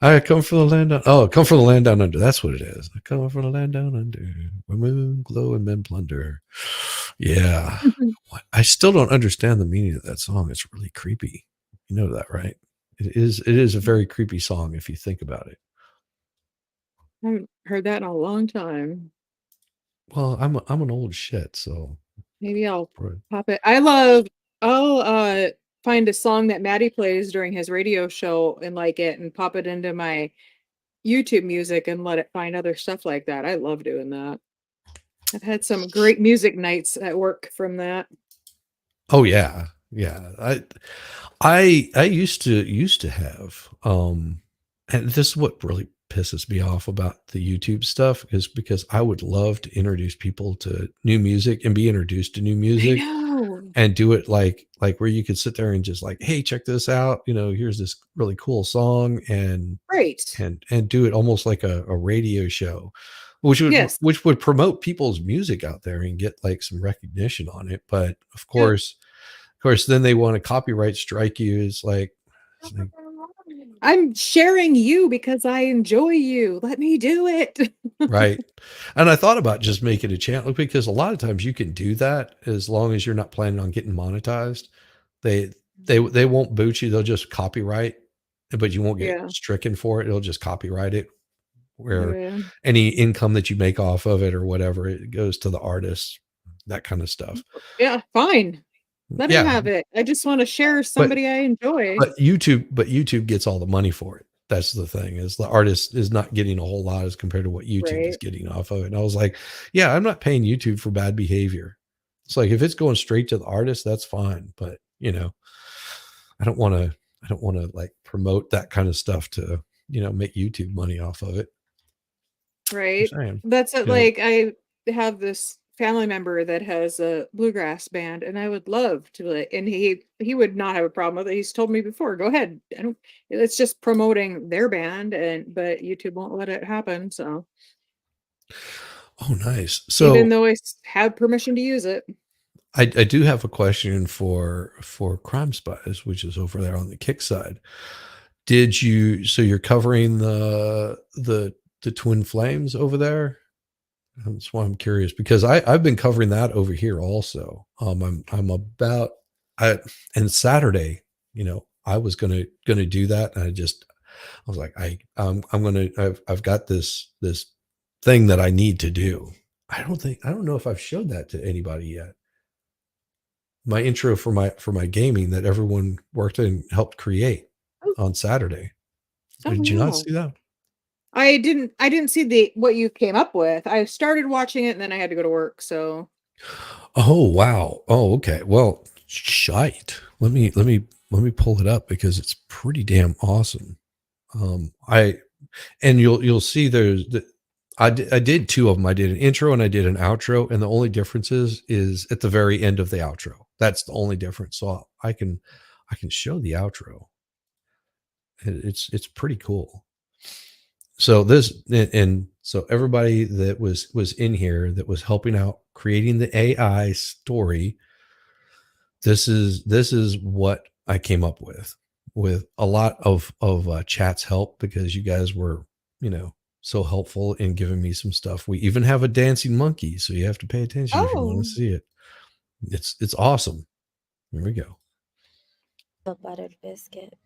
I come from the land down. Oh, come from the land down under. That's what it is. I come from the land down under, where moon glow and men plunder. Yeah, I still don't understand the meaning of that song. It's really creepy. You know that, right? It is. It is a very creepy song if you think about it. I haven't heard that in a long time. Well, I'm an old shit, so Maybe I'll right. pop it. I'll find a song that Maddie plays during his radio show and like it and pop it into my YouTube music and let it find other stuff like that. I love doing that. I've had some great music nights at work from that. Oh yeah, yeah. I used to have and this is what really pisses me off about the YouTube stuff is because I would love to introduce people to new music and be introduced to new I music know. and do it like where you could sit there and just like, hey, check this out. You know, here's this really cool song and Great. do it almost like a radio show, which Yes. would promote people's music out there and get like some recognition on it. But of course, then they want to copyright strike you. It's like I'm sharing you because I enjoy you. Let me do it. right. And I thought about just making a channel because a lot of times you can do that as long as you're not planning on getting monetized. They won't boot you. They'll just copyright, but you won't get Yeah. stricken for it. It'll just copyright it where Yeah. any income that you make off of it or whatever, it goes to the artist, that kind of stuff. Yeah, fine. Let me Yeah. have it. I just want to share somebody I enjoy. But YouTube gets all the money for it. That's the thing is the artist is not getting a whole lot as compared to what YouTube is Right. getting off of it. And I was like, yeah, I'm not paying YouTube for bad behavior. It's like, if it's going straight to the artist, that's fine. But you know, I don't want to like promote that kind of stuff to, you know, make YouTube money off of it. Right. Saying, That's it. you know, Like I have this family member that has a bluegrass band and I would love to like, and he would not have a problem with it. He's told me before, go ahead. I don't it's just promoting their band but YouTube won't let it happen. So oh, nice. even So though I have permission to use it. I do have a question for Crime Spies, which is over there on the kick side. So you're covering the twin flames over there? That's why I'm curious because I've been covering that over here also. I'm about and Saturday, you know, I was gonna do that, and I was like, I've got this thing that I need to do. I don't know if I've showed that to anybody yet. My intro for my gaming that everyone worked and helped create on Saturday. Oh, Did you not wow. see that? I didn't see what you came up with. I started watching it and then I had to go to work. So Oh wow. Oh, okay. Well, shite. Let me pull it up because it's pretty damn awesome. You'll see I did two of them. I did an intro and I did an outro, and the only difference is at the very end of the outro. That's the only difference. So I can show the outro. It's pretty cool. So so everybody that was in here that was helping out creating the AI story, this is what I came up with a lot of chat's help because you guys were, you know, so helpful in giving me some stuff. We even have a dancing monkey, so you have to pay attention if you want to see it. It's awesome. Here we go. The buttered biscuit.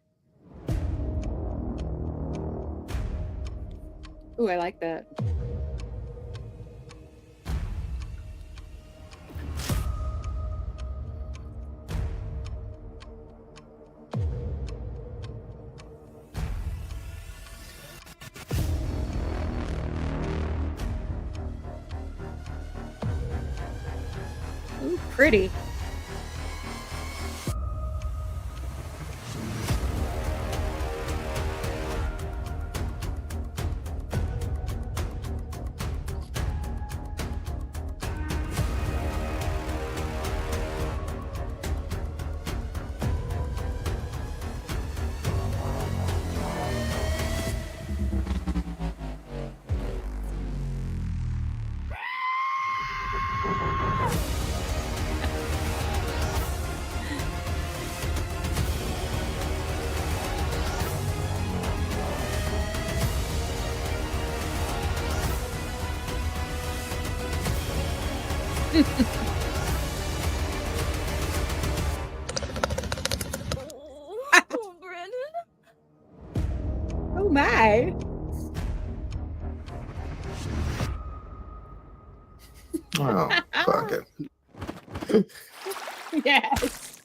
ooh, I like that. pretty. Oh, Brandon. Oh my. Oh, fuck it. Yes.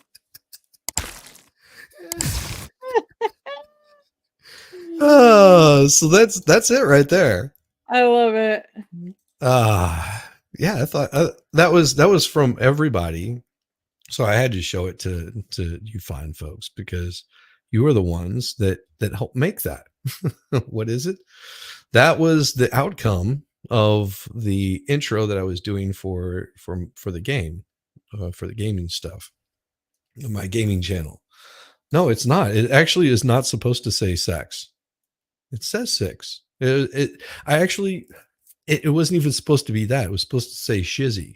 So that's it right there. I love it. Yeah, I thought that was from everybody. So I had to show it to you fine folks because you are the ones that helped make that. What is it? That was the outcome of the intro that I was doing for the game, for the gaming stuff, my gaming channel. No, it's not. It actually is not supposed to say sex. It says six. It wasn't even supposed to be that. It was supposed to say shizzy.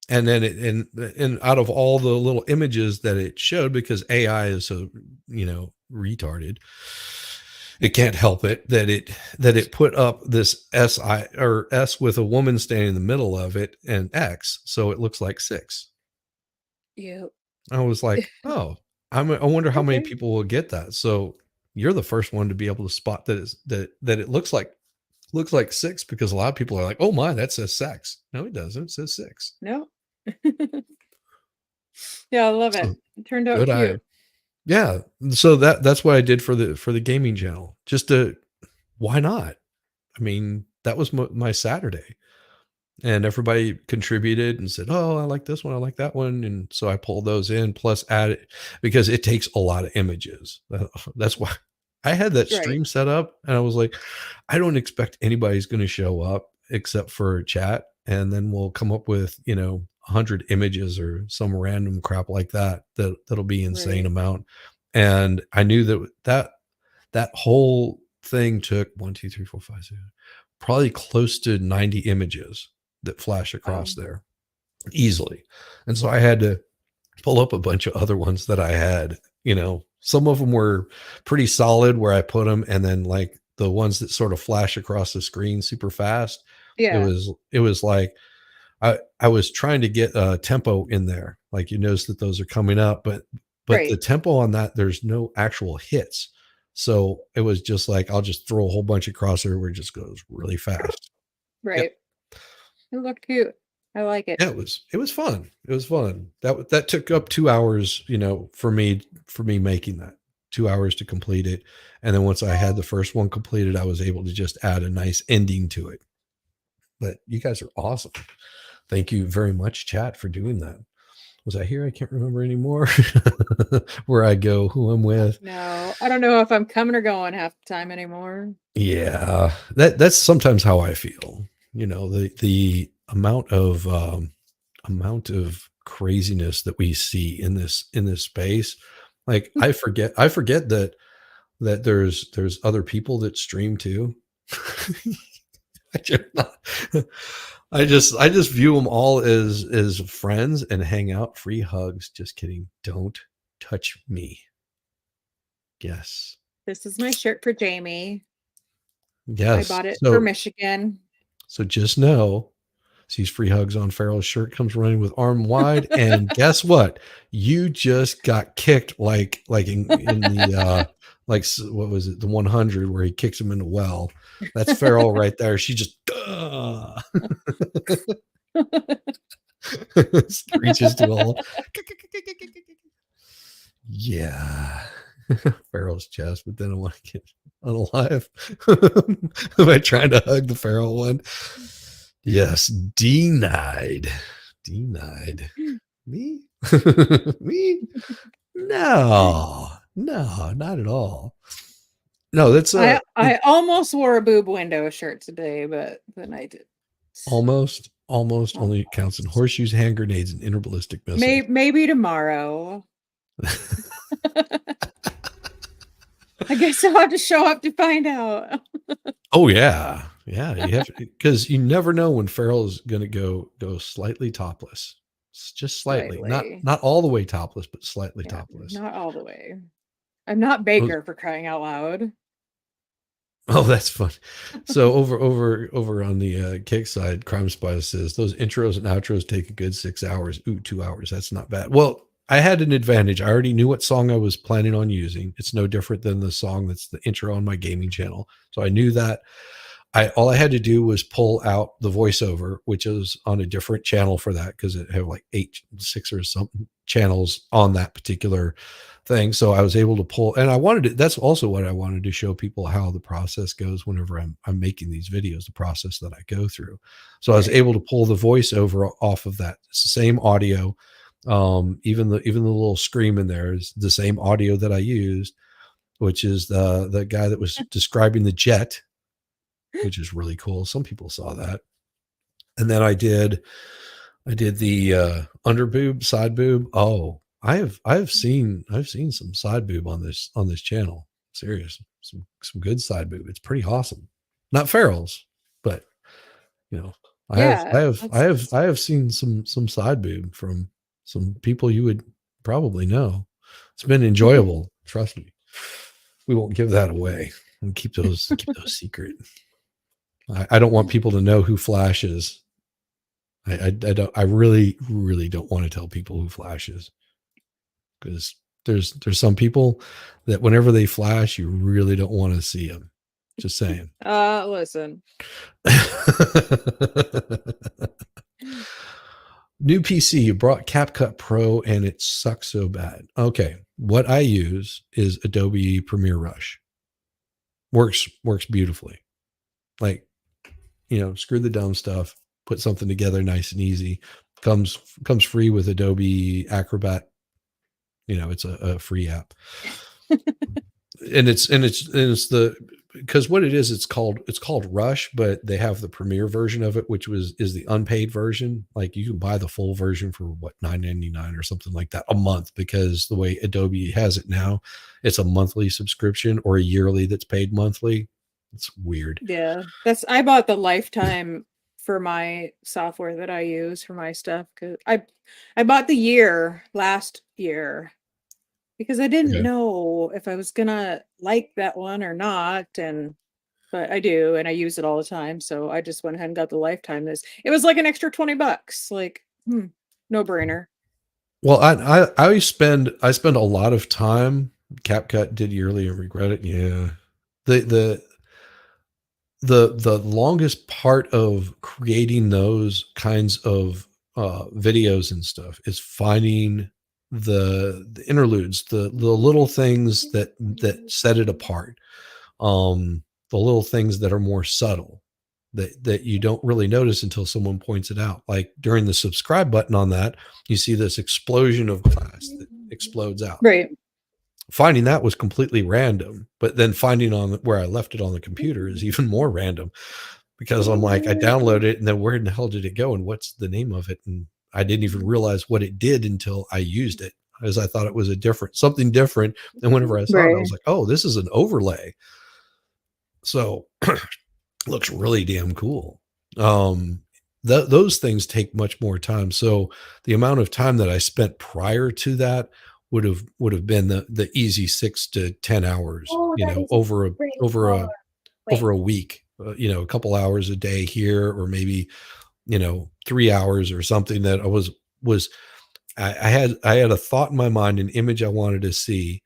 And then and out of all the little images that it showed, because AI is so, retarded, it can't help it that it put up this S with a woman standing in the middle of it and X. So it looks like six. Yep. I was like, oh, I wonder how many Okay. people will get that. So you're the first one to be able to spot that it looks like six, because a lot of people are like, oh my, that says sex. No, it doesn't. It says six. No. Yeah, I love it. So, It turned out good eye. cute. Yeah. So that's what I did for the gaming channel. Just why not? I mean, that was my Saturday. And everybody contributed and said, oh, I like this one, I like that one. And so I pulled those in, plus added, because it takes a lot of images. That's why I had that Right. stream set up, and I was like, I don't expect anybody's going to show up except for chat. And then we'll come up with, 100 images or some random crap like that'll be insane Right. amount. And I knew that whole thing took 1, 2, 3, 4, 5, 6, probably close to 90 images that flash across there easily. And so I had to pull up a bunch of other ones that I had, some of them were pretty solid where I put them. And then like the ones that sort of flash across the screen super fast. Yeah. It was like, I was trying to get a tempo in there. Like you notice that those are coming up, but Right. the tempo on that, there's no actual hits. So it was just like, I'll just throw a whole bunch across there where it just goes really fast. Right. It looked cute. I like it. Yeah, it was fun. It was fun. That took up 2 hours, for me making that 2 hours to complete it. And then once I had the first one completed, I was able to just add a nice ending to it. But you guys are awesome. Thank you very much, chat, for doing that. Was I here? I can't remember anymore where I go, who I'm with. No, I don't know if I'm coming or going half the time anymore. Yeah, that's sometimes how I feel. The amount of craziness that we see in this space. Like I forget that there's other people that stream too. I just view them all as friends and hang out. Free hugs. Just kidding. Don't touch me. Yes. This is my shirt for Jamie. Yes. I bought it for Michigan. So just know, sees free hugs on Farrell's shirt, comes running with arm wide, and guess what? You just got kicked like in the like, what was it, the 100 where he kicks him in the well. That's Farrell right there. She just reaches to all. Yeah. Farrell's chest, but then I want to get unalive by trying to hug the Farrell one. Yes, denied. Denied. Me? Me? No, not at all. No, that's I almost wore a boob window shirt today, but then I did. almost only counts in horseshoes, hand grenades, and interballistic missiles. Maybe tomorrow. I guess I'll have to show up to find out. Oh yeah, yeah. You have because you never know when Farrell is going to go slightly topless. It's just slightly, Slightly. not all the way topless, but slightly Yeah, topless. not all the way. I'm not Baker for crying out loud. Oh, that's fun. So over on the kick side, Crime Spy says those intros and outros take a good 6 hours. Ooh, 2 hours. That's not bad. Well, I had an advantage. I already knew what song I was planning on using. It's no different than the song that's the intro on my gaming channel. So I knew that. All I had to do was pull out the voiceover, which is on a different channel for that because it had like 6 or something channels on that particular thing. So I was able to pull, and I wanted to, that's also what I wanted to show people how the process goes whenever I'm making these videos, the process that I go through. So I was able to pull the voiceover off of that. It's the same audio. Even the little scream in there is the same audio that I used, which is the guy that was describing the jet, which is really cool. Some people saw that. And then I did the under boob, side boob. Oh, I've seen some side boob on this channel. Serious, some good side boob. It's pretty awesome. Not Farrell's, but you know, I have seen some side boob from some people you would probably know. It's been enjoyable. Trust me. We won't give that away. We'll keep those secret. I don't want people to know who Flash is. I really don't want to tell people who Flash is, because there's some people that whenever they flash, you really don't want to see them. Just saying. Listen. New PC, you brought CapCut Pro and it sucks so bad. Okay, what I use is Adobe Premiere Rush. Works beautifully. Like, screw the dumb stuff, put something together nice and easy. Comes free with Adobe Acrobat. It's a free app. and it's because what it is, it's called Rush, but they have the Premiere version of it, which is the unpaid version. Like you can buy the full version for what, $9.99 or something like that a month, because the way Adobe has it now, it's a monthly subscription or a yearly that's paid monthly. It's weird. Yeah, I bought the lifetime for my software that I use for my stuff, because I bought the year last year because I didn't know if I was gonna like that one or not, but I do, and I use it all the time. So I just went ahead and got the lifetime. It was like an extra $20. Like, no brainer. Well, I spend a lot of time. CapCut did yearly and regret it. Yeah, the longest part of creating those kinds of videos and stuff is finding the interludes, the little things that set it apart, the little things that are more subtle that you don't really notice until someone points it out. Like during the subscribe button on that, you see this explosion of glass that explodes out. Right. Finding that was completely random, but then finding on where I left it on the computer is even more random, because I'm like, I downloaded it and then where in the hell did it go and what's the name of it? And I didn't even realize what it did until I used it, as I thought it was something different. And whenever I saw it, I was like, oh, this is an overlay. So looks really damn cool. Those things take much more time. So the amount of time that I spent prior to that would have been the easy 6 to 10 hours, over a week, a couple hours a day here, or maybe, 3 hours or something that I had a thought in my mind, an image I wanted to see,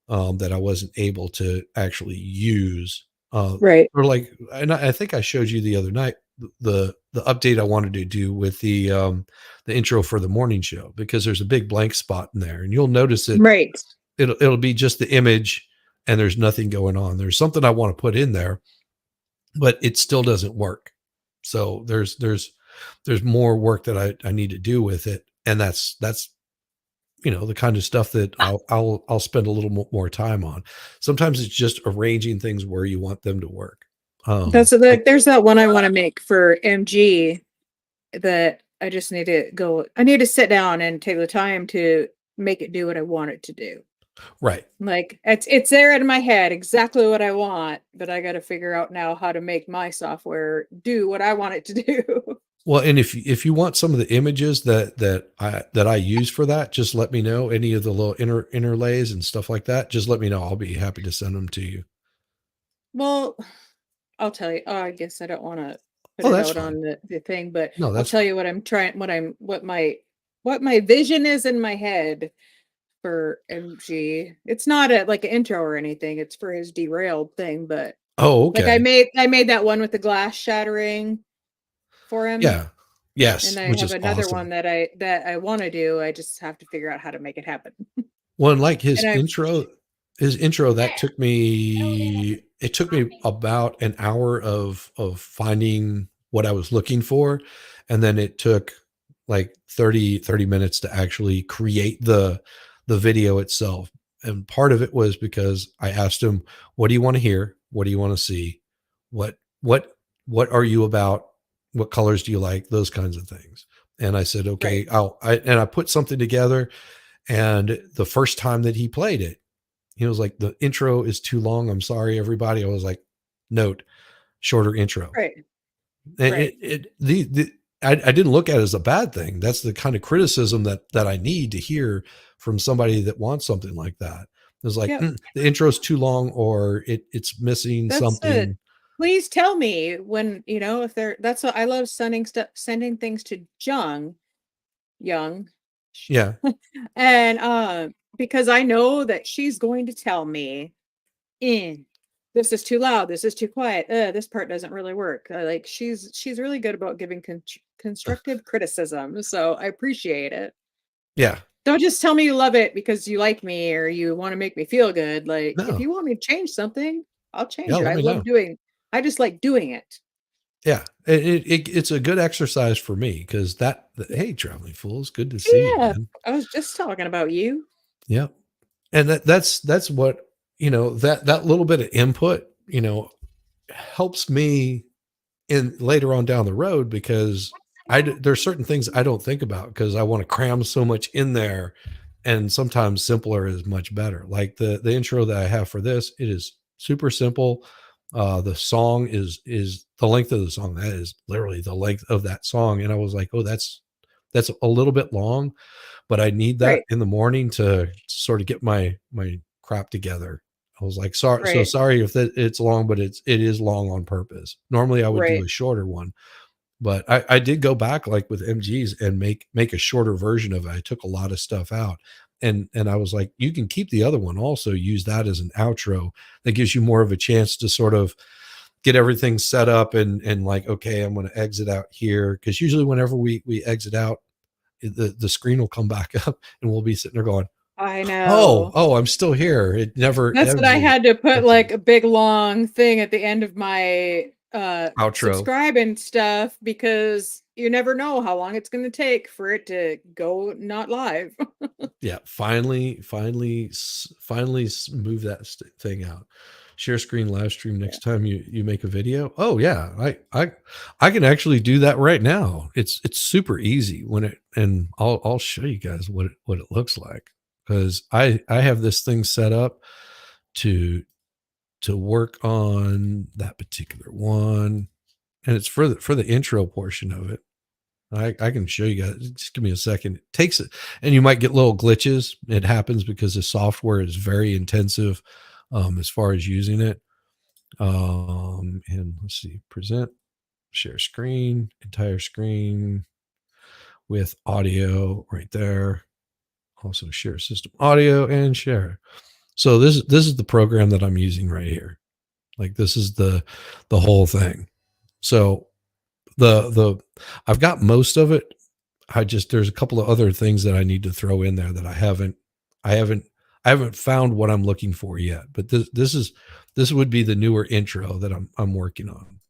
that I wasn't able to actually use. Right. Or like, and I think I showed you the other night, the update I wanted to do with the intro for the morning show, because there's a big blank spot in there and you'll notice it. Right. It'll be just the image and there's nothing going on. There's something I want to put in there, but it still doesn't work. So there's more work that I need to do with it, and that's the kind of stuff that I'll spend a little more time on. Sometimes it's just arranging things where you want them to work. That's like there's that one I want to make for MG that I just need to go. I need to sit down and take the time to make it do what I want it to do. Right. Like it's there in my head exactly what I want, but I got to figure out now how to make my software do what I want it to do. Well, and if you want some of the images that I use for that, just let me know. Any of the little interlays and stuff like that, just let me know. I'll be happy to send them to you. Well, I'll tell you. Oh, I guess I don't want to put Oh, it that's out on fine. the thing, but No, I'll that's tell fine. you what I'm trying, what my vision is in my head for MG. It's not like an intro or anything. It's for his derailed thing, but Oh, like okay. I made that one with the glass shattering for him. Yeah. Yes, And I which have is another one awesome. that I want to do. I just have to figure out how to make it happen. Well, and like And I his intro, that took me it took me about an hour of finding what I was looking for. And then it took like 30 minutes to actually create the video itself. And part of it was because I asked him, what do you want to hear? What do you want to see? What what what are you about? What colors do you like? Those kinds of things. And I said, right, okay, I put something together. And the first time that he played it, he was like, the intro is too long. I'm sorry, everybody. I was like, note, shorter intro. right, And right, I didn't look at it as a bad thing. That's the kind of criticism that I need to hear from somebody that wants something like that. It's like, yep. the intro's too long, or it's missing That's it. something. Please tell me when if they're. That's what I love sending things to Young, Yeah. and because I know that she's going to tell me in this is too loud, this is too quiet, this part doesn't really work. Like she's really good about giving constructive criticism, so I appreciate it. Yeah. Don't just tell me you love it because you like me or you want to make me feel good. Like if No. you want me to change something, I'll Yeah. change it. Let me know. I just like doing it. Yeah. It's a good exercise for me because Yeah. hey, traveling fools, good to see you, Yeah, man. I was just talking about you. Yeah. And that's what, that little bit of input, helps me in later on down the road, because there's certain things I don't think about because I want to cram so much in there, and sometimes simpler is much better. Like the intro that I have for this, it is super simple. The song is the length of the song. That is literally the length of that song. And I was like, oh, that's a little bit long, but I need that Right, in the morning to sort of get my crap together. I was like, right, sorry if it's long, but it is long on purpose. Normally I would do right. a shorter one, but I did go back like with MGs and make a shorter version of it. I took a lot of stuff out, and I was like, you can keep the other one, also use that as an outro that gives you more of a chance to sort of get everything set up and like, okay, I'm going to exit out here. Because usually whenever we exit out, the screen will come back up and we'll be sitting there going, I oh, know. I'm still here. It never That's what I had to put like exited. a big long thing at the end of my Outro. subscribe and stuff because you never know how long it's going to take for it to go not live. Yeah, finally move that thing out. Share screen live stream Yeah. next time you make a video. Oh yeah, I can actually do that right now. It's super easy and I'll show you guys what it looks like, because I have this thing set up to work on that particular one, and it's for the intro portion of it. I can show you guys. Just give me a second. It takes it, and you might get little glitches. It happens because the software is very intensive as far as using it. And let's see, present, share screen, entire screen with audio right there. Also share system audio and share. So this is the program that I'm using right here. Like this is the whole thing. So the I've got most of it. There's a couple of other things that I need to throw in there that I haven't found what I'm looking for yet. But this would be the newer intro that I'm working on.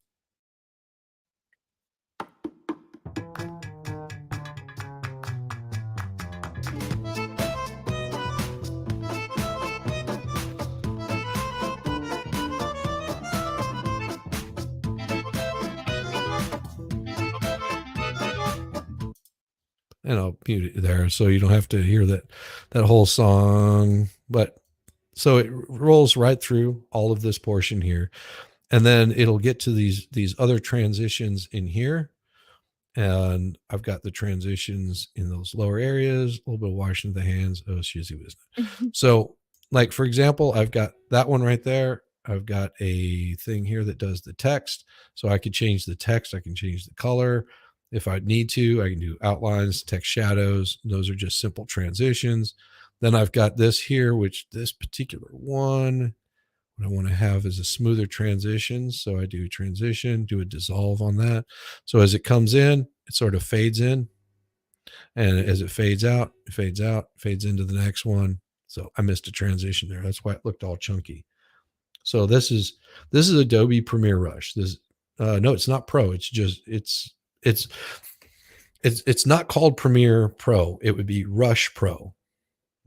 and I'll mute it there so you don't have to hear that whole song. But so it rolls right through all of this portion here, and then it'll get to these other transitions in here. And I've got the transitions in those lower areas, a little bit of washing the hands. Oh, excuse me. So, like, for example, I've got that one right there. I've got a thing here that does the text. So I could change the text. I can change the color. If I need to, I can do outlines, text shadows. Those are just simple transitions. Then I've got this here, which this particular one, what I want to have is a smoother transition. So I do transition, do a dissolve on that. So as it comes in, it sort of fades in. And as it fades out, fades into the next one. So I missed a transition there. That's why it looked all chunky. So this is Adobe Premiere Rush. This no, it's not Pro. It's just it's not called Premiere Pro. It would be Rush Pro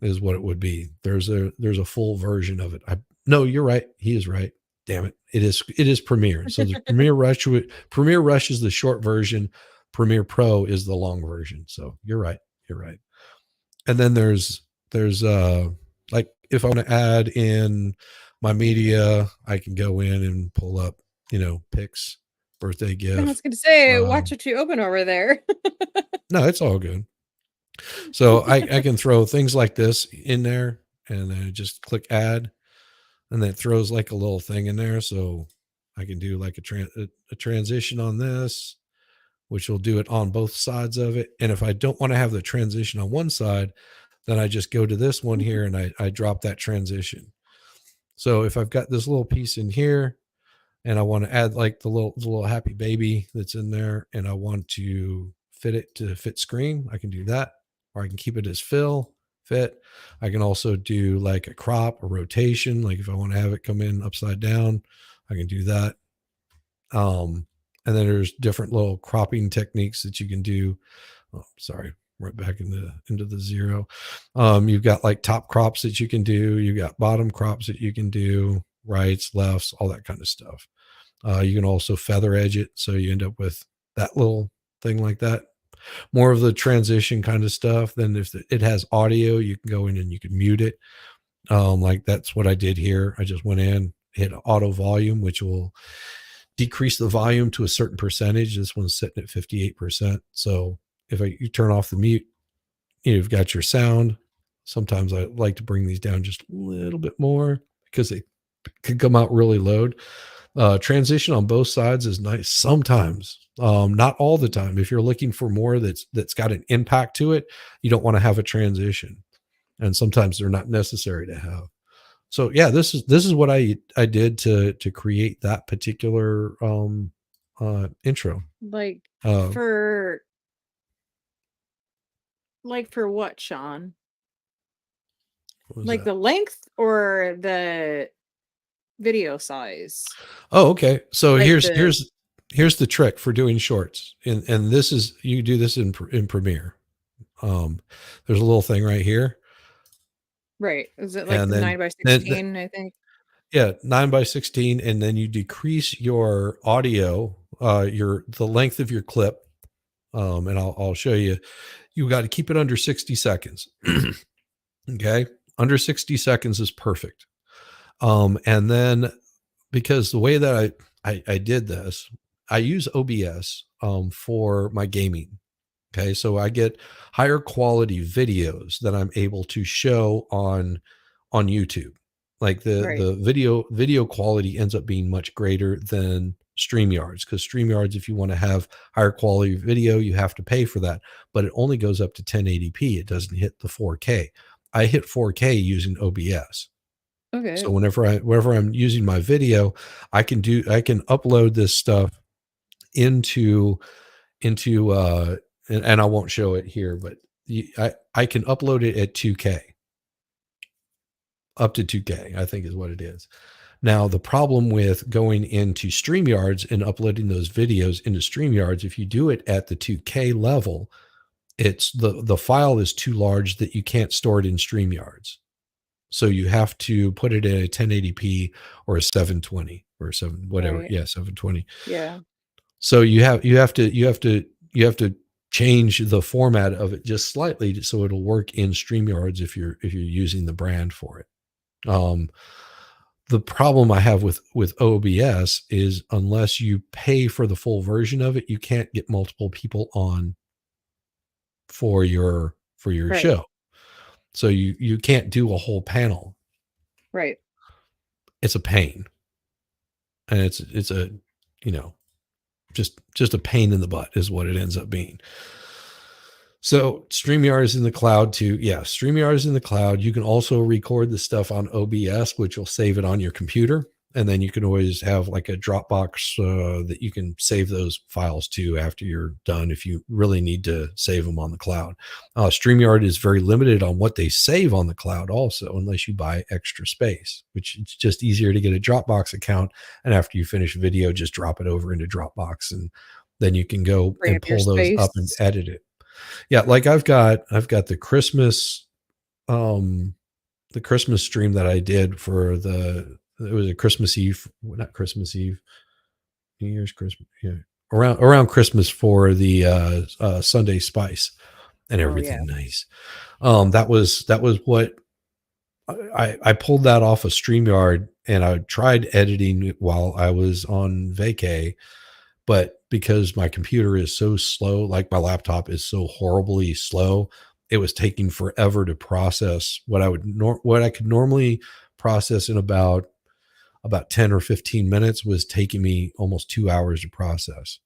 is what it would be. There's a full version of it. No, you're right. He is right. Damn it. It is Premiere. So the Premiere Rush is the short version. Premiere Pro is the long version. So you're right. And then there's like if I want to add in my media, I can go in and pull up, pics, birthday gift. I was going to say, watch what you open over there. No, it's all good. So I can throw things like this in there, and then I just click add, and that throws like a little thing in there. So I can do like a transition on this, which will do it on both sides of it. And if I don't want to have the transition on one side, then I just go to this one here and I drop that transition. So if I've got this little piece in here and I want to add like the little happy baby that's in there, and I want to fit it to fit screen, I can do that. Or I can keep it as fit. I can also do like a crop, a rotation. Like if I want to have it come in upside down, I can do that. And then there's different little cropping techniques that you can do. Oh, sorry, right back into the zero. You've got like top crops that you can do. You've got bottom crops that you can do, rights, lefts, all that kind of stuff. You can also feather edge it, so you end up with that little thing like that. More of the transition kind of stuff. Then if it has audio, you can go in and you can mute it. Like that's what I did here. I just went in, hit auto volume, which will decrease the volume to a certain percentage. This one's sitting at 58%. So if you turn off the mute, you've got your sound. Sometimes I like to bring these down just a little bit more because they could come out really loud. Transition on both sides is nice sometimes, not all the time. If you're looking for more that's got an impact to it, you don't want to have a transition, and sometimes they're not necessary to have. So yeah, this is what I did to create that particular intro. Like for what, Sean? What was Like that? the length or the video size? Oh, okay. So Like here's the trick for doing shorts, and this is, you do this in Premiere. There's a little thing right here. Right. Is it like And the then 9x16, I think? Yeah, 9x16, and then you decrease your audio, the length of your clip. And I'll show you. You got to keep it under 60 seconds. Okay, under 60 seconds is perfect. And then, because the way that I did this, I use OBS for my gaming. Okay, so I get higher quality videos that I'm able to show on YouTube. Like the video quality ends up being much greater than StreamYards, because StreamYards, if you want to have higher quality video, you have to pay for that, but it only goes up to 1080p. It doesn't hit the 4K. I hit 4K using OBS. Okay. So whenever I'm using my video, I can upload this stuff into and I won't show it here, but I can upload it at 2K. Up to 2K, I think is what it is. Now, the problem with going into StreamYards and uploading those videos into StreamYards, if you do it at the 2K level, it's the file is too large that you can't store it in StreamYards. So you have to put it in a 1080p or a 720 or 7 whatever. Right. Yeah, 720. Yeah. So you have to change the format of it just slightly so it'll work in StreamYards if you're using the brand for it. The problem I have with OBS is unless you pay for the full version of it, you can't get multiple people on for your Right. show. So you can't do a whole panel. Right. It's a pain. And it's a, you know, just a pain in the butt is what it ends up being. So StreamYard is in the cloud too. Yeah, StreamYard is in the cloud. You can also record the stuff on OBS, which will save it on your computer. And then you can always have like a Dropbox that you can save those files to after you're done if you really need to save them on the cloud. StreamYard is very limited on what they save on the cloud also, unless you buy extra space, which it's just easier to get a Dropbox account. And after you finish a video, just drop it over into Dropbox. And then you can go Free and up your pull those up and space. edit it. Yeah, like I've got the Christmas stream that I did for it was a Christmas Eve, not Christmas Eve, New Year's, Christmas, yeah, around Christmas for the Sunday Spice and everything nice. That was what I pulled that off of StreamYard, and I tried editing it while I was on vacay. But because my computer is so slow, like my laptop is so horribly slow, it was taking forever to process what I could normally process in about 10 or 15 minutes was taking me almost 2 hours to process.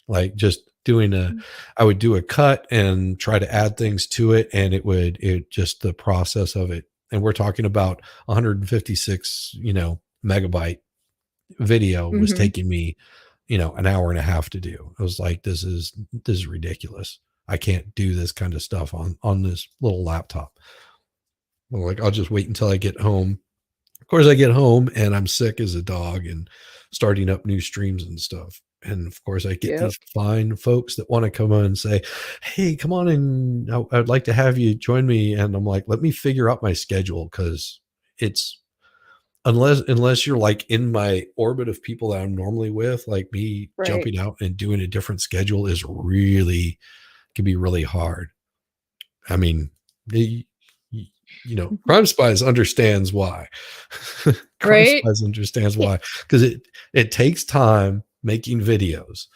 Like just I would do a cut and try to add things to it, and it just the process of it. And we're talking about 156, megabyte video was taking me an hour and a half to do. I was like, this is ridiculous. I can't do this kind of stuff on this little laptop. Well, like, I'll just wait until I get home. Of course, I get home and I'm sick as a dog and starting up new streams and stuff. And of course, I get these fine folks that want to come on and say, hey, come on, and I'd like to have you join me. And I'm like, let me figure out my schedule, because it's, unless you're like in my orbit of people that I'm normally with, like me, jumping out and doing a different schedule can be really hard. I mean, Crime Spies understands why. Crime Spies understands why, because it takes time making videos.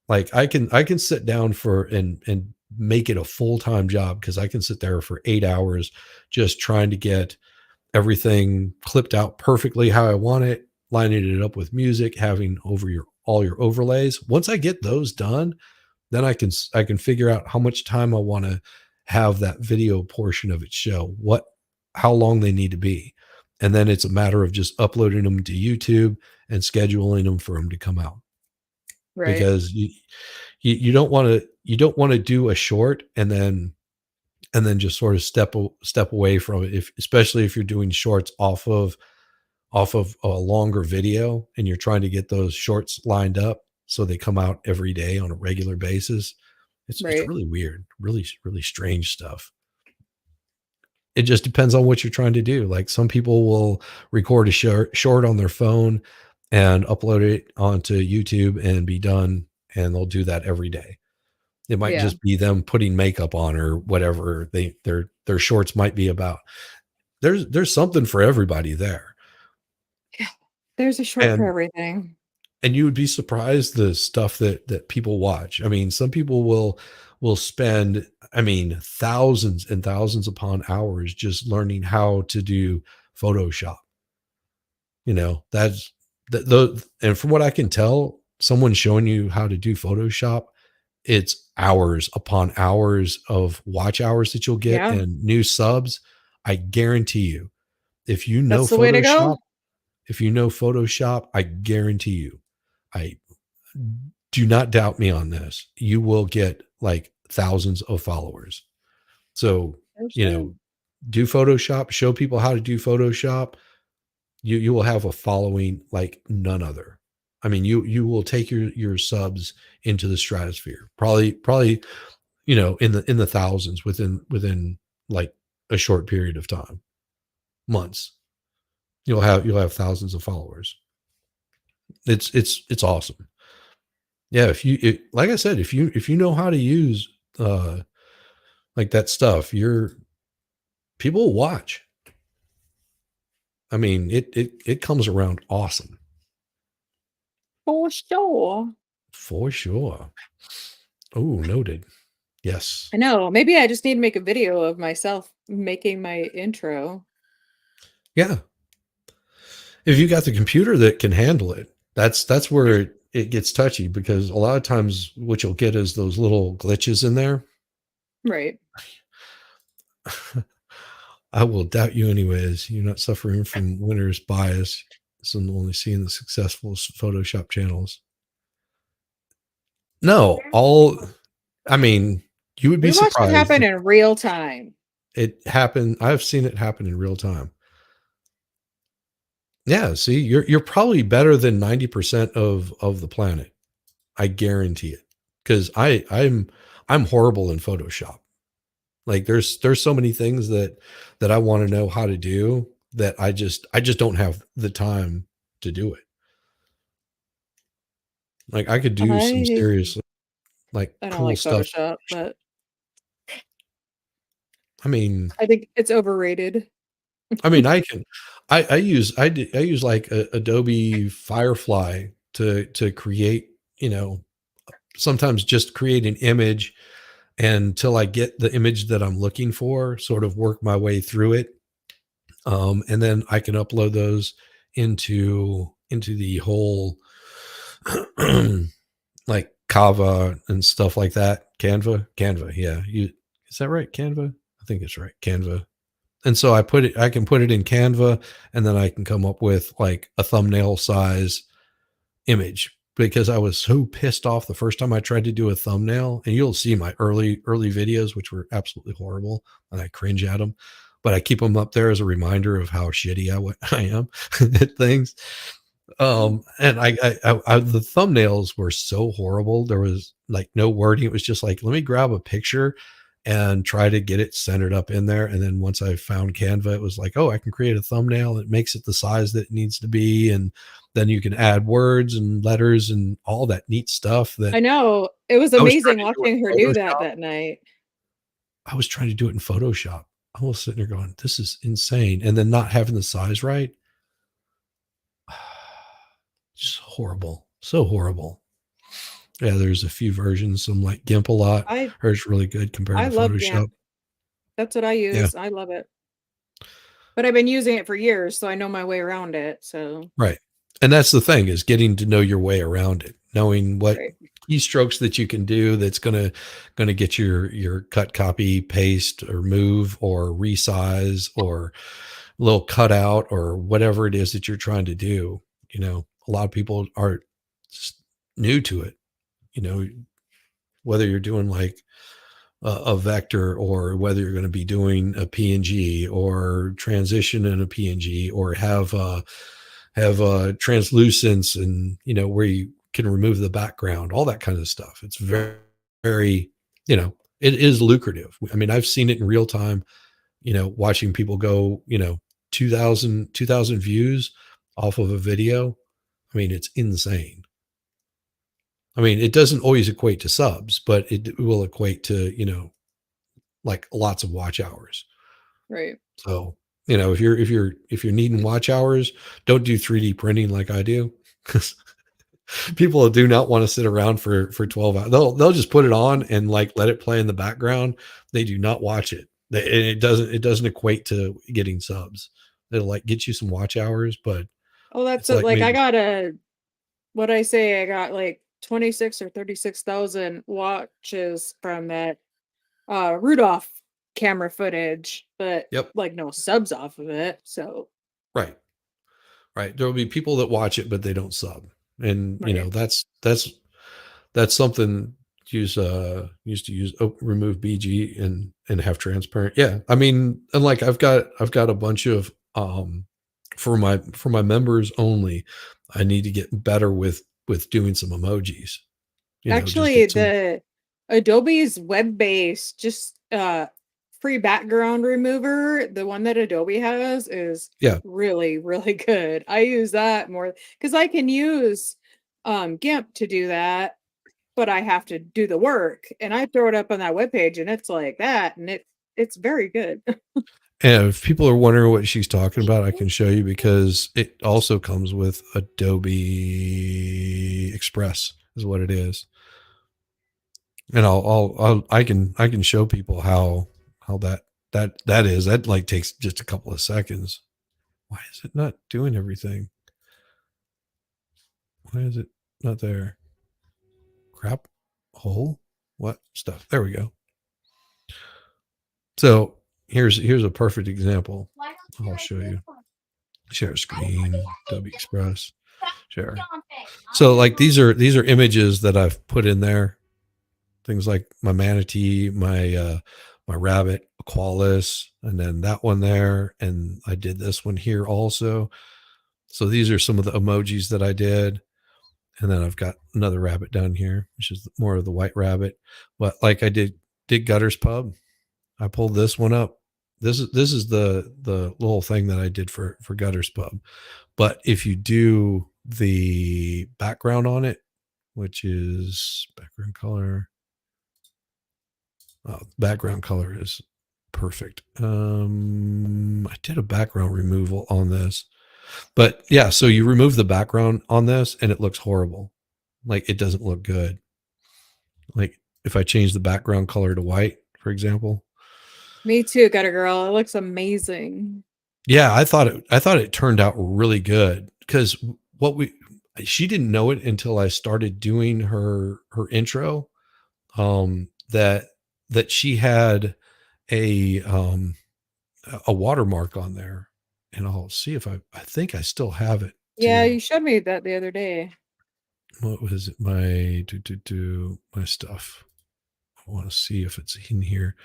Like I can sit down and make it a full-time job, because I can sit there for 8 hours just trying to get everything clipped out perfectly how I want it, lining it up with music, having all your overlays. Once I get those done, then I can figure out how much time I want to have that video portion of it show, how long they need to be. And then it's a matter of just uploading them to YouTube and scheduling them for them to come out. Right. Because you don't want to do a short and then just sort of step away from it, especially if you're doing shorts off of a longer video and you're trying to get those shorts lined up so they come out every day on a regular basis. It's really weird, really, really strange stuff. It just depends on what you're trying to do. Like some people will record a short on their phone and upload it onto YouTube and be done, and they'll do that every day. It might just be them putting makeup on or whatever their shorts might be about. There's something for everybody there. Yeah, there's a short for everything. And you would be surprised the stuff that people watch. I mean, some people will spend, thousands and thousands upon hours just learning how to do Photoshop. And from what I can tell, someone showing you how to do Photoshop, it's hours upon hours of watch hours that you'll get and new subs. I guarantee you, if you know Photoshop, I guarantee you, I do not doubt me on this, you will get like thousands of followers. So, do Photoshop, show people how to do Photoshop. You will have a following like none other. I mean, you will take your subs into the stratosphere, probably, in the thousands within like a short period of time, months. You'll have thousands of followers. It's awesome. Yeah, like I said, if you know how to use like that stuff, people will watch. I mean, it comes around awesome. For sure. For sure. Oh, noted. Yes. I know. Maybe I just need to make a video of myself making my intro. Yeah. If you got the computer that can handle it, that's where it gets touchy, because a lot of times what you'll get is those little glitches in there. Right. I will doubt you anyways. You're not suffering from winner's bias. So I'm only seeing the successful Photoshop channels. No, I mean, you would be We watched it surprised. happen in real time. It happened. I've seen it happen in real time. Yeah, see, you're probably better than 90% of the planet. I guarantee it. Because I'm horrible in Photoshop. Like there's so many things that I want to know how to do that I just don't have the time to do it. Like I could do some I serious like I don't cool like stuff. Photoshop, but I mean, I think it's overrated. I use like Adobe Firefly to create, sometimes just create an image until I get the image that I'm looking for, sort of work my way through it. And then I can upload those into the whole like Kava and stuff like that. Canva. Yeah. Is that right? Canva? I think it's right. Canva. And so I can put it in Canva, and then I can come up with like a thumbnail size image, because I was so pissed off the first time I tried to do a thumbnail. And you'll see my early videos, which were absolutely horrible, and I cringe at them, but I keep them up there as a reminder of how shitty I am at things. And the thumbnails were so horrible. There was like no wording. It was just like, let me grab a picture and try to get it centered up in there. And then once I found Canva, it was like, oh, I can create a thumbnail. It makes it the size that it needs to be. And then you can add words and letters and all that neat stuff that I know. It was I was trying amazing to do it watching her in do Photoshop. that night. I was trying to do it in Photoshop. I was sitting there going, this is insane. And then not having the size right. Just horrible. So horrible. Yeah, there's a few versions. Some like GIMP a lot. Hers really good compared I to love Photoshop. GIMP. That's what I Yeah. use. I love it. But I've been using it for years, so I know my way around it. So Right. And that's the thing, is getting to know your way around it, knowing what right. keystrokes that you can do that's gonna get your cut, copy, paste, or move, or resize, or little cutout, or whatever it is that you're trying to do. A lot of people are just new to it. Whether you're doing like a vector, or whether you're going to be doing a PNG, or transition in a PNG, or have translucence, and where you can remove the background, all that kind of stuff. It's very, very, it is lucrative. I mean, I've seen it in real time, watching people go, 2,000 views off of a video. I mean, it's insane. I mean, it doesn't always equate to subs, but it will equate to, like lots of watch hours. Right. So, if you're needing watch hours, don't do 3D printing like I do, because people do not want to sit around for 12 hours. They'll just put it on and like let it play in the background. They do not watch it. And it doesn't equate to getting subs. It'll like get you some watch hours, but Oh, that's it's it. like Like I maybe, got I got like 26 or 36,000 watches from that Rudolph camera footage, but yep, like no subs off of it. So right. Right. There will be people that watch it, but they don't sub. And right. that's something used to use remove BG and have transparent. Yeah. I mean, and like I've got a bunch of for my members only, I need to get better with doing some emojis. Just Actually, get some. the Adobe's web-based just free background remover, the one that Adobe has is Yeah. really, really good. I use that more because I can use GIMP to do that. but I have to do the work, and I throw it up on that webpage, and it's like that, and it's very good. And if people are wondering what she's talking about, I can show you because it also comes with Adobe Express is what it is. And I can show people how that is. That like takes just a couple of seconds. Why is it not doing everything? Why is it not there? Crap hole? What stuff? There we go. So here's a perfect example. I'll show you. Share screen, Adobe Express, share. So like these are images that I've put in there. Things like my manatee, my rabbit, Aqualis, and then that one there, and I did this one here also. So these are some of the emojis that I did. And then I've got another rabbit down here, which is more of the white rabbit. But like I did Gutter's Pub. I pulled this one up. This is the little thing that I did for Gutter's Pub. But if you do the background on it, which is background color, background color is perfect. I did a background removal on this, but yeah, so you remove the background on this and it looks horrible. Like it doesn't look good. Like if I change the background color to white, for example. Me too, Gutter Girl. It looks amazing. Yeah, I thought it turned out really good because she didn't know it until I started doing her intro. That she had a watermark on there, and I'll see if I think I still have it. Yeah, you showed me that the other day. What was it? My my stuff. I want to see if it's in here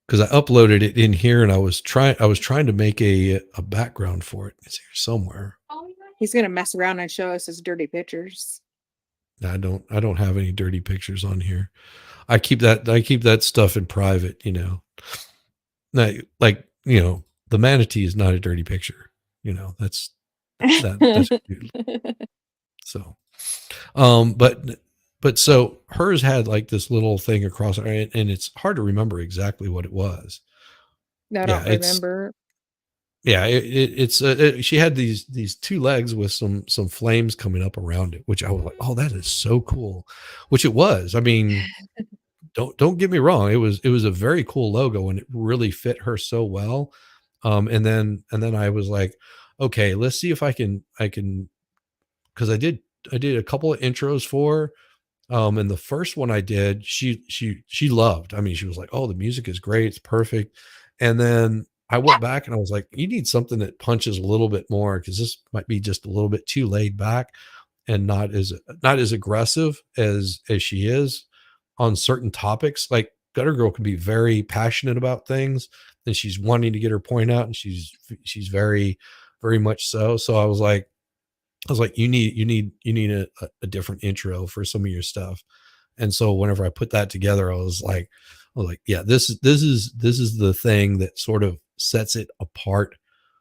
because I uploaded it in here, and I was trying to make a background for it. It's here somewhere. He's gonna mess around and show us his dirty pictures. I don't have any dirty pictures on here. I keep that stuff in private, you know. Like, you know, the manatee is not a dirty picture. You know, that's cute. So, but so hers had like this little thing across it, and it's hard to remember exactly what it was. I don't remember. Yeah, she had these two legs with some flames coming up around it, which I was like, oh, that is so cool. Which it was. I mean, don't get me wrong, it was a very cool logo, and it really fit her so well. And then I was like, okay, let's see if I can because I did a couple of intros for her. And the first one I did, she loved. I mean, she was like, oh, the music is great, it's perfect. And then I went back and I was like, you need something that punches a little bit more because this might be just a little bit too laid back and not as aggressive as she is on certain topics. Like Gutter Girl can be very passionate about things and she's wanting to get her point out, and she's very, very much so. So I was like, you need a different intro for some of your stuff. And so whenever I put that together, I was like, yeah, this is the thing that sort of sets it apart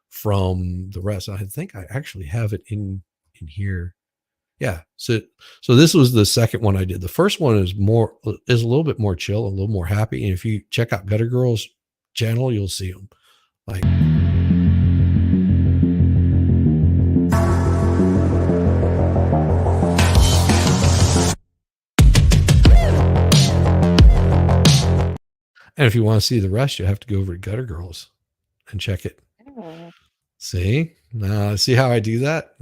from the rest. I think I actually have it in here. Yeah. So this was the second one I did. The first one is a little bit more chill, a little more happy. And if you check out Gutter Girl's channel, you'll see them. Like, and if you want to see the rest, you have to go over to Gutter Girls and check it. Oh. See? See how I do that?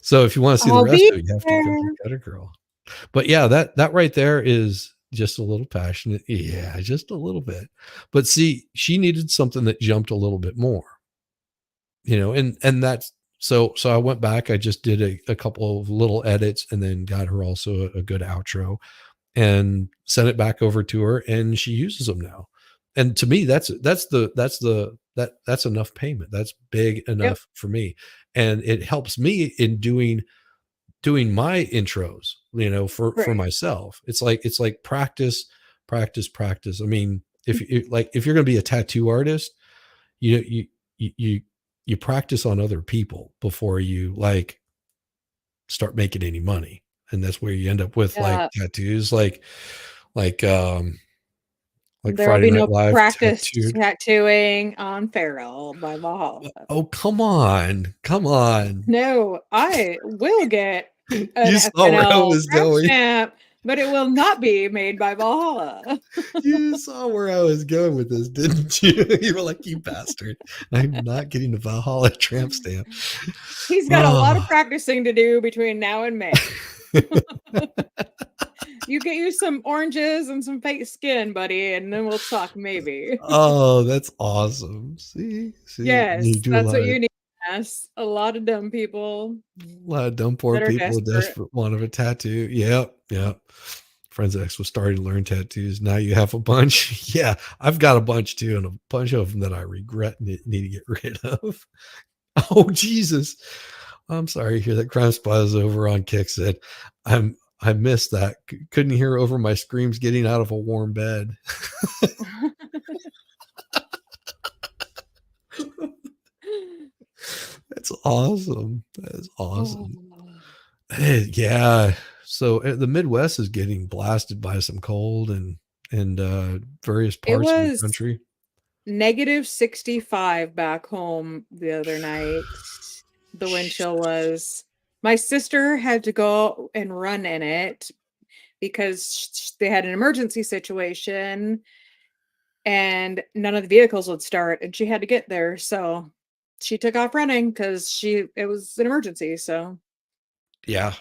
So if you want to see the rest of it, you have to go to Gutter Girl. But yeah, that right there is just a little passionate. Yeah, just a little bit. But see, she needed something that jumped a little bit more. You know, and that's so I went back, I just did a couple of little edits and then got her also a good outro and sent it back over to her, and she uses them now. And to me, that's enough payment. That's big enough for me. And it helps me in doing my intros, you know, for myself. It's like practice. I mean, if you're going to be a tattoo artist, you practice on other people before you start making any money. And that's where you end up with like Yeah. tattoos, like There will Friday be Night no Live practice tattooed. tattooing on Farrell by Valhalla. Oh, come on. Come on. No, I will get an You saw where I FNL was tramp going. stamp, but it will not be made by Valhalla. You saw where I was going with this, didn't you? You were like, you bastard. I'm not getting the Valhalla tramp stamp. He's got a lot of Oh. practicing to do between now and May. You get you some oranges and some fake skin, buddy, and then we'll talk maybe. Oh, that's awesome. See, Yes, you do that's what you need. Yes, a lot of dumb people a lot of dumb poor that are people desperate. desperate want of a tattoo. Yep. Friends X was starting to learn tattoos. Now you have a bunch. Yeah, I've got a bunch too, and a bunch of them that I regret and need to get rid of. Oh Jesus. I'm sorry to hear that Crime Spot is over on Kick said. I missed that. Couldn't hear over my screams getting out of a warm bed. That's awesome. That is awesome. Yeah. So the Midwest is getting blasted by some cold and various It parts of the was country. -65 back home the other night. The wind chill was. My sister had to go and run in it because they had an emergency situation and none of the vehicles would start and she had to get there. So she took off running because it was an emergency. So Yeah.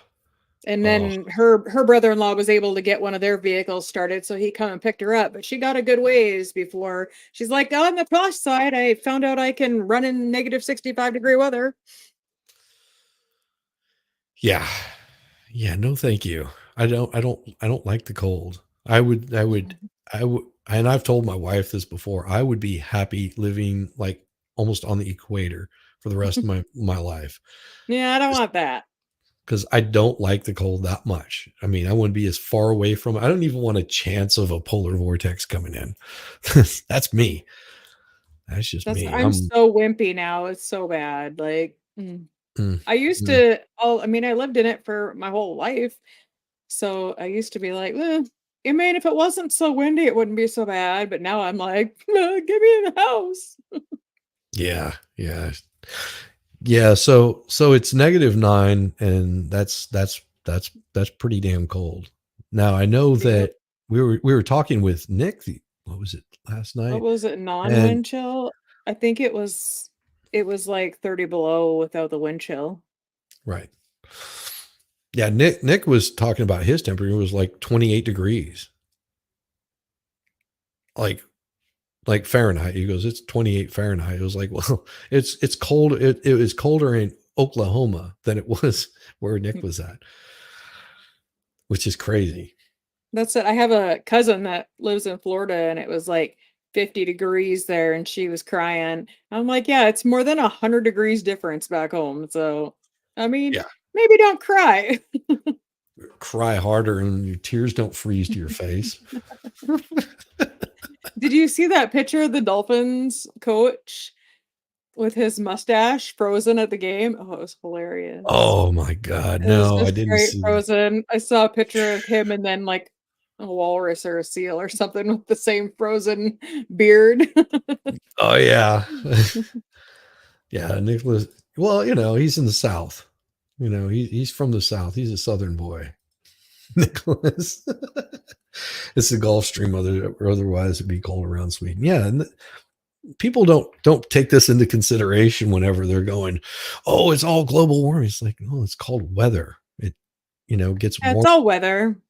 and Oh, then her brother-in-law was able to get one of their vehicles started, so he come and picked her up. But she got a good ways before she's like, on the plus side, I found out I can run in -65-degree weather. yeah. Yeah. No, thank you. I don't like the cold. I would, and I've told my wife this before. I would be happy living like almost on the equator for the rest of my life. Yeah, I don't want that. Because I don't like the cold that much. I mean, I want to be as far away from it. I don't even want a chance of a polar vortex coming in. That's me. That's just me. I'm so wimpy now. It's so bad. Like Mm, I used mm. to I mean, I lived in it for my whole life. So I used to be like, I mean, if it wasn't so windy, it wouldn't be so bad. But now I'm like, get me in the house. Yeah, yeah, yeah. So it's -9, and that's pretty damn cold. Now I know Yep. that we were talking with Nick. What was it last What night? was it? And Non-wind chill? I think it was like 30 below without the wind chill. right. Yeah, Nick was talking about his temperature. It was like 28 degrees. Like Fahrenheit. He goes, it's 28 Fahrenheit. It was like, well, it's cold. It was colder in Oklahoma than it was where Nick was at, which is crazy. That's it. I have a cousin that lives in Florida and it was like 50 degrees there and she was crying. I'm like, yeah, it's more than 100 degrees difference back home. So, I mean, Yeah. maybe don't cry. Cry harder and your tears don't freeze to your face. Did you see that picture of the Dolphins coach with his mustache frozen at the game? Oh, it was hilarious. Oh my God. It was No, I just didn't straight see that. frozen. I saw a picture of him and then like a walrus or a seal or something with the same frozen beard. Oh yeah. Yeah. Nicholas. Well, he's in the South. He's from the South. He's a Southern boy. Nicholas. It's the Gulf Stream, otherwise it'd be cold around Sweden. Yeah, and people don't take this into consideration whenever they're going, oh, it's all global warming. It's like, no, it's called weather. It gets Yeah, it's all weather.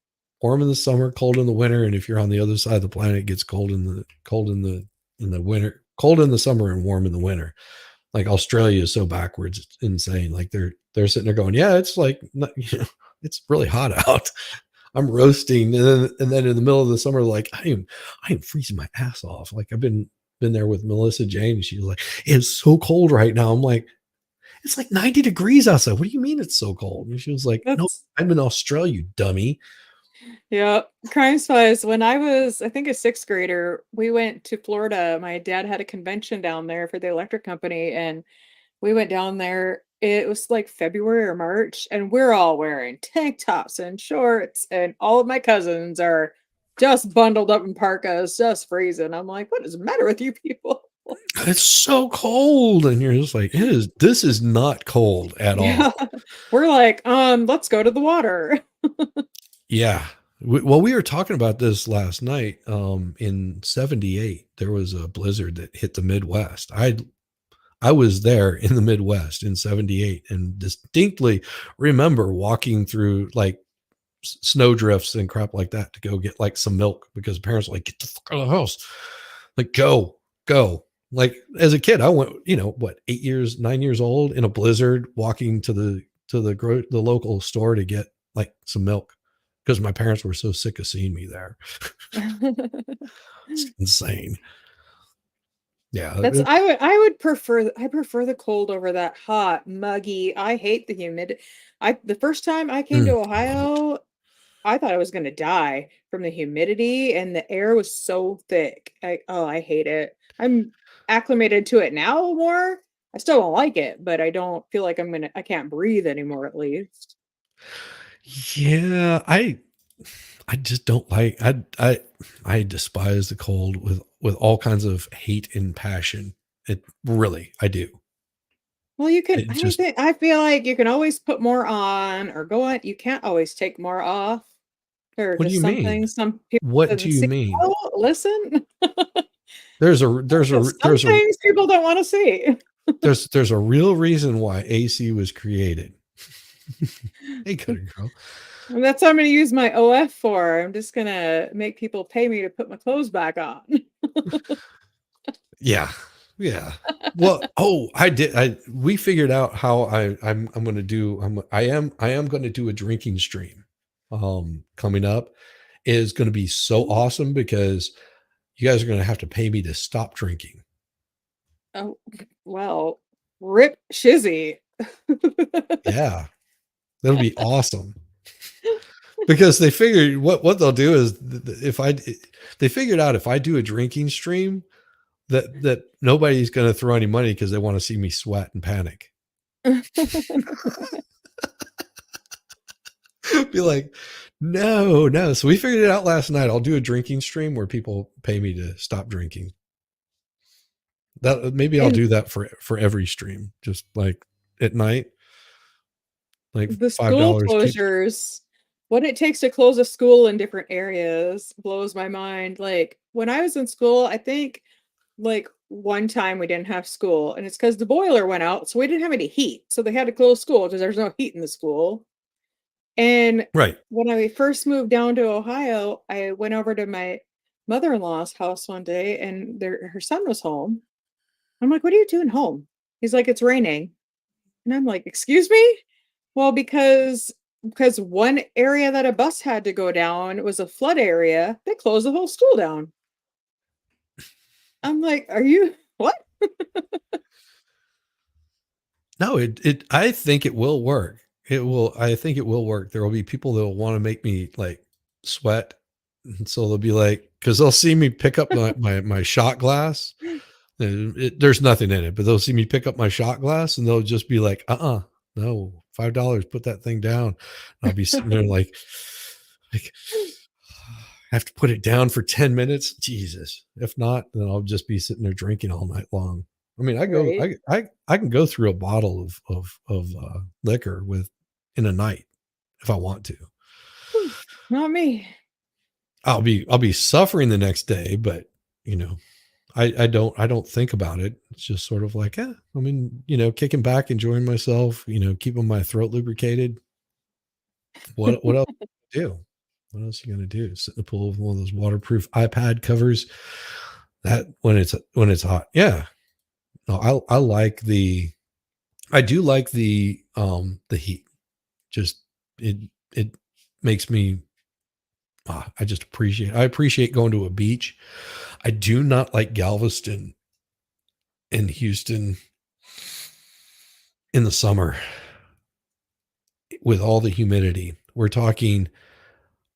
warm in the summer, cold in the winter, and if you're on the other side of the planet, it gets cold in the winter, cold in the summer and warm in the winter. Like Australia is so backwards, it's insane. Like they're sitting there going, yeah, it's like it's really hot out. I'm roasting, and then in the middle of the summer, like I am freezing my ass off. Like I've been there with Melissa Jane. She's like, it's so cold right now. I'm like, it's like 90 degrees outside. What do you mean it's so cold? And she was like, no, That's I'm in Australia, you dummy. yeah. Crime Spies. When I was, I think, a sixth grader, we went to Florida. My dad had a convention down there for the electric company, and we went down there it was like February or March, and we're all wearing tank tops and shorts, and all of my cousins are just bundled up in parkas, just freezing. I'm like, what is the matter with you people? It's so cold. And you're just like, this is not cold at Yeah. all. We're like, let's go to the water. Yeah. Well, we were talking about this last night. In 78, there was a blizzard that hit the Midwest. I was there in the Midwest in 78 and distinctly remember walking through like snow drifts and crap like that to go get like some milk because parents were like, get the fuck out of the house. Like, go. Like as a kid, I went, 9 years old in a blizzard, walking to the local store to get like some milk because my parents were so sick of seeing me there. It's insane. Yeah. I prefer the cold over that hot, muggy. I hate the humidity. The first time I came to Ohio, I thought I was gonna die from the humidity, and the air was so thick. I hate it. I'm acclimated to it now more. I still don't like it, but I don't feel like I can't breathe anymore at least. Yeah, I just don't like I despise the cold with all kinds of hate and passion. It really, I do. Well, you can It just I feel like you can always put more on or go on. You can't always take more off. There are What do just you some mean? things some people What do didn't you see. mean? Oh, listen. There's a there's a Some there's a things people don't wanna see. there's a real reason why AC was created. Hey, good girl. And that's what I'm gonna use my OF for. I'm just gonna make people pay me to put my clothes back on. Yeah. Yeah. Well, we figured out how I'm going to do, I am going to do a drinking stream, coming up. Is going to be so awesome because you guys are going to have to pay me to stop drinking. Oh, well, rip shizzy. Yeah. That'll be awesome. Because they figured what they'll do is they figured out if I do a drinking stream that nobody's going to throw any money because they want to see me sweat and panic. Be like, no. So we figured it out last night. I'll do a drinking stream where people pay me to stop drinking. That maybe I'll And do that for every stream, just like at night, like the $5 school keep. closures, what it takes to close a school in different areas blows my mind. Like when I was in school, I think like one time we didn't have school, and it's because the boiler went out, so we didn't have any heat. So they had to close school because there's no heat in the school. And Right. when I first moved down to Ohio, I went over to my mother-in-law's house one day, and her son was home. I'm like, "What are you doing home?" He's like, "It's raining." And I'm like, "Excuse me?" Well, because one area that a bus had to go down was a flood area, they closed the whole school down. I'm like, "Are you what?" No, I think it will work. I think it will work. There will be people that will want to make me like sweat. And so they'll be like, because they'll see me pick up my shot glass. And there's nothing in it, but they'll see me pick up my shot glass and they'll just be like, no, $5, put that thing down. And I'll be sitting there like, I have to put it down for 10 minutes. Jesus. If not, then I'll just be sitting there drinking all night long. I mean, Right. I can go through a bottle of liquor in a night if I want to. Not me. I'll be suffering the next day, but I don't think about it. It's just sort of like, I mean, kicking back, enjoying myself, keeping my throat lubricated. What else do? What else are you gonna do? Sit in the pool with one of those waterproof iPad covers that when it's hot. Yeah. No, I do like the heat. Just it makes me I appreciate going to a beach. I do not like Galveston and Houston in the summer with all the humidity. We're talking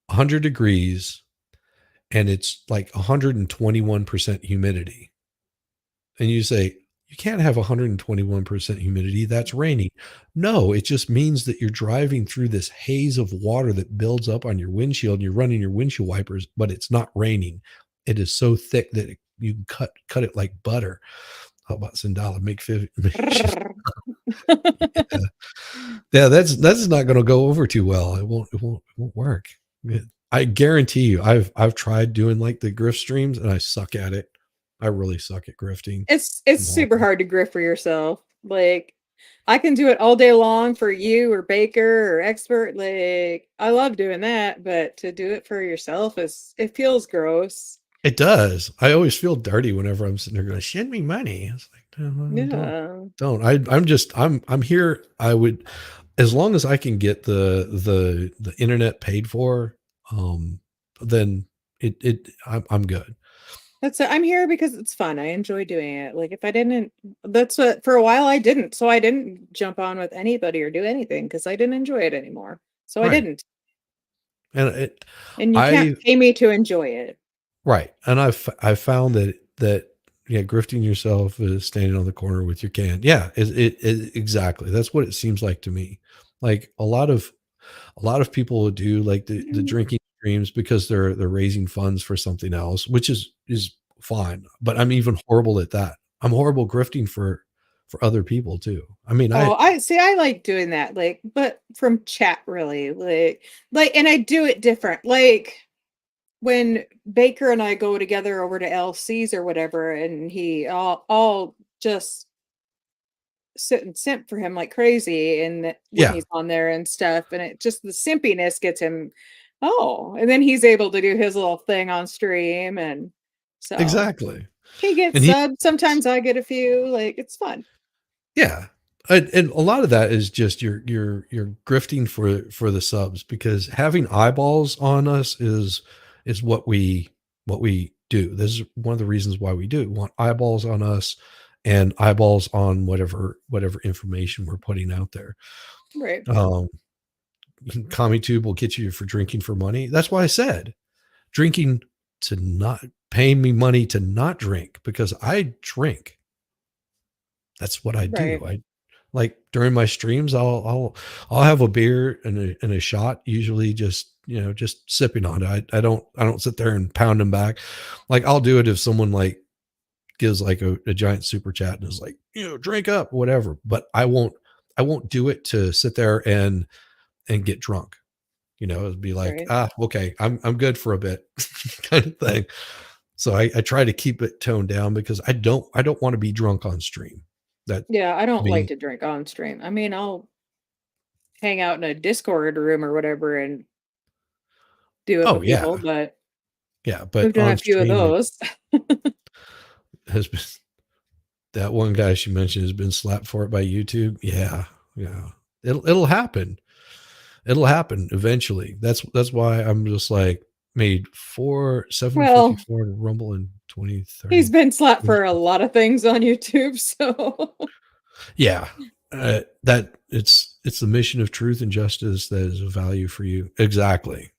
100 degrees and it's like 121% humidity. And you say, You can't have 121% humidity. That's raining. No, it just means that you're driving through this haze of water that builds up on your windshield and you're running your windshield wipers, but it's not raining. It is so thick that you can cut it like butter. How about Sandala? Yeah, that's not going to go over too well. It won't work. I guarantee you, I've tried doing like the grift streams and I suck at it. I really suck at grifting. It's super hard to grift for yourself. Like, I can do it all day long for you or Baker or expert. Like, I love doing that, but to do it for yourself it feels gross. It does. I always feel dirty whenever I'm sitting there going, send me money. It's like, don't. I'm here. I would, as long as I can get the internet paid for, then I'm good. I'm here because it's fun. I enjoy doing it. Like, if I didn't, that's what, for a while I didn't. So I didn't jump on with anybody or do anything because I didn't enjoy it anymore. So Right. I didn't. And you can't pay me to enjoy it. Right. And I found that yeah, grifting yourself is standing on the corner with your can. Yeah, it exactly. That's what it seems like to me. Like a lot of people would do like the drinking streams because they're raising funds for something else, which is fine. But I'm even horrible at that. I'm horrible grifting for other people too. I mean, I see. I like doing that, like, but from chat, really, like, and I do it different. Like when Baker and I go together over to LC's or whatever, and I'll just sit and simp for him like crazy, and when he's on there and stuff, and it just, the simpiness gets him. Oh, and then he's able to do his little thing on stream, and so exactly. He gets subs. Sometimes I get a few. Like, it's fun. Yeah. And a lot of that is just you're grifting for the subs, because having eyeballs on us is what we do. This is one of the reasons why we do it. We want eyeballs on us and eyeballs on whatever information we're putting out there. Right. CommieTube will get you for drinking for money. That's why I said drinking to not paying me money to not drink, because I drink. That's what I do. I like during my streams, I'll have a beer and a shot, usually just sipping on it. I don't sit there and pound them back. Like I'll do it if someone like gives like a giant super chat and is like, drink up, whatever. But I won't do it to sit there and get drunk. It'd be like, okay, I'm good for a bit kind of thing. So I try to keep it toned down because I don't want to be drunk on stream. I don't like to drink on stream. I mean, I'll hang out in a Discord room or whatever and do it with people, but we've done a few of those. Has been that one guy she mentioned has been slapped for it by YouTube. Yeah. It'll happen. It'll happen eventually. That's why I'm just like made 754 to Rumble in 2030. He's been slapped for a lot of things on YouTube, so yeah, that it's the mission of truth and justice that is of value for you. Exactly.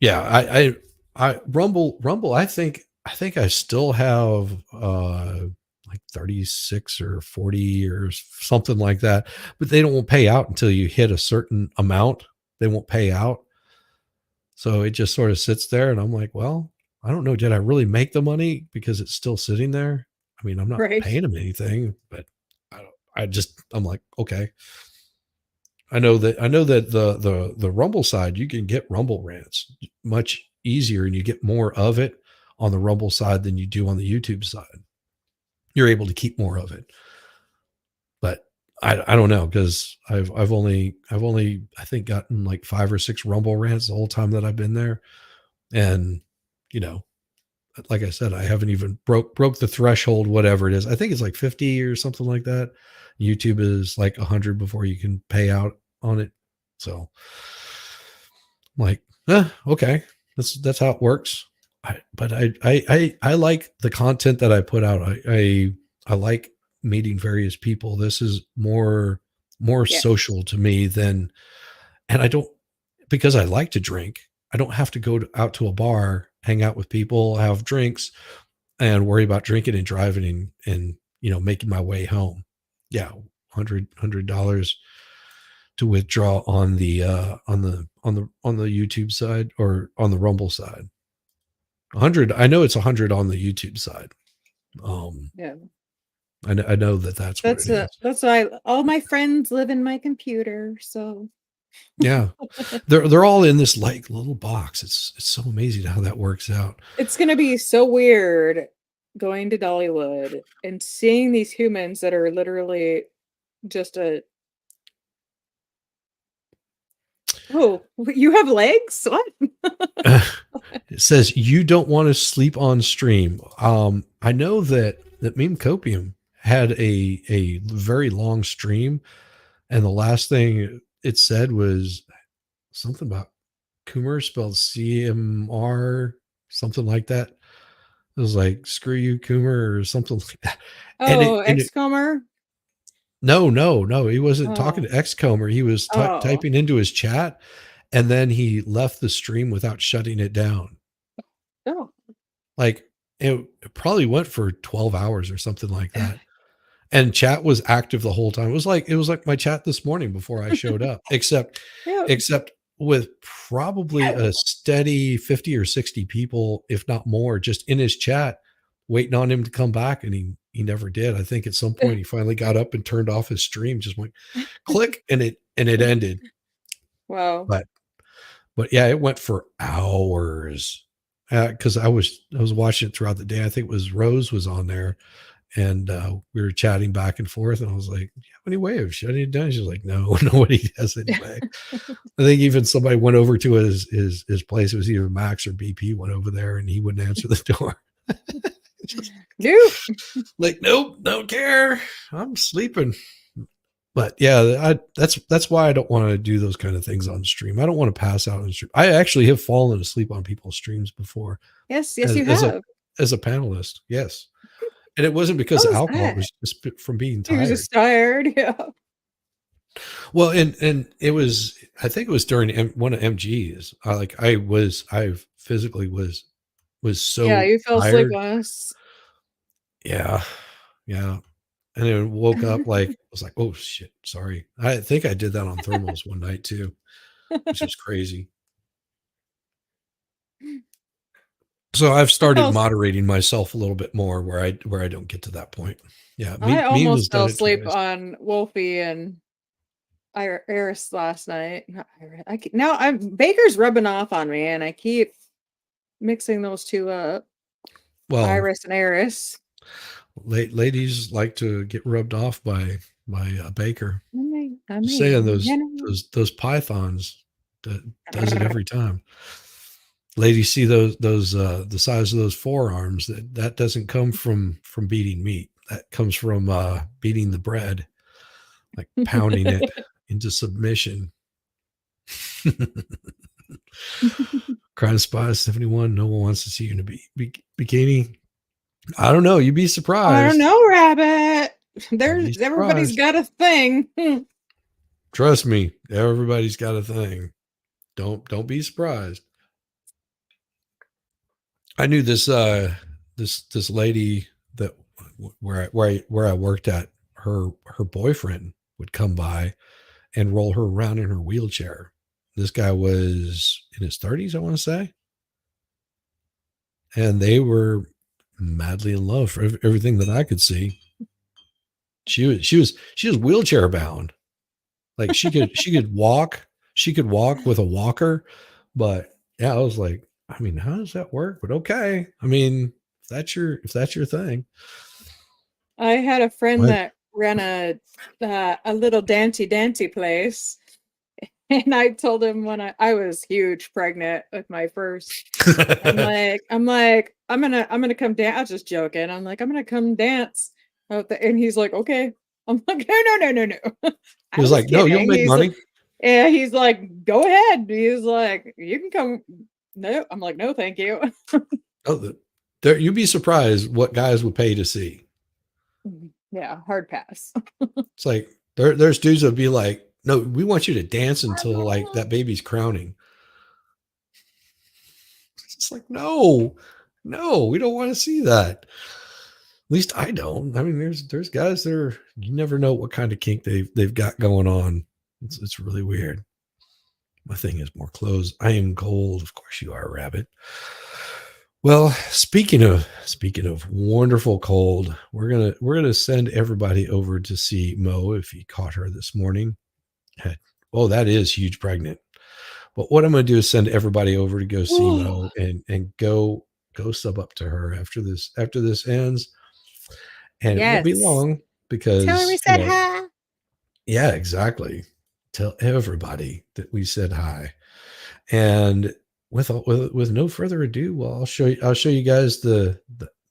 Yeah, I Rumble. I think I still have like 36 or 40 or something like that, but they don't pay out until you hit a certain amount. They won't pay out. So it just sort of sits there, and I'm like, well, I don't know. Did I really make the money because it's still sitting there? I mean, I'm not paying them anything, but I'm like, okay. I know that the Rumble side, you can get Rumble rants much easier, and you get more of it on the Rumble side than you do on the YouTube side. You're able to keep more of it, but I don't know, because I've only I think gotten like 5 or 6 Rumble rants the whole time that I've been there, and like I said, I haven't even broke the threshold, whatever it is. I think it's like 50 or something like that. YouTube is like 100 before you can pay out on it. So I'm like, okay, that's how it works. But I like the content that I put out. I like meeting various people. This is more social to me than, and I don't, because I like to drink, I don't have to go out to a bar, hang out with people, have drinks, and worry about drinking and driving and making my way home. Yeah, $100 to withdraw on the YouTube side or on the Rumble side. 100. I know it's 100 on the YouTube side. Yeah. I know that's what it is. That's why all my friends live in my computer. So Yeah, they're all in this like little box. It's so amazing how that works out. it's gonna be so weird going to Dollywood and seeing these humans that are literally just a. Oh, you have legs? What? It says you don't want to sleep on stream. I know that Meme Copium had a very long stream, and the last thing it said was something about Coomer, spelled CMR, something like that. It was like screw you, Coomer, or something like that. Oh, Xcomer? No, he wasn't talking Oh. to Xcomer. He was Oh. typing into his chat, and then he left the stream without shutting it down. Oh. Like it probably went for 12 hours or something like that. And chat was active the whole time. It was like my chat this morning before I showed up, except with probably a steady 50 or 60 people, if not more, just in his chat, waiting on him to come back. And he never did. I think at some point he finally got up and turned off his stream, just went click, and it ended. Wow. But yeah, it went for hours. Because I was watching it throughout the day. I think it was Rose was on there, and we were chatting back and forth. And I was like, "Do you have any way of shutting it down?" She's like, "No, nobody has any way." I think even somebody went over to his place. It was either Max or BP went over there, and he wouldn't answer the door. Nope. Like, nope, don't care. I'm sleeping. But yeah, that's why I don't want to do those kind of things on stream. I don't want to pass out on stream. I actually have fallen asleep on people's streams before. Yes, you have. As a panelist, yes. And it wasn't because of alcohol. It was just from being tired. He was just tired, yeah. Well, and it was, I think it was during one of MGs. I physically was so yeah, you fell tired. asleep on us. Yeah. And then woke up I was like, oh shit, sorry. I think I did that on thermals one night too, which was crazy. So I've started moderating myself a little bit more where I don't get to that point. Yeah. I almost fell asleep on Wolfie and Iris last night. Not Iris. Baker's rubbing off on me, and I keep mixing those two up. Well, Iris and Eris. Ladies like to get rubbed off by Baker. I'm saying those pythons does it every time. Ladies see those the size of those forearms. That doesn't come from beating meat. That comes from beating the bread, like pounding it into submission. Crime Spy 71. No one wants to see you in a bikini. I don't know. You'd be surprised. I don't know, Rabbit. Everybody's got a thing. Trust me, everybody's got a thing. Don't be surprised. I knew this lady that where I worked at, her boyfriend would come by and roll her around in her wheelchair. This guy was in his 30s, I want to say. And they were madly in love for everything that I could see. She was wheelchair bound. Like she could walk with a walker, but yeah, I was like, I mean, how does that work? But okay. I mean, if that's your thing. I had a friend that ran a little dancey place. And I told him when I was huge pregnant with my first, I'm gonna come dance. I was just joking. I'm like, I'm gonna come dance out there. And he's like, okay. I'm like, no. He was like, no, you'll make money. Like, yeah, he's like, go ahead. He's like, you can come. No, I'm like, no, thank you. Oh, you'd be surprised what guys would pay to see. Yeah, hard pass. It's like there's dudes that would be like, no, we want you to dance until like that baby's crowning. It's like, no, No, we don't want to see that. At least I don't. I mean, there's guys that are, you never know what kind of kink they've got going on. It's really weird. My thing is more clothes. I am cold. Of course you are, Rabbit. Well, speaking of wonderful cold, we're gonna send everybody over to see Mo if he caught her this morning. Oh, that is huge pregnant. But what I'm gonna do is send everybody over to go see Mo and go sub up to her after this ends. And it won't be Yes. long because Tell her we said hi. yeah, exactly. Tell everybody that we said hi. And with no further ado, well, I'll show you guys the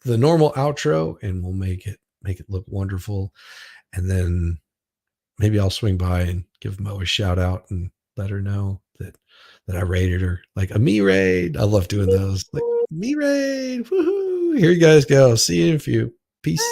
normal outro, and we'll make it look wonderful. And then maybe I'll swing by and give Mo a shout out and let her know that I rated her, like a me raid. I love doing those, like me raid. Woohoo! Here you guys go. See you in a few. Peace.